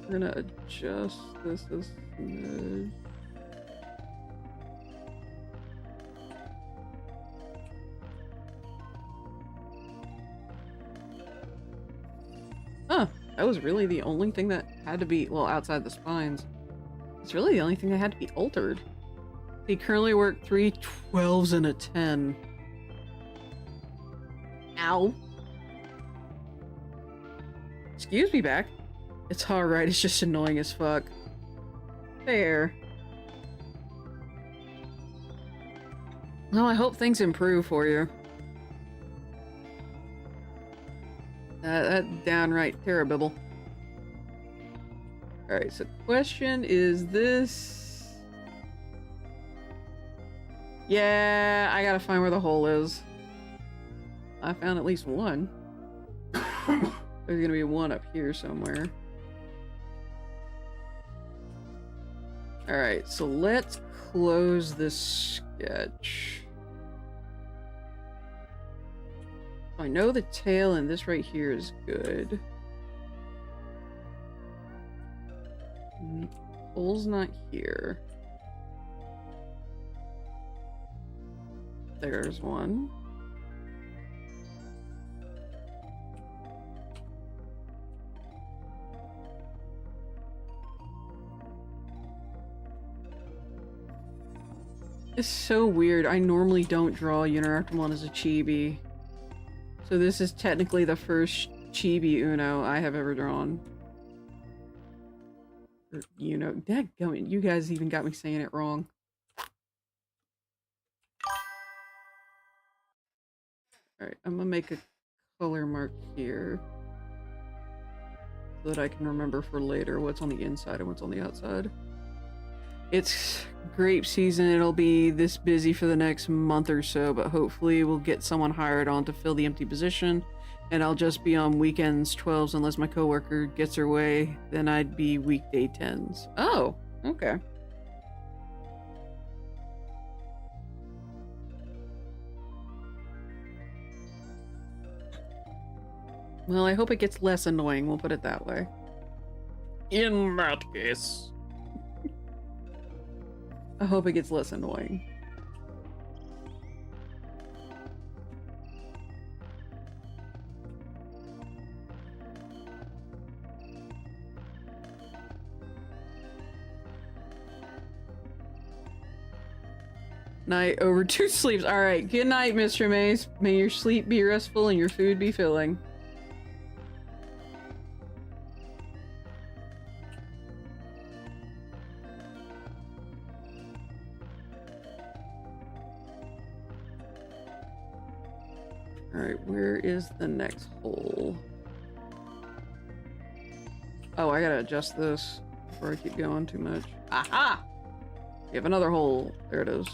We're gonna adjust this a smidge. Huh, that was really the only thing that had to be, well, outside the spines. It's really the only thing that had to be altered. He currently worked 3 12s and a 10. Ow. Excuse me back. It's alright, it's just annoying as fuck. Fair. Well, I hope things improve for you. That downright terrible. Alright, so question is this... Yeah, I gotta find where the hole is. I found at least one. There's gonna be one up here somewhere. Alright, so let's close this sketch. I know the tail and this right here is good. Hole's not here. There's one. It's so weird. I normally don't draw Uniraptormon as a chibi. So this is technically the first chibi Uno I have ever drawn. Or, you know, dadgummit, you guys even got me saying it wrong. Alright, I'm gonna make a color mark here. So that I can remember for later what's on the inside and what's on the outside. It's grape season, it'll be this busy for the next month or so, but hopefully we'll get someone hired on to fill the empty position, and I'll just be on weekends 12s unless my coworker gets her way, then I'd be weekday 10s. Oh, okay. Well, I hope it gets less annoying, we'll put it that way. In that case. I hope it gets less annoying. Night over 2 sleeps. Alright, good night, Mr. Maze. May your sleep be restful and your food be filling. Alright, where is the next hole? Oh, I gotta adjust this before I keep going too much. Aha! We have another hole. There it is.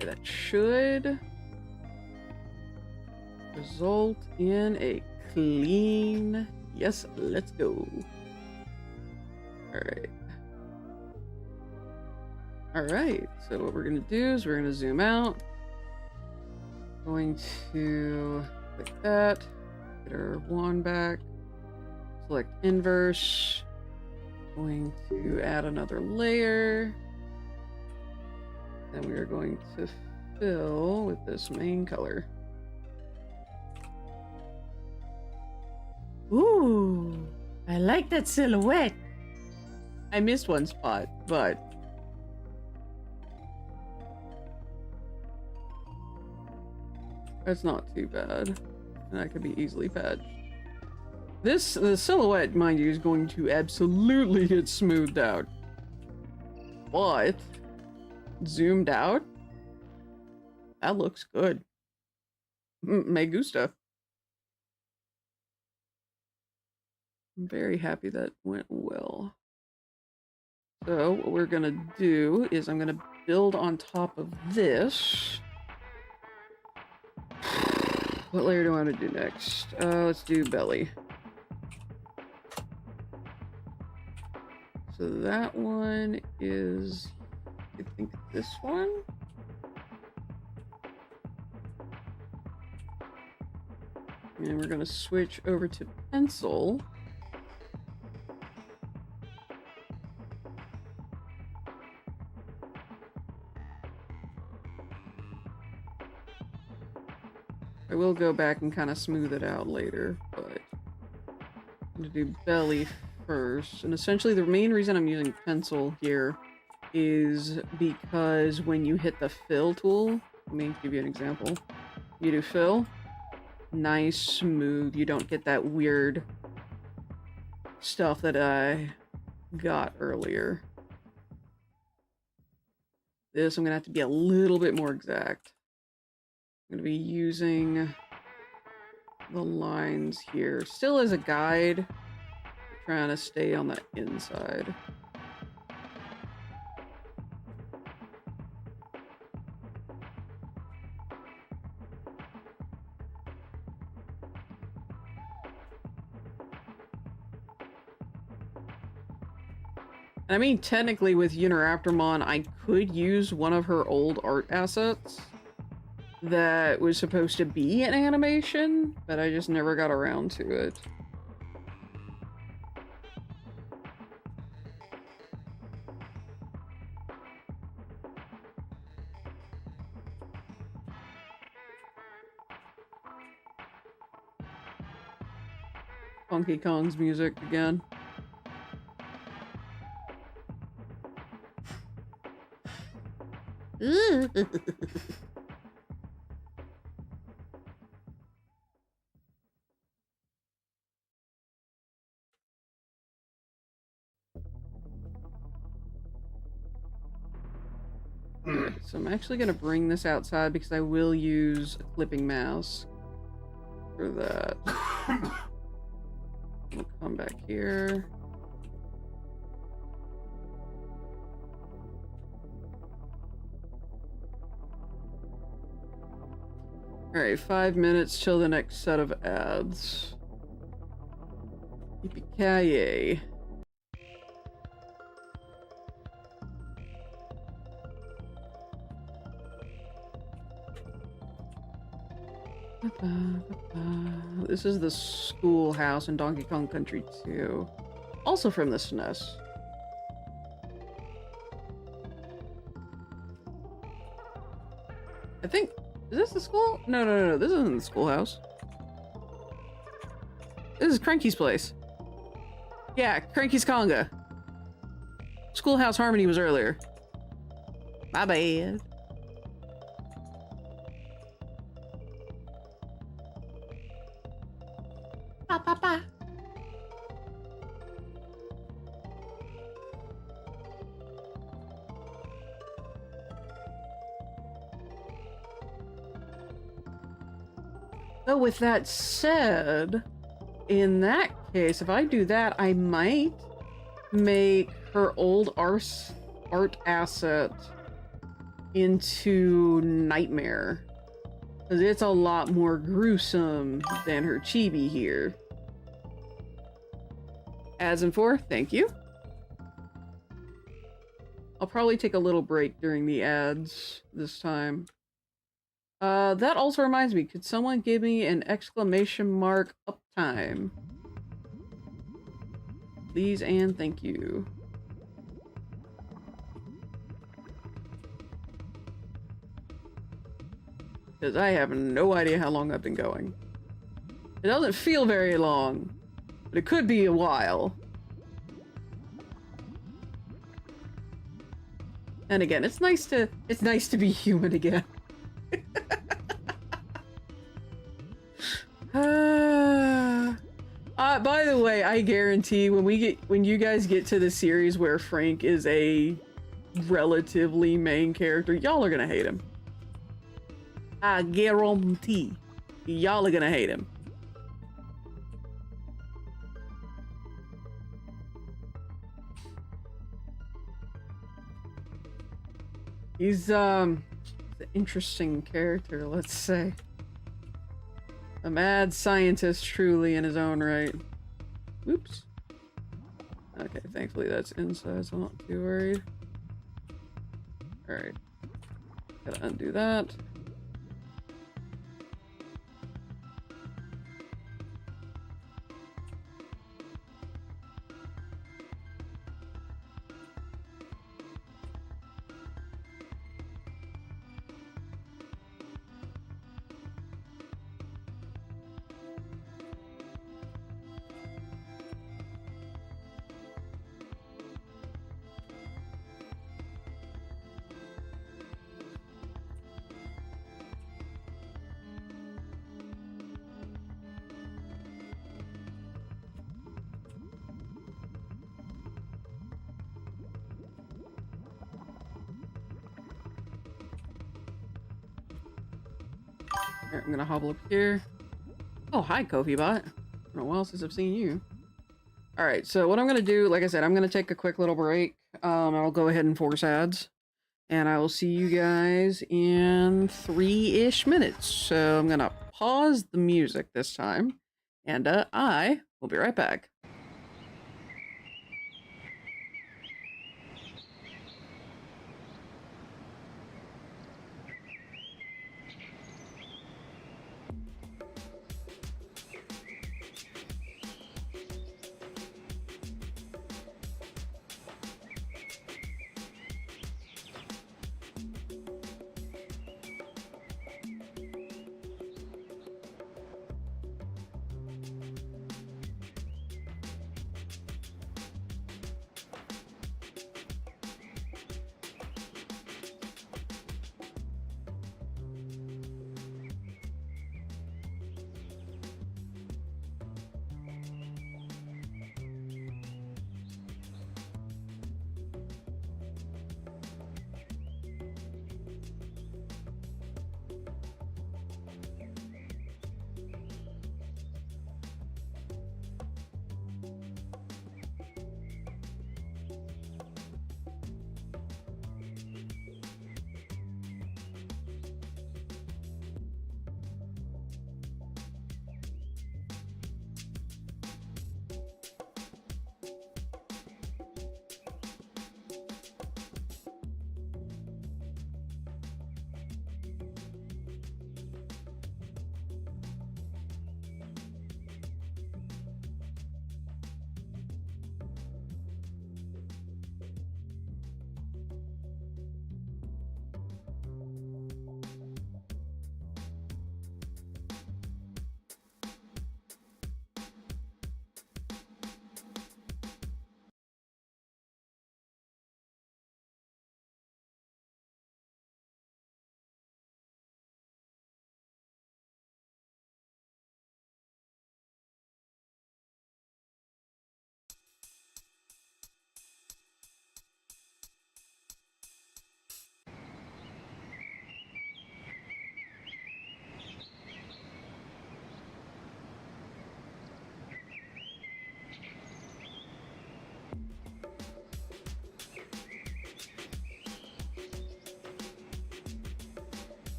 That should result in a clean... Yes, let's go. Alright. Alright, so what we're gonna do is we're gonna zoom out. Going to click that, get our wand back, select inverse. Going to add another layer. Then we are going to fill with this main color. Ooh, I like that silhouette. I missed one spot, but that's not too bad. And that could be easily patched. The silhouette, mind you, is going to absolutely get smoothed out. But zoomed out, that looks good. Me gusta. I'm very happy that went well. So what we're gonna do is I'm gonna build on top of this. What layer do I want to do next? Let's do belly. So that one is, I think, this one? And we're gonna switch over to pencil. I will go back and kind of smooth it out later, but I'm gonna do belly first. And essentially the main reason I'm using pencil here is because when you hit the fill tool, let me give you an example. You do fill, nice, smooth, you don't get that weird stuff that I got earlier. This, I'm gonna have to be a little bit more exact. I'm going to be using the lines here. Still as a guide, trying to stay on the inside. I mean, technically with Uniraptormon, I could use one of her old art assets that was supposed to be an animation, but I just never got around to it. Donkey Kong's music again. So I'm actually going to bring this outside because I will use a clipping mask for that. We'll come back here. Alright, 5 minutes till the next set of ads. Yippee-ki-yay. This is the schoolhouse in Donkey Kong Country 2. Also from the SNES. I think... Is this the school? No. This isn't the schoolhouse. This is Cranky's place. Yeah, Cranky's Conga. Schoolhouse Harmony was earlier. My bad. Ba. But with that said, in that case, if I do that, I might make her old art asset into Nightmare. Because it's a lot more gruesome than her chibi here. Ads and 4, thank you. I'll probably take a little break during the ads this time. That also reminds me, could someone give me an exclamation mark uptime? Please and thank you. Because I have no idea how long I've been going. It doesn't feel very long, but it could be a while. And again, it's nice to be human again. By the way, I guarantee when you guys get to the series where Frank is a relatively main character, y'all are gonna hate him. I guarantee y'all are gonna hate him. He's an interesting character, let's say. A mad scientist, truly, in his own right. Oops. Okay, thankfully that's inside, so I'm not too worried. Alright. Gotta undo that. Alright, I'm gonna hobble up here. Oh, hi, Kofi Bot. It's been a while since I've seen you. Alright, so what I'm gonna do, like I said, I'm gonna take a quick little break. I'll go ahead and force ads. And I will see you guys in 3-ish minutes. So I'm gonna pause the music this time. And I will be right back.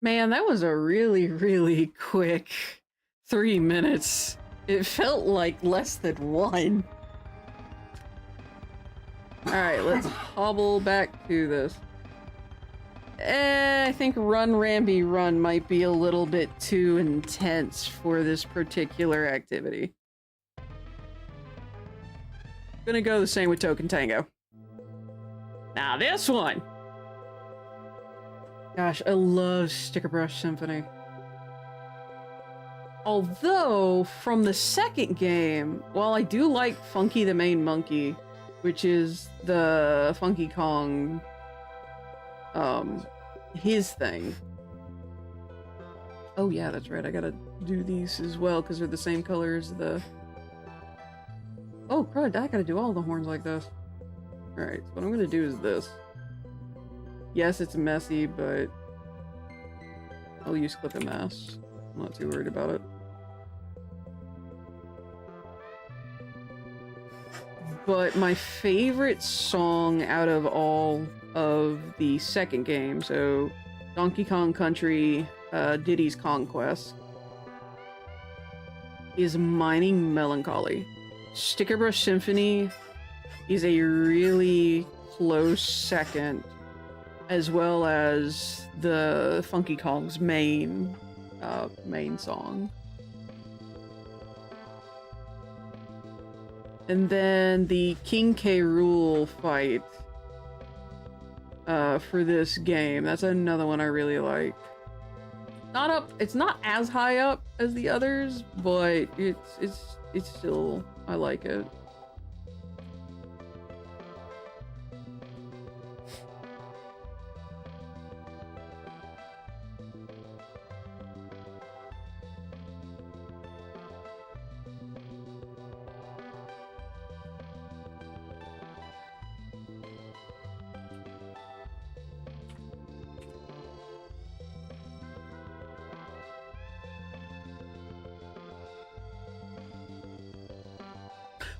Man, that was a really, really quick 3 minutes. It felt like less than 1. Alright, let's hobble back to this. I think Run Ramby Run might be a little bit too intense for this particular activity. Gonna go the same with Token Tango. Now this one! Gosh, I love Sticker Brush Symphony. Although, from the second game, while I do like Funky the Main Monkey, which is the Funky Kong, his thing. Oh yeah, that's right, I gotta do these as well, because they're the same color as the... Oh, crud, I gotta do all the horns like this. Alright, so what I'm gonna do is this. Yes, it's messy, but I'll use Clip and Mask. I'm not too worried about it. But my favorite song out of all of the second game, so Donkey Kong Country, Diddy's Conquest, is Mining Melancholy. Sticker Brush Symphony is a really close second, as well as the Funky Kong's main song. And then the King K. Rool fight for this game. That's another one I really like. Not up. It's not as high up as the others, but it's still, I like it.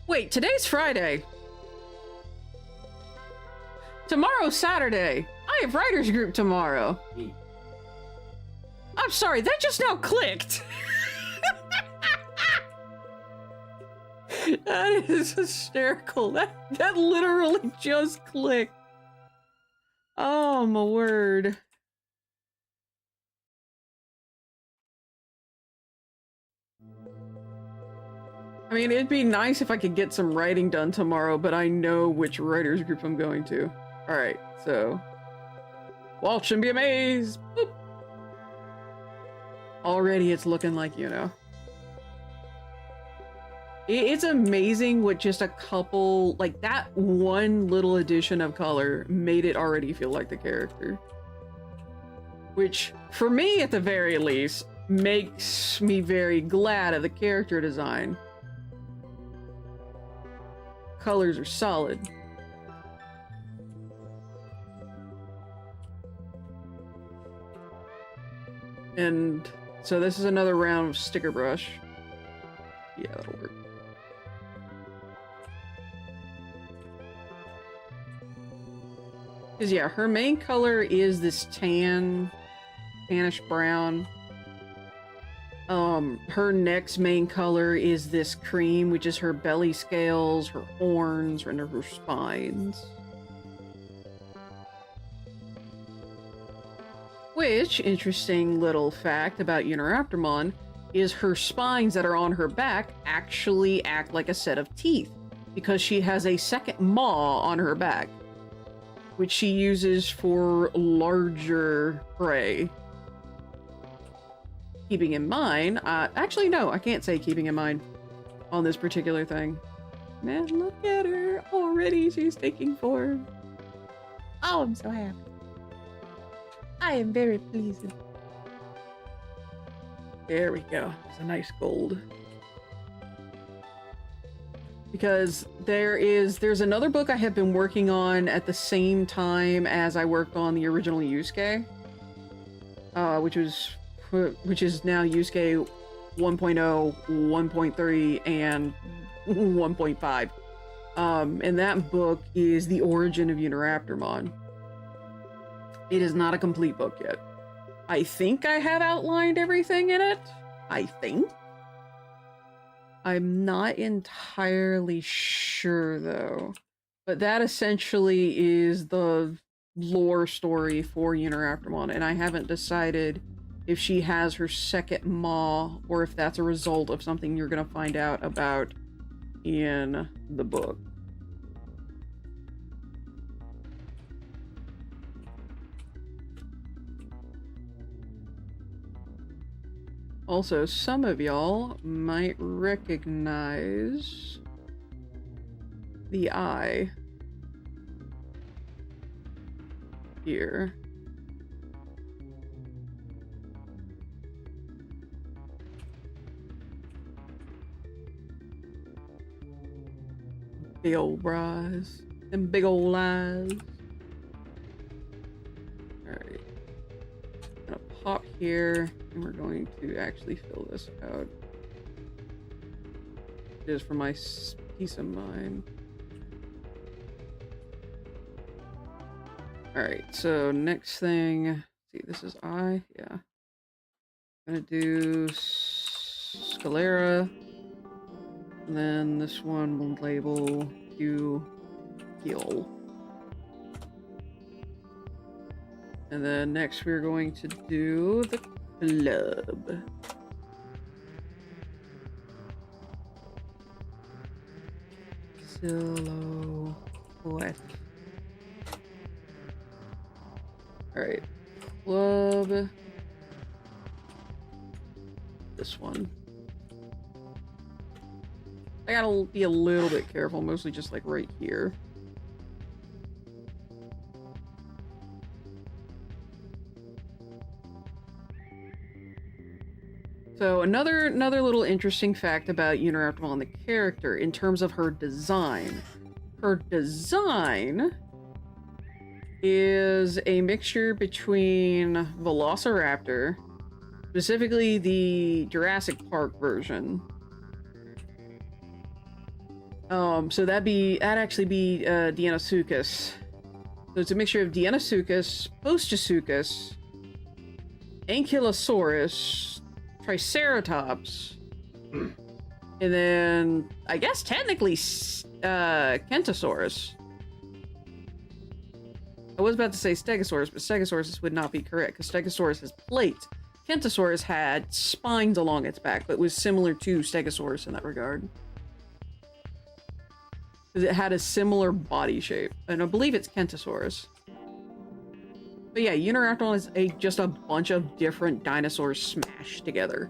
Wait, today's Friday. Tomorrow's Saturday. I have writers group tomorrow. I'm sorry, that just now clicked. That is hysterical. That literally just clicked. Oh my word. I mean, it'd be nice if I could get some writing done tomorrow, but I know which writers group I'm going to. Alright, so... watch and be amazed! Boop. Already it's looking like, you know. It's amazing what just a couple... like, that one little addition of color made it already feel like the character. Which, for me at the very least, makes me very glad of the character design. Colors are solid. And so this is another round of Sticker Brush. Yeah, that'll work. Because yeah, her main color is this tannish brown. Her next main color is this cream, which is her belly scales, her horns, and her spines. Which, interesting little fact about Uniraptormon, is her spines that are on her back actually act like a set of teeth, because she has a second maw on her back, which she uses for larger prey. Keeping in mind, actually no, I can't say keeping in mind on this particular thing. Man, look at her, already she's taking form. Oh, I'm so happy. I am very pleased. There we go, it's a nice gold. Because there's another book I have been working on at the same time as I worked on the original Yusuke, which is now Yusuke 1.0, 1.3, and 1.5. And that book is The Origin of Uniraptormon. It is not a complete book yet. I think I have outlined everything in it. I think. I'm not entirely sure, though. But that essentially is the lore story for Uniraptormon, and I haven't decided if she has her second maw, or if that's a result of something you're gonna find out about in the book. Also, some of y'all might recognize the eye here. Big old eyes. Them big old eyes. Alright. Gonna pop here, and we're going to actually fill this out. Just for my peace of mind. Alright, so next thing. See, this is I. Yeah. I'm gonna do Scalera. And then this one will label Q heal. And then next we're going to do the club. Silhouette. Alright. Club. This one. I gotta be a little bit careful, mostly just like right here. So another little interesting fact about Uniraptormon, the character, in terms of her design. Her design is a mixture between Velociraptor, specifically the Jurassic Park version. So that'd actually be Deinosuchus. So it's a mixture of Deinosuchus, Postosuchus, Ankylosaurus, Triceratops, and then I guess technically Kentosaurus. I was about to say Stegosaurus, but Stegosaurus would not be correct because Stegosaurus has plates. Kentosaurus had spines along its back, but was similar to Stegosaurus in that regard. Because it had a similar body shape. And I believe it's Kentosaurus. But yeah, Uniraptormon is just a bunch of different dinosaurs smashed together.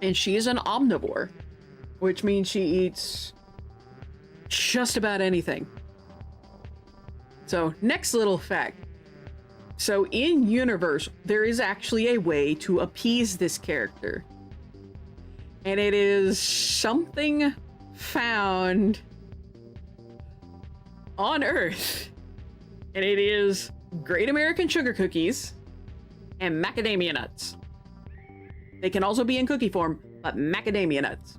And she is an omnivore, which means she eats just about anything. So, next little fact. So in universe, there is actually a way to appease this character. And it is something found on Earth. And it is Great American Sugar Cookies and macadamia nuts. They can also be in cookie form, but macadamia nuts.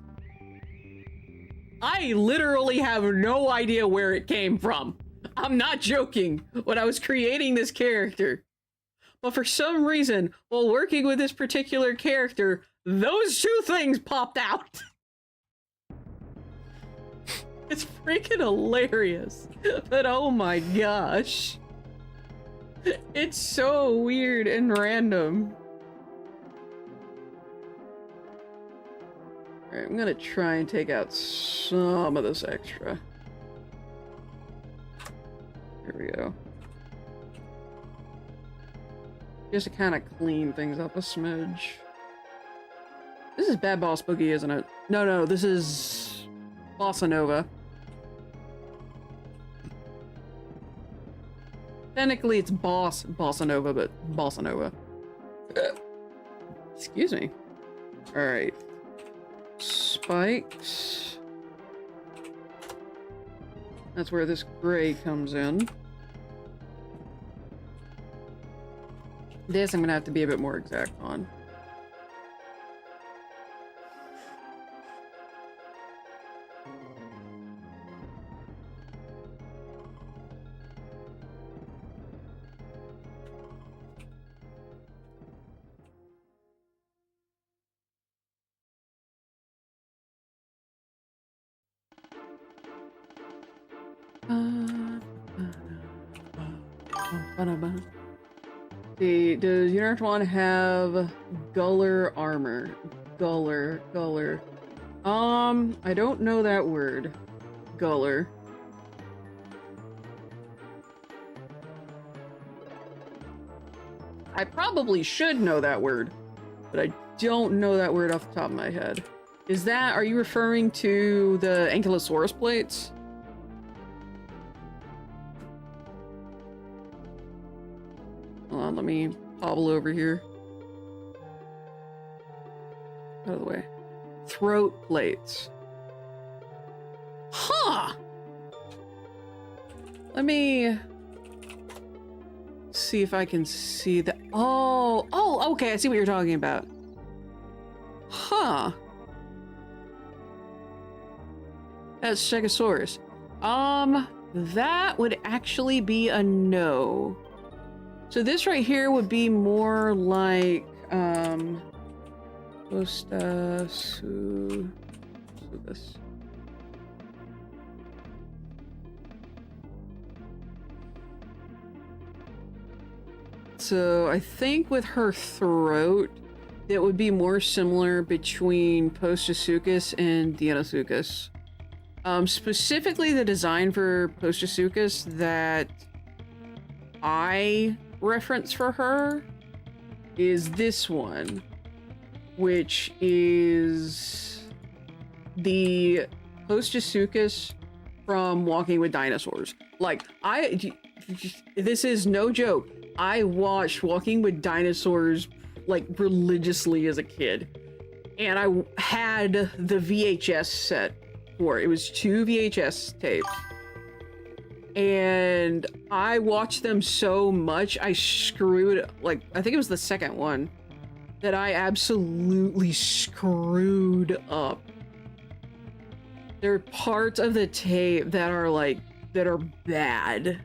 I literally have no idea where it came from. I'm not joking when I was creating this character. But for some reason, while working with this particular character, those two things popped out. It's freaking hilarious. But oh my gosh. It's so weird and random. Alright, I'm gonna try and take out some of this extra. Here we go. Just to kind of clean things up a smidge. This is Bad Boss Boogie, isn't it? No, this is Bossa Nova. Technically, it's Bossa Nova, but Bossa Nova. Excuse me. Alright. Spikes. That's where this gray comes in. This I'm gonna have to be a bit more exact on. See, does Unit 1 have Guller armor? Guller. I don't know that word. Guller. I probably should know that word, but I don't know that word off the top of my head. Are you referring to the Ankylosaurus plates? Hold on, let me hobble over here. Out of the way. Throat plates. Huh! Let me see if I can see that. Oh, okay, I see what you're talking about. Huh. That's Stegosaurus. That would actually be a no. So this right here would be more like, this. So I think with her throat, it would be more similar between Postosuchus and Deinosuchus. Specifically the design for Postosuchus that I reference for her is this one, which is the Postosuchus from Walking with Dinosaurs. Like, this is no joke. I watched Walking with Dinosaurs like religiously as a kid, and I had the VHS set for it. It was 2 VHS tapes, and I watched them so much I screwed, like, I think it was the second one that I absolutely screwed up. There are parts of the tape that are bad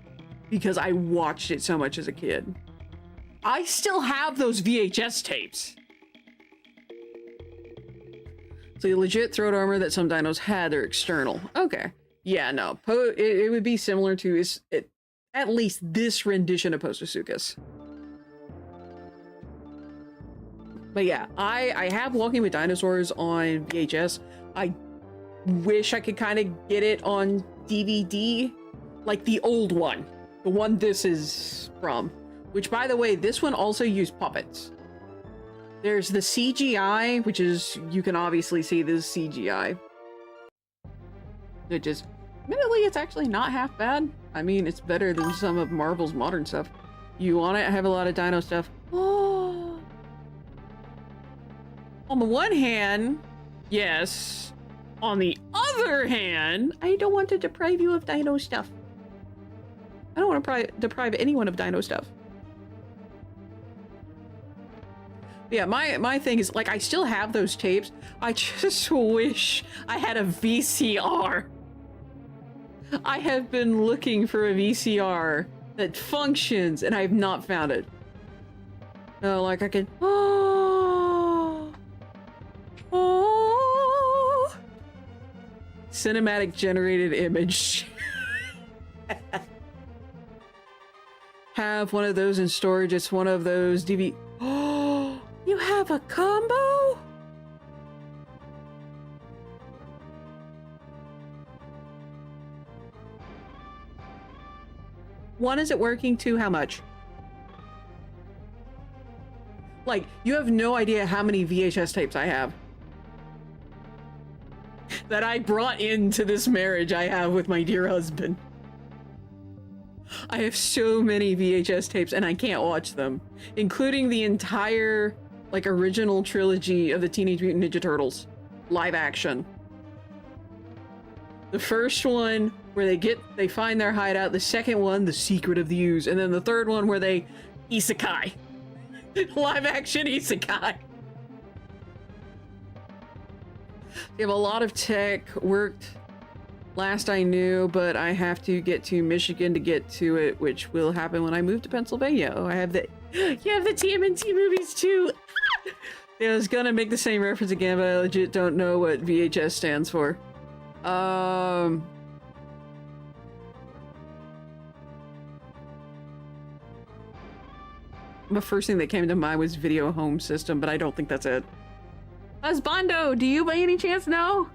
because I watched it so much as a kid. I still have those VHS tapes. So the legit throat armor that some dinos had, they're external. Okay. Yeah, no. It would be similar to at least this rendition of Postosuchus. But yeah, I have Walking with Dinosaurs on VHS. I wish I could kind of get it on DVD, like the old one. The one this is from. Which, by the way, this one also used puppets. There's the CGI, which is, you can obviously see this CGI. Which is, admittedly, it's actually not half bad. I mean, it's better than some of Marvel's modern stuff. You want it? I have a lot of dino stuff. Oh. On the one hand, yes. On the other hand, I don't want to deprive you of dino stuff. I don't want to deprive anyone of dino stuff. Yeah, my thing is, like, I still have those tapes. I just wish I had a VCR. I have been looking for a VCR that functions, and I have not found it. No, like, I can... Oh. Cinematic generated image. Have one of those in storage. It's one of those DVD... Oh, you have a combo? One, is it working? Two, how much? Like, you have no idea how many VHS tapes I have. That I brought into this marriage I have with my dear husband. I have so many VHS tapes and I can't watch them, including the entire, like, original trilogy of the Teenage Mutant Ninja Turtles live action. The first one where they find their hideout, the second one, The Secret of the Ooze, and then the third one where they isekai. Live action isekai. They have a lot of tech worked last I knew, but I have to get to Michigan to get to it, which will happen when I move to Pennsylvania. Oh, you have the TMNT movies too. Yeah, I was gonna make the same reference again, but I legit don't know what VHS stands for. The first thing that came to mind was video home system, but I don't think that's it. Husbando, do you by any chance know?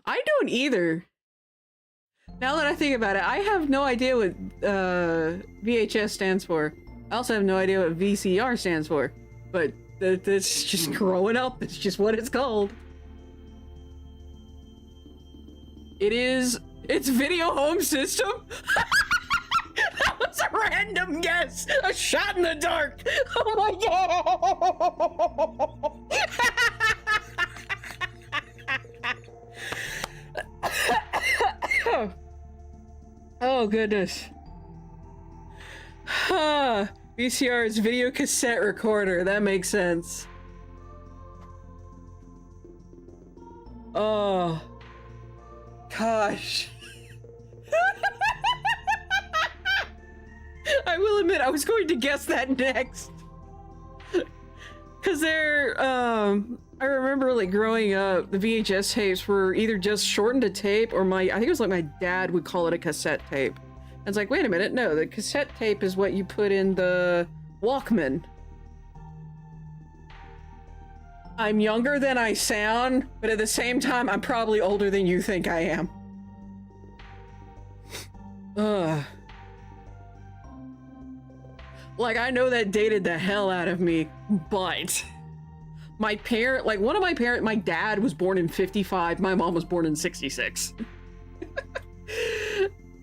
I don't either. Now that I think about it, I have no idea what VHS stands for. I also have no idea what VCR stands for. But that's just growing up. It's just what it's called. It's video home system. That was a random guess. A shot in the dark. Oh my god. Oh goodness. VCR is video cassette recorder. That makes sense. Oh. Gosh. I will admit, I was going to guess that next. Cause I remember like growing up, the VHS tapes were either just shortened to tape or I think it was like my dad would call it a cassette tape. And it's like, wait a minute, no, the cassette tape is what you put in the Walkman. I'm younger than I sound, but at the same time, I'm probably older than you think I am. Ugh. Like, I know that dated the hell out of me, but my dad was born in 55, my mom was born in 66.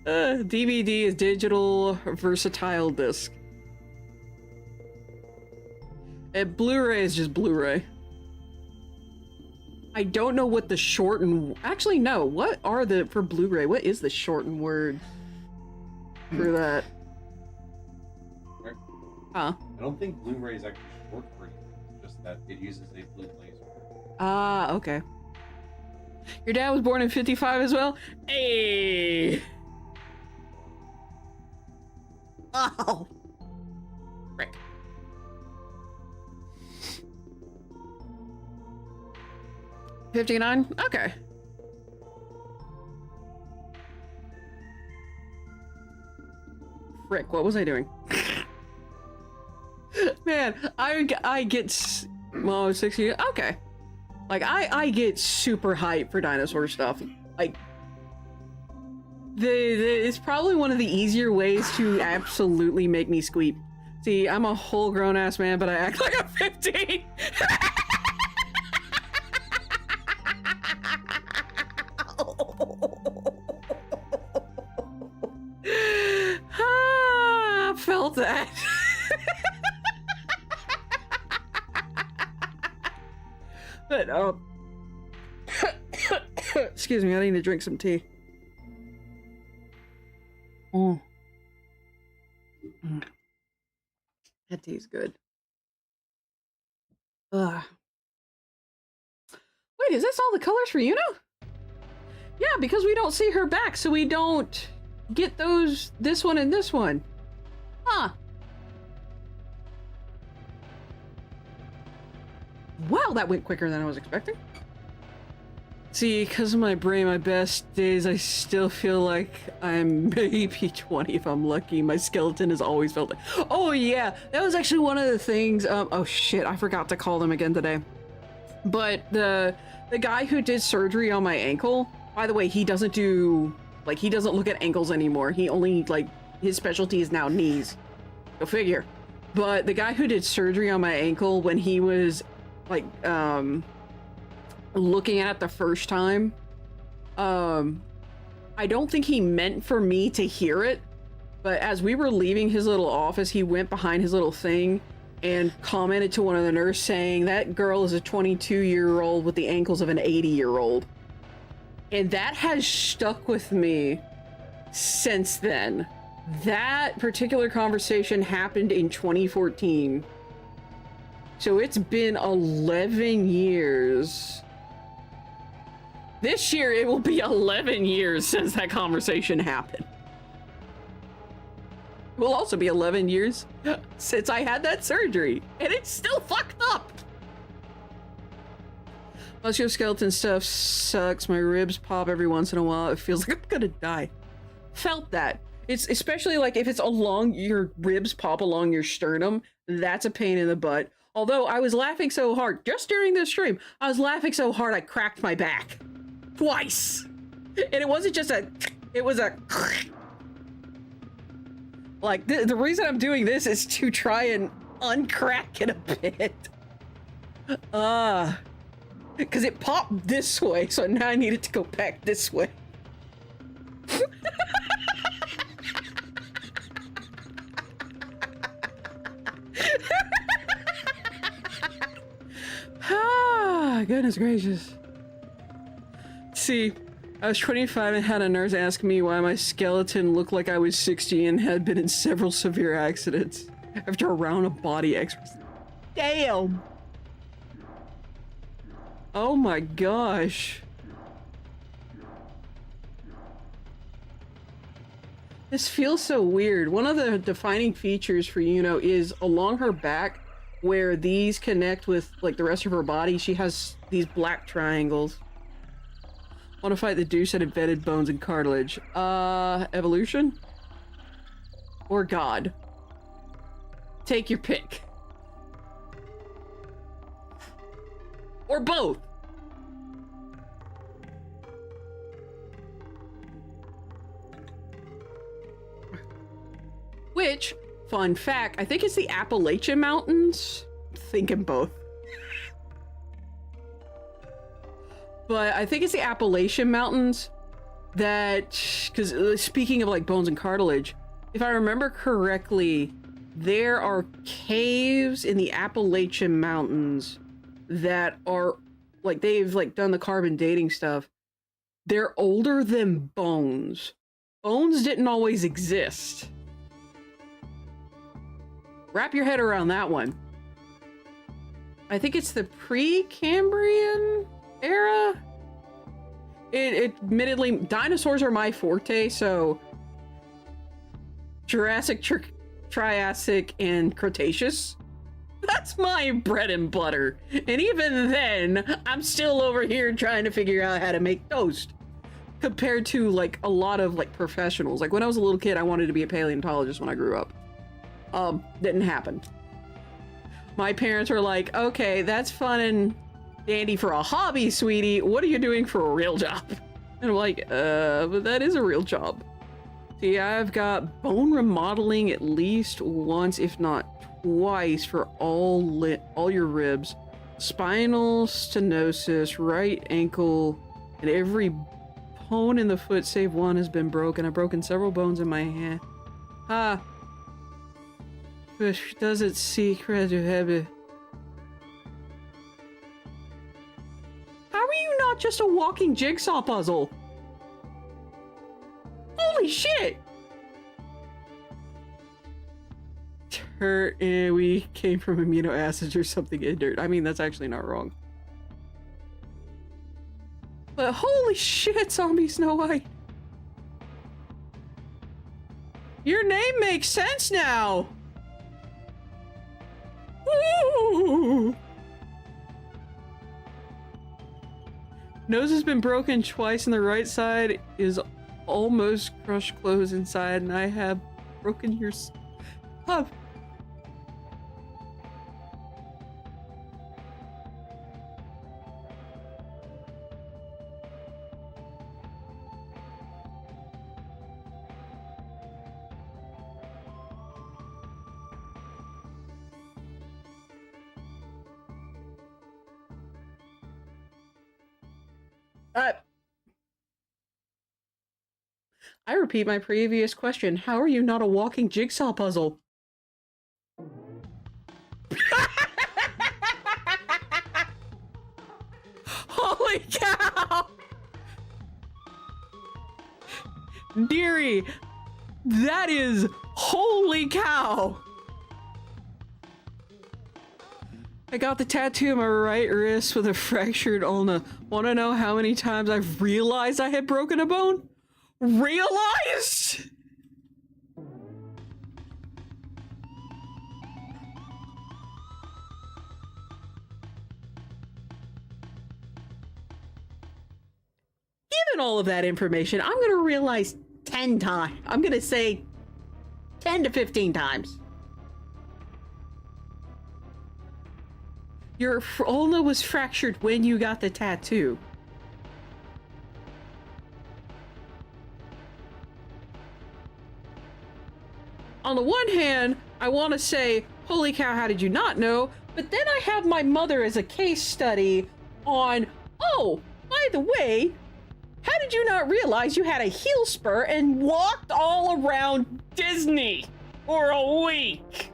DVD is digital versatile disc. Blu-ray is just Blu-ray. I don't know what the shortened... Actually, no. What are for Blu-ray, what is the shortened word for that? Huh? I don't think Blu-ray is actually short for anything. It's just that it uses a blue laser. Ah, okay. Your dad was born in 55 as well? Hey! Oh! Frick. $59? Okay. Frick, what was I doing? Man, I get... Well, 60... Okay. Like, I get super hyped for dinosaur stuff. Like... It's probably one of the easier ways to absolutely make me squeak. See, I'm a whole grown-ass man, but I act like I'm 15! I felt that. But, excuse me, I need to drink some tea. Mm. That tea's good. Wait, is this all the colors for Una? Yeah, because we don't see her back, so we don't get this one and this one. Huh. Wow, that went quicker than I was expecting. See, because of my brain, my best days, I still feel like I'm maybe 20 if I'm lucky. My skeleton has always felt like... Oh yeah, that was actually one of the things... oh shit, I forgot to call them again today. But the guy who did surgery on my ankle, by the way, he doesn't do... Like, he doesn't look at ankles anymore. He only, like, his specialty is now knees. Go figure. But the guy who did surgery on my ankle when he was, like, looking at it the first time, I don't think he meant for me to hear it, but as we were leaving his little office, he went behind his little thing and commented to one of the nurses saying, that girl is a 22-year-old with the ankles of an 80-year-old. And that has stuck with me since then. That particular conversation happened in 2014. So it's been 11 years. This year it will be 11 years since that conversation happened. It will also be 11 years since I had that surgery, and it's still fucked up. Musculoskeleton stuff sucks. My ribs pop every once in a while. It feels like I'm gonna die. Felt that. It's especially like if it's along your ribs pop along your sternum, that's a pain in the butt. Although I was laughing so hard just during this stream, I was laughing so hard I cracked my back twice. And it wasn't just a, it was a like the reason I'm doing this is to try and uncrack it a bit. Because it popped this way, so now I need it to go back this way. Ah, goodness gracious. See, I was 25 and had a nurse ask me why my skeleton looked like I was 60 and had been in several severe accidents after a round of body x-rays. Damn! Oh my gosh. This feels so weird. One of the defining features for Yuno is along her back where these connect with like the rest of her body, she has these black triangles. Want to fight the Deuce at embedded bones and cartilage. Evolution? Or God? Take your pick. Or both. Which, fun fact, I think it's the Appalachian Mountains. I'm thinking both. But I think it's the Appalachian Mountains that, because speaking of like bones and cartilage, if I remember correctly, there are caves in the Appalachian Mountains that are like, they've like done the carbon dating stuff. They're older than bones. Bones didn't always exist. Wrap your head around that one. I think it's the Precambrian era. Admittedly, dinosaurs are my forte, so Jurassic, Triassic, and Cretaceous. That's my bread and butter. And even then, I'm still over here trying to figure out how to make toast. Compared to like a lot of like professionals. Like when I was a little kid, I wanted to be a paleontologist when I grew up. Didn't happen. My parents were like, okay, that's fun and dandy for a hobby, sweetie. What are you doing for a real job? And I'm like, but that is a real job. See, I've got bone remodeling at least once, if not twice, for all your ribs. Spinal stenosis, right ankle, and every bone in the foot save one has been broken. I've broken several bones in my hand. Which doesn't secret to heavy. How are you not just a walking jigsaw puzzle? Holy shit! We came from amino acids or something in dirt. I mean, that's actually not wrong. But holy shit, Zombie Snow White! Your name makes sense now! Ooh. Nose has been broken twice and the right side is almost crushed closed inside, and I have broken your hub. I repeat my previous question. How are you not a walking jigsaw puzzle? Holy cow! Dearie, that is holy cow! I got the tattoo on my right wrist with a fractured ulna. Want to know how many times I've realized I had broken a bone? Realized? given all of that information, I'm gonna realize 10 times. I'm gonna say 10 to 15 times. Your ulna was fractured when you got the tattoo. On the one hand, I want to say, holy cow, how did you not know? But then I have my mother as a case study on, oh, by the way, how did you not realize you had a heel spur and walked all around Disney for a week?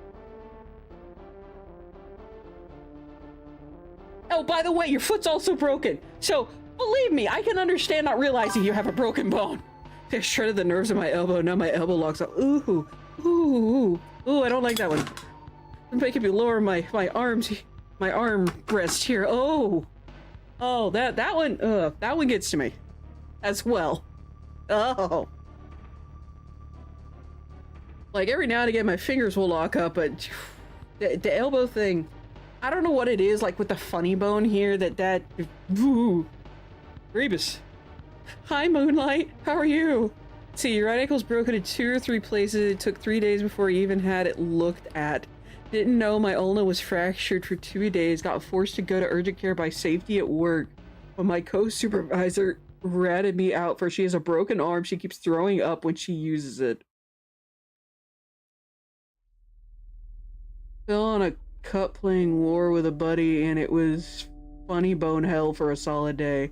Oh, by the way, your foot's also broken. So, believe me, I can understand not realizing you have a broken bone. I shredded the nerves in my elbow, now my elbow locks up. Ooh, ooh, ooh, I don't like that one. I'm making me lower my arms, my arm rest here. Oh, that one gets to me as well. Oh. Like every now and again my fingers will lock up, but the elbow thing, I don't know what it is, like with the funny bone here, ooh. Rebus. Hi, Moonlight. How are you? See, your right ankle's broken in 2 or 3 places. It took 3 days before you even had it looked at. Didn't know my ulna was fractured for 2 days. Got forced to go to urgent care by safety at work. But my co-supervisor ratted me out for she has a broken arm. She keeps throwing up when she uses it. Fell on a cup playing war with a buddy and it was funny bone hell for a solid day.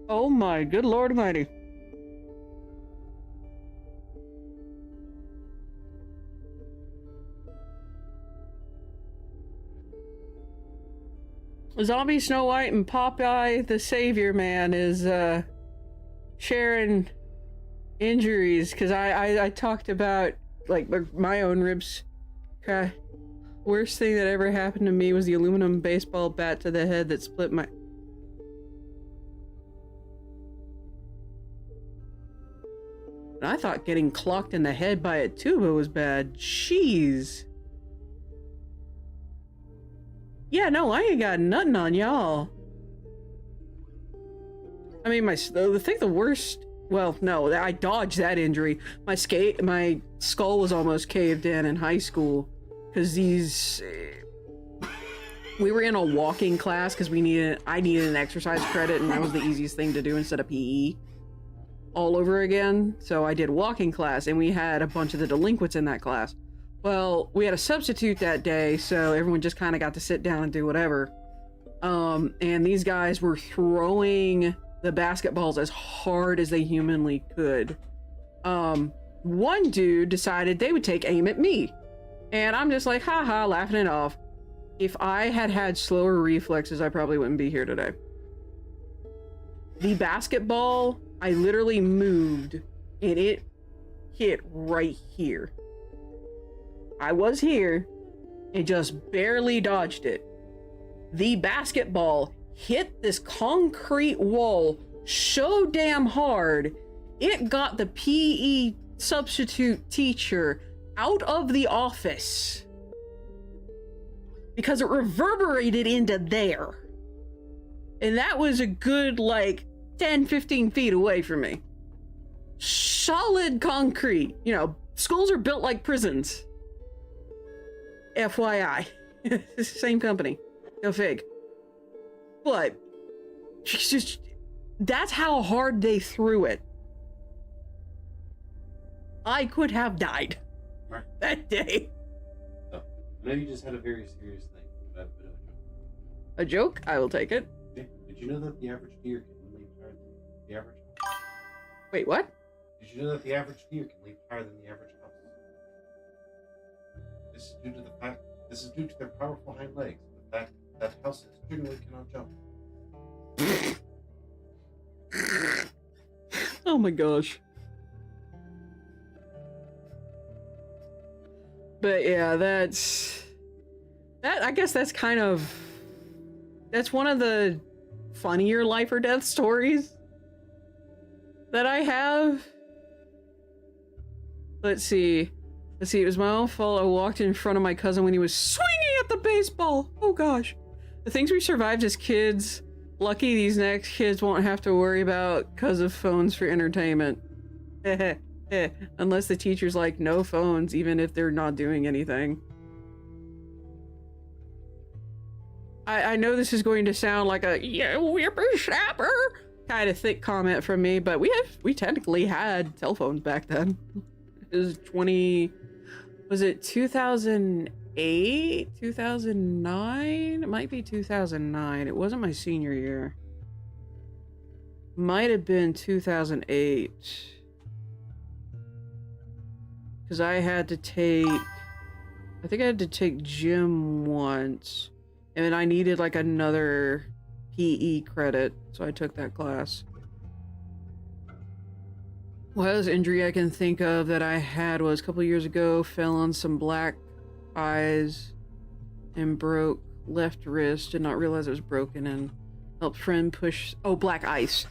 Oh my good Lord Almighty. Zombie Snow White and Popeye the Savior Man is sharing injuries because I talked about like my own ribs. Worst thing that ever happened to me was the aluminum baseball bat to the head that split my... I thought getting clocked in the head by a tuba was bad. Jeez. Yeah, no, I ain't got nothing on y'all. I mean, the worst... Well, no, I dodged that injury. My skull was almost caved in high school. Because we were in a walking class because I needed an exercise credit and that was the easiest thing to do instead of PE. All over again. So I did walking class and we had a bunch of the delinquents in that class. Well, we had a substitute that day, so everyone just kind of got to sit down and do whatever. And these guys were throwing the basketballs as hard as they humanly could. One dude decided they would take aim at me. And I'm just like, haha, laughing it off. If I had had slower reflexes, I probably wouldn't be here today. The basketball, I literally moved and it hit right here. I was here and just barely dodged it. The basketball hit this concrete wall so damn hard, it got the PE substitute teacher out of the office because it reverberated into there. And that was a good, like, 10, 15 feet away from me. Solid concrete. You know, schools are built like prisons. FYI. Same company. Go fig. But, just, that's how hard they threw it. I could have died that day. Oh, I know you just had a very serious thing, but I have a bit of A joke? I will take it. Did you know that the average deer can leap higher than the average house? Wait, what? Did you know that the average deer can leap higher than the average house? This is due to their powerful hind legs. The fact that houses generally cannot jump. Oh my gosh. But yeah, I guess that's kind of, that's one of the funnier life or death stories that I have. Let's see. It was my own fault. I walked in front of my cousin when he was swinging at the baseball. Oh gosh. The things we survived as kids. Lucky these next kids won't have to worry about because of phones for entertainment. Unless the teacher's like, no phones, even if they're not doing anything. I know this is going to sound like a whippersnapper kind of thick comment from me, but we technically had cell phones back then. It was 2008, 2009? It might be 2009. It wasn't my senior year. Might have been 2008. Because I had to take... I think I had to take gym once. And I needed like another PE credit. So I took that class. Last injury I can think of that I had was a couple years ago. Fell on some black eyes and broke left wrist. Did not realize it was broken and helped friend push... Oh, black ice.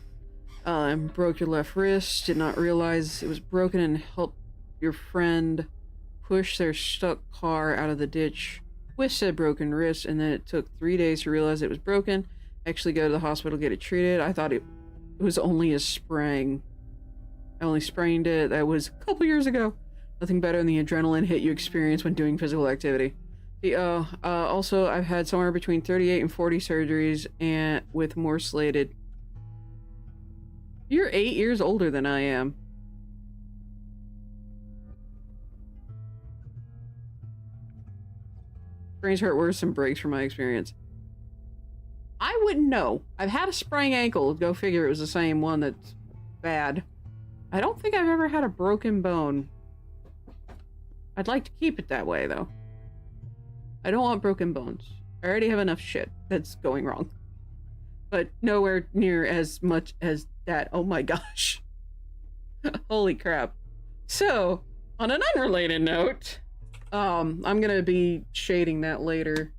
And broke your left wrist. Did not realize it was broken and helped your friend push their stuck car out of the ditch with said broken wrist. And then it took 3 days to realize it was broken. Actually go to the hospital, get it treated. I thought it was only a sprain. I only sprained it. That was a couple years ago. Nothing better than the adrenaline hit you experience when doing physical activity. Also, I've had somewhere between 38 and 40 surgeries, and with more slated. You're 8 years older than I am. Sprains hurt worse than breaks from my experience. I wouldn't know. I've had a sprained ankle. Go figure it was the same one that's bad. I don't think I've ever had a broken bone. I'd like to keep it that way, though. I don't want broken bones. I already have enough shit that's going wrong. But nowhere near as much as that. Oh my gosh. Holy crap. So, on an unrelated note, I'm gonna be shading that later.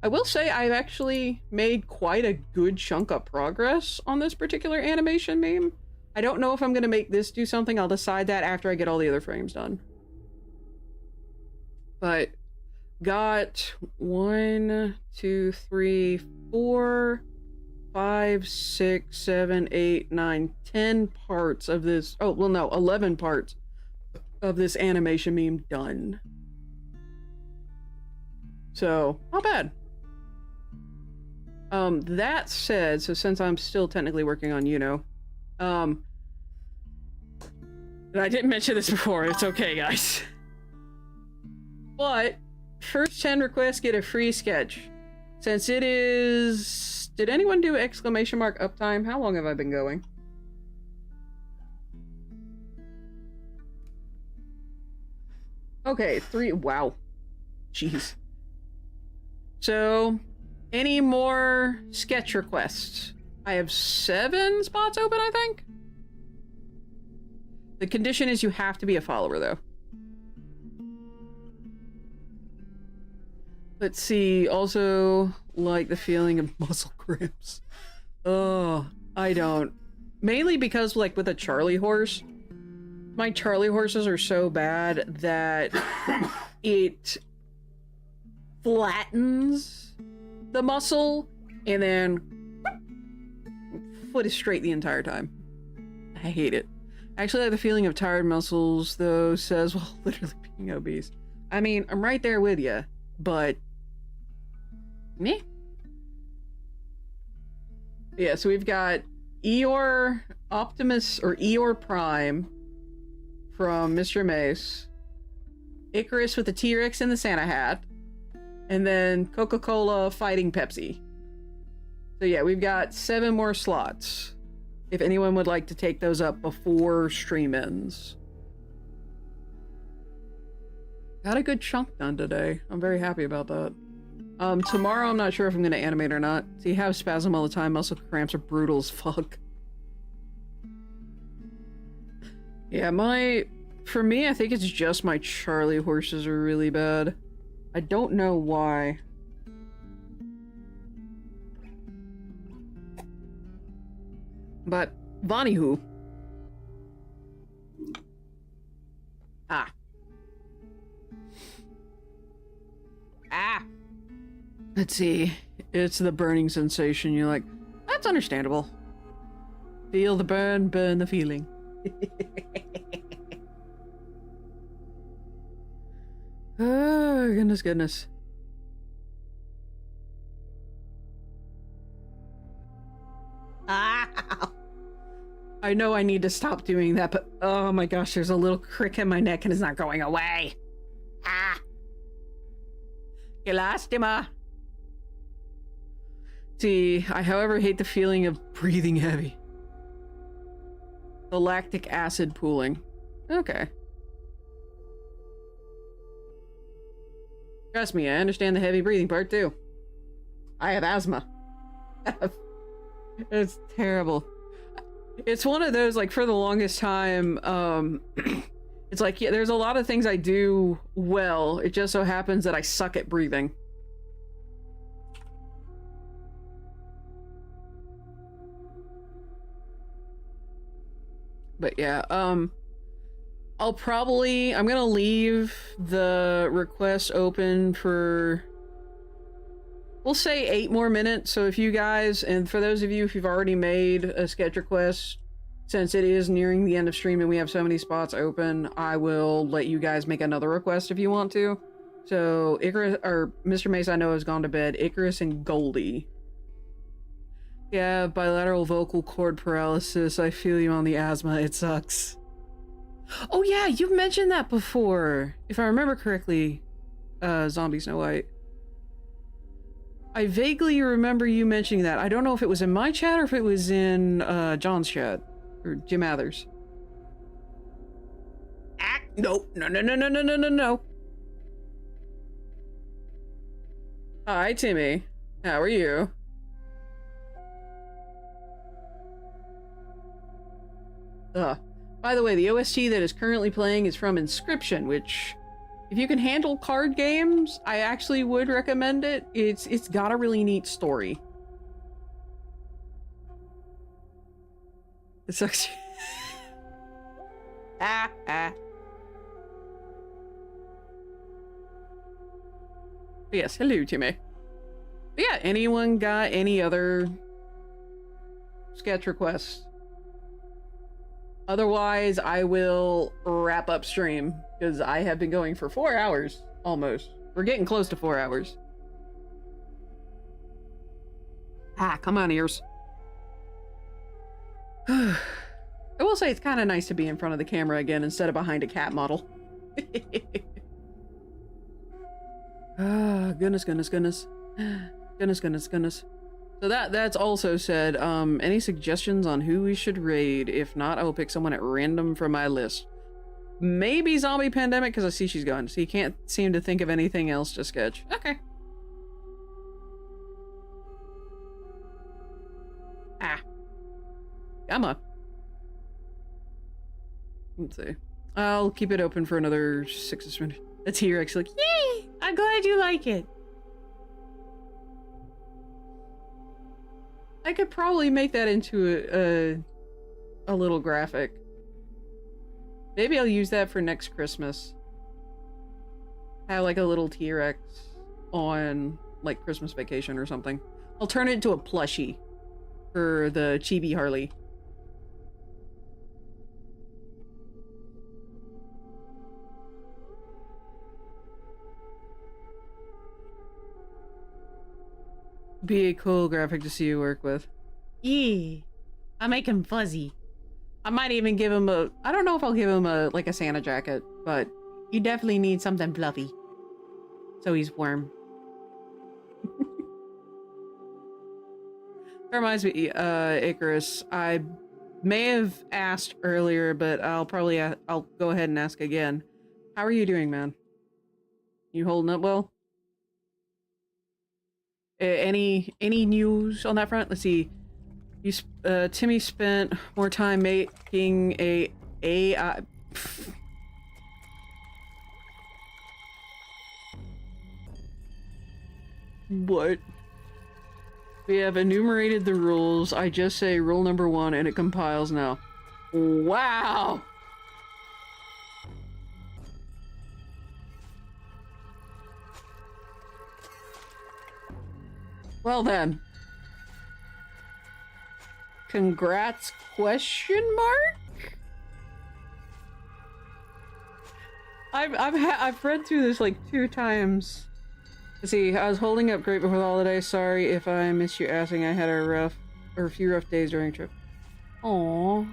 I will say I've actually made quite a good chunk of progress on this particular animation meme. I don't know if I'm gonna make this do something. I'll decide that after I get all the other frames done. But got 1, 2, 3, 4, 5, 6, 7, 8, 9, 10 parts of this. Oh, well, no, 11 parts of this animation meme done. So, not bad. That said, so since I'm still technically working on and I didn't mention this before, it's okay, guys. But, first 10 requests get a free sketch. Since it is... Did anyone do exclamation mark uptime? How long have I been going? Okay, 3... Wow. Jeez. So, any more sketch requests? I have 7 spots open, I think? The condition is you have to be a follower, though. Let's see. Also, like the feeling of muscle cramps. Oh, I don't. Mainly because, like, with a Charlie horse, my Charlie horses are so bad that it flattens the muscle and then foot is straight the entire time. I hate it. I actually like the feeling of tired muscles, though, says, well, literally being obese. I mean, I'm right there with you, but meh. Yeah, so we've got Eeyore Optimus, or Eeyore Prime from Mr. Mace, Icarus with the T-Rex and the Santa hat, and then Coca-Cola fighting Pepsi. So yeah, we've got 7 more slots. If anyone would like to take those up before stream ends. Got a good chunk done today. I'm very happy about that. Tomorrow I'm not sure if I'm gonna animate or not. So you have spasm all the time, muscle cramps are brutal as fuck. Yeah, for me, I think it's just my Charlie horses are really bad. I don't know why. But, Bonnie who? Ah. Ah. Let's see. It's the burning sensation. You're like, that's understandable. Feel the burn, burn the feeling. Oh, goodness. Ah! I know I need to stop doing that, but oh my gosh, there's a little crick in my neck and it's not going away. Ah! Elastima. See, I however hate the feeling of breathing heavy. The lactic acid pooling. Okay. Trust me, I understand the heavy breathing part too. I have asthma. It's terrible. It's one of those, like, for the longest time, it's like, yeah, there's a lot of things I do well. It just so happens that I suck at breathing. But yeah, I'm gonna leave the request open for, we'll say 8 more minutes. So if you guys, and for those of you, if you've already made a sketch request, since it is nearing the end of stream and we have so many spots open, I will let you guys make another request if you want to. So Icarus, or Mr. Mace, I know has gone to bed. Icarus and Goldie. Yeah, bilateral vocal cord paralysis. I feel you on the asthma. It sucks. Oh yeah, you've mentioned that before. If I remember correctly, Zombie Snow White. I vaguely remember you mentioning that. I don't know if it was in my chat or if it was in John's chat. Or Jim Mathers. Ah, no. Hi, Timmy. How are you? By the way, the OST that is currently playing is from Inscription, which, if you can handle card games, I actually would recommend it. It's got a really neat story. It sucks. Yes, hello, Timmy. But yeah, anyone got any other sketch requests? Otherwise, I will wrap up stream, because I have been going for 4 hours, almost. We're getting close to 4 hours. Ah, come on, ears. I will say it's kind of nice to be in front of the camera again instead of behind a cat model. Ah, goodness. So that's also said. Any suggestions on who we should raid? If not, I will pick someone at random from my list. Maybe Zombie Pandemic, because I see she's gone. So you can't seem to think of anything else to sketch. Okay. Ah. Come on. Let's see. I'll keep it open for another 6 minutes. A T-Rex like, yay! I'm glad you like it. I could probably make that into a little graphic. Maybe I'll use that for next Christmas. Have like a little T-Rex on like Christmas Vacation or something. I'll turn it into a plushie for the Chibi Harley. Be a cool graphic to see you work with. Yeah, I make him fuzzy. I might even give him a, I don't know if I'll give him a, like a Santa jacket, but you definitely need something fluffy. So he's warm. That reminds me, Icarus, I may have asked earlier, but I'll go ahead and ask again. How are you doing, man? You holding up well? Any news on that front? Let's see. Timmy spent more time making a AI. What? We have enumerated the rules. I just say rule number 1 and it compiles now. Wow! Well then. Congrats, question mark? I've read through this like 2 times. Let's see, I was holding up great before the holiday. Sorry if I missed you asking. I had a few rough days during the trip. Aww.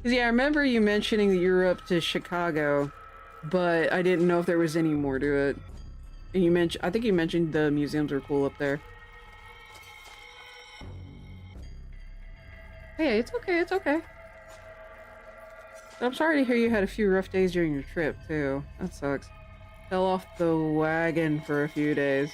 Cause yeah, I remember you mentioning that you were up to Chicago, but I didn't know if there was any more to it. And you mentioned, I think you mentioned the museums were cool up there. Hey, it's okay, it's okay. I'm sorry to hear you had a few rough days during your trip, too. That sucks. Fell off the wagon for a few days.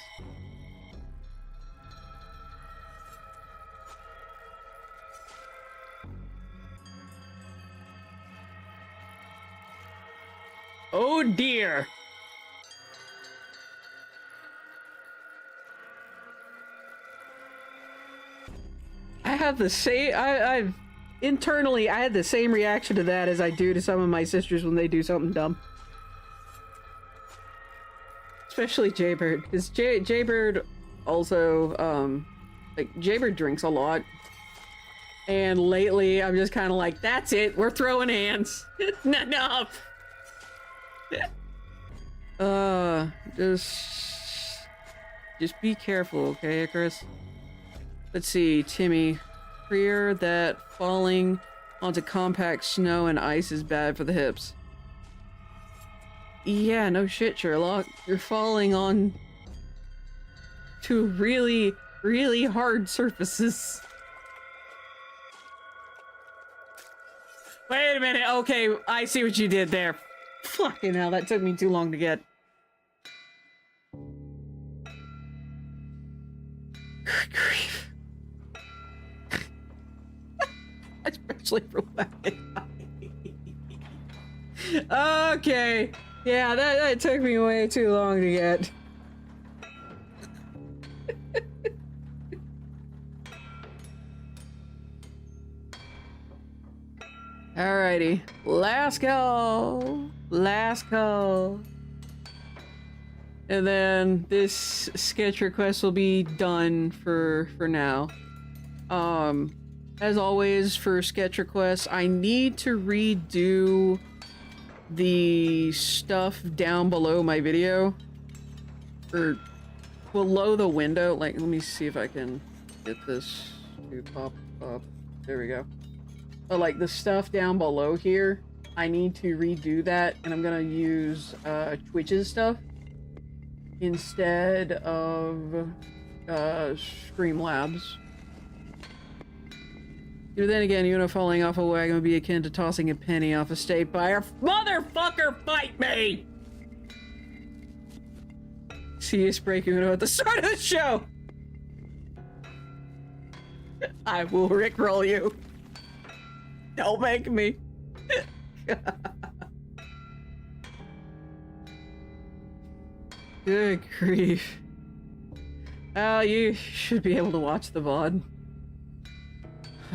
Oh dear! I have the same, internally, I had the same reaction to that as I do to some of my sisters when they do something dumb. Especially Jaybird, because Jaybird also, like, Jaybird drinks a lot. And lately, I'm just kind of like, that's it, we're throwing hands. Enough! Just be careful, okay, Icarus? Let's see, Timmy. Fear that falling onto compact snow and ice is bad for the hips. Yeah, no shit, Sherlock. You're falling on to really, really hard surfaces. Wait a minute, okay, I see what you did there. Fucking hell, that took me too long to get. Good grief. Especially for wagon. Okay. Yeah, that took me way too long to get. Alrighty. Last call. Last call. And then this sketch request will be done for now. As always, for sketch requests, I need to redo the stuff down below my video. Or below the window. Like, let me see if I can get this to pop up. There we go. But like the stuff down below here, I need to redo that, and I'm gonna use Twitch's stuff instead of Streamlabs. But then again, you know, falling off a wagon would be akin to tossing a penny off a state buyer. Motherfucker, fight me! See you spray Uno at the start of the show! I will rickroll you. Don't make me. Good grief. Oh, you should be able to watch the VOD.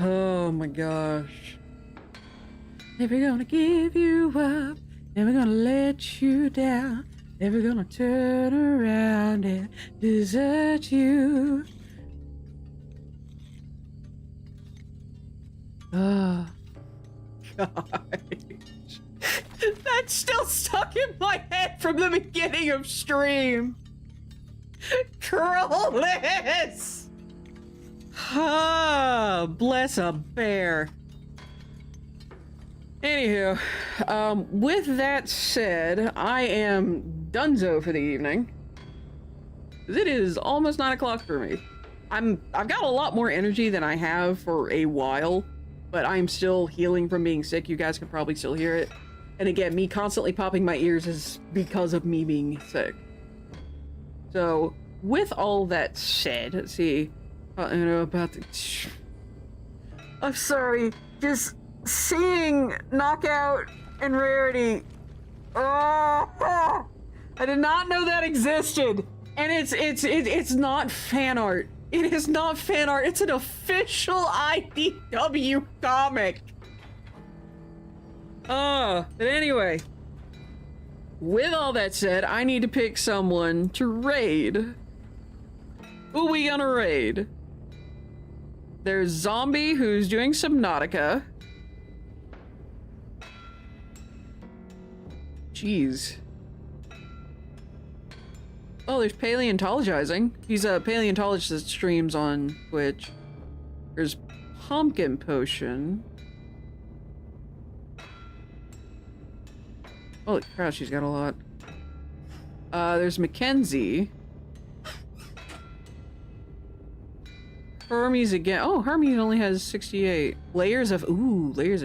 Oh my gosh. Never gonna give you up. Never gonna let you down. Never gonna turn around and desert you. Oh, gosh. That's still stuck in my head from the beginning of stream. Crawless! Ah, bless a bear. Anywho, with that said, I am donezo for the evening. It is almost 9 o'clock for me. I've got a lot more energy than I have for a while, but I'm still healing from being sick. You guys can probably still hear it. And again, me constantly popping my ears is because of me being sick. So, with all that said, let's see. You know, about the... I'm sorry, just seeing Knockout and Rarity. Oh, I did not know that existed. And it's not fan art. It is not fan art. It's an official IDW comic. But anyway, with all that said, I need to pick someone to raid. Who we gonna raid? There's Zombie, who's doing Subnautica. Jeez. Oh, there's paleontologizing. He's a paleontologist that streams on Twitch. There's Pumpkin Potion. Holy crap, she's got a lot. There's Mackenzie. Hermes again. Oh, Hermes only has 68. Layers of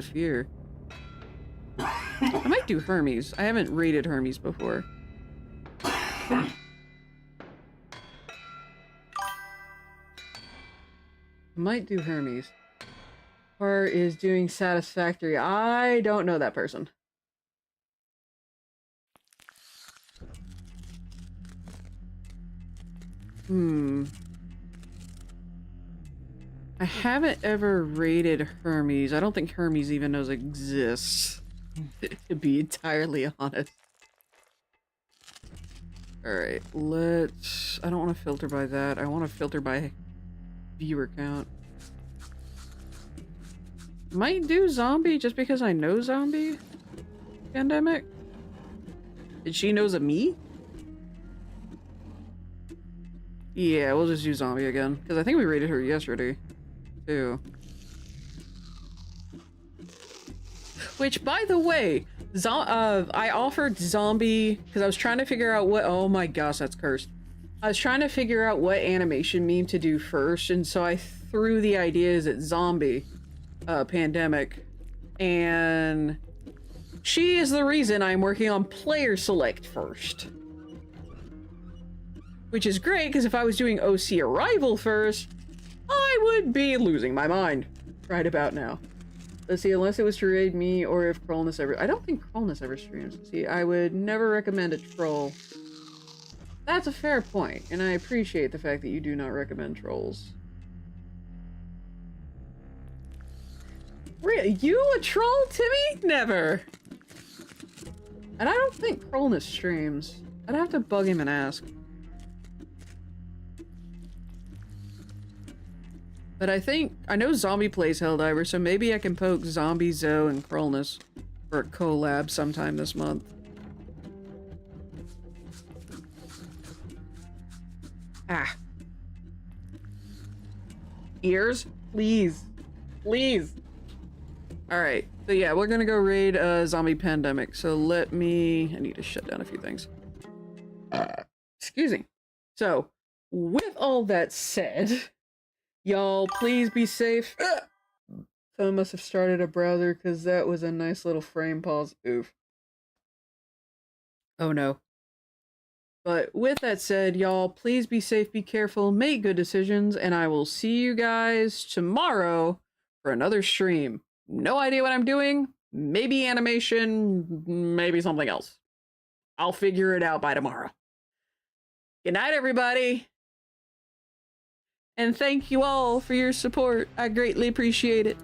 Fear. I might do Hermes. I haven't rated Hermes before. Might do Hermes. Or is doing Satisfactory. I don't know that person. I haven't ever rated Hermes. I don't think Hermes even knows exists, to be entirely honest. Alright, let's... I don't want to filter by that. I want to filter by viewer count. Might do Zombie just because I know Zombie. Pandemic. Did she knows of me? Yeah, we'll just do Zombie again. Because I think we rated her yesterday. Too. Which, by the way, I offered Zombie because I was trying to figure out what... Oh my gosh, that's cursed. I was trying to figure out what animation meme to do first, and so I threw the ideas at Zombie Pandemic. And she is the reason I'm working on player select first. Which is great, because if I was doing OC Arrival first, I would be losing my mind right about now. Let's see, unless it was to raid me or if Krollness ever... I don't think Krollness ever streams. See, I would never recommend a troll. That's a fair point, and I appreciate the fact that you do not recommend trolls. Really? You a troll, Timmy? Never. And I don't think Krollness streams. I'd have to bug him and ask. But I know Zombie plays Helldiver, so maybe I can poke Zombie, Zoe, and Krollness for a collab sometime this month. Ah. Ears? Please. Please. Alright, so yeah, we're gonna go raid Zombie Pandemic, so let me... I need to shut down a few things. Excuse me. So, with all that said... Y'all, please be safe. Someone must have started a browser because that was a nice little frame pause. Oof. Oh no. But with that said, y'all, please be safe, be careful, make good decisions, and I will see you guys tomorrow for another stream. No idea what I'm doing. Maybe animation, maybe something else. I'll figure it out by tomorrow. Good night, everybody. And thank you all for your support. I greatly appreciate it.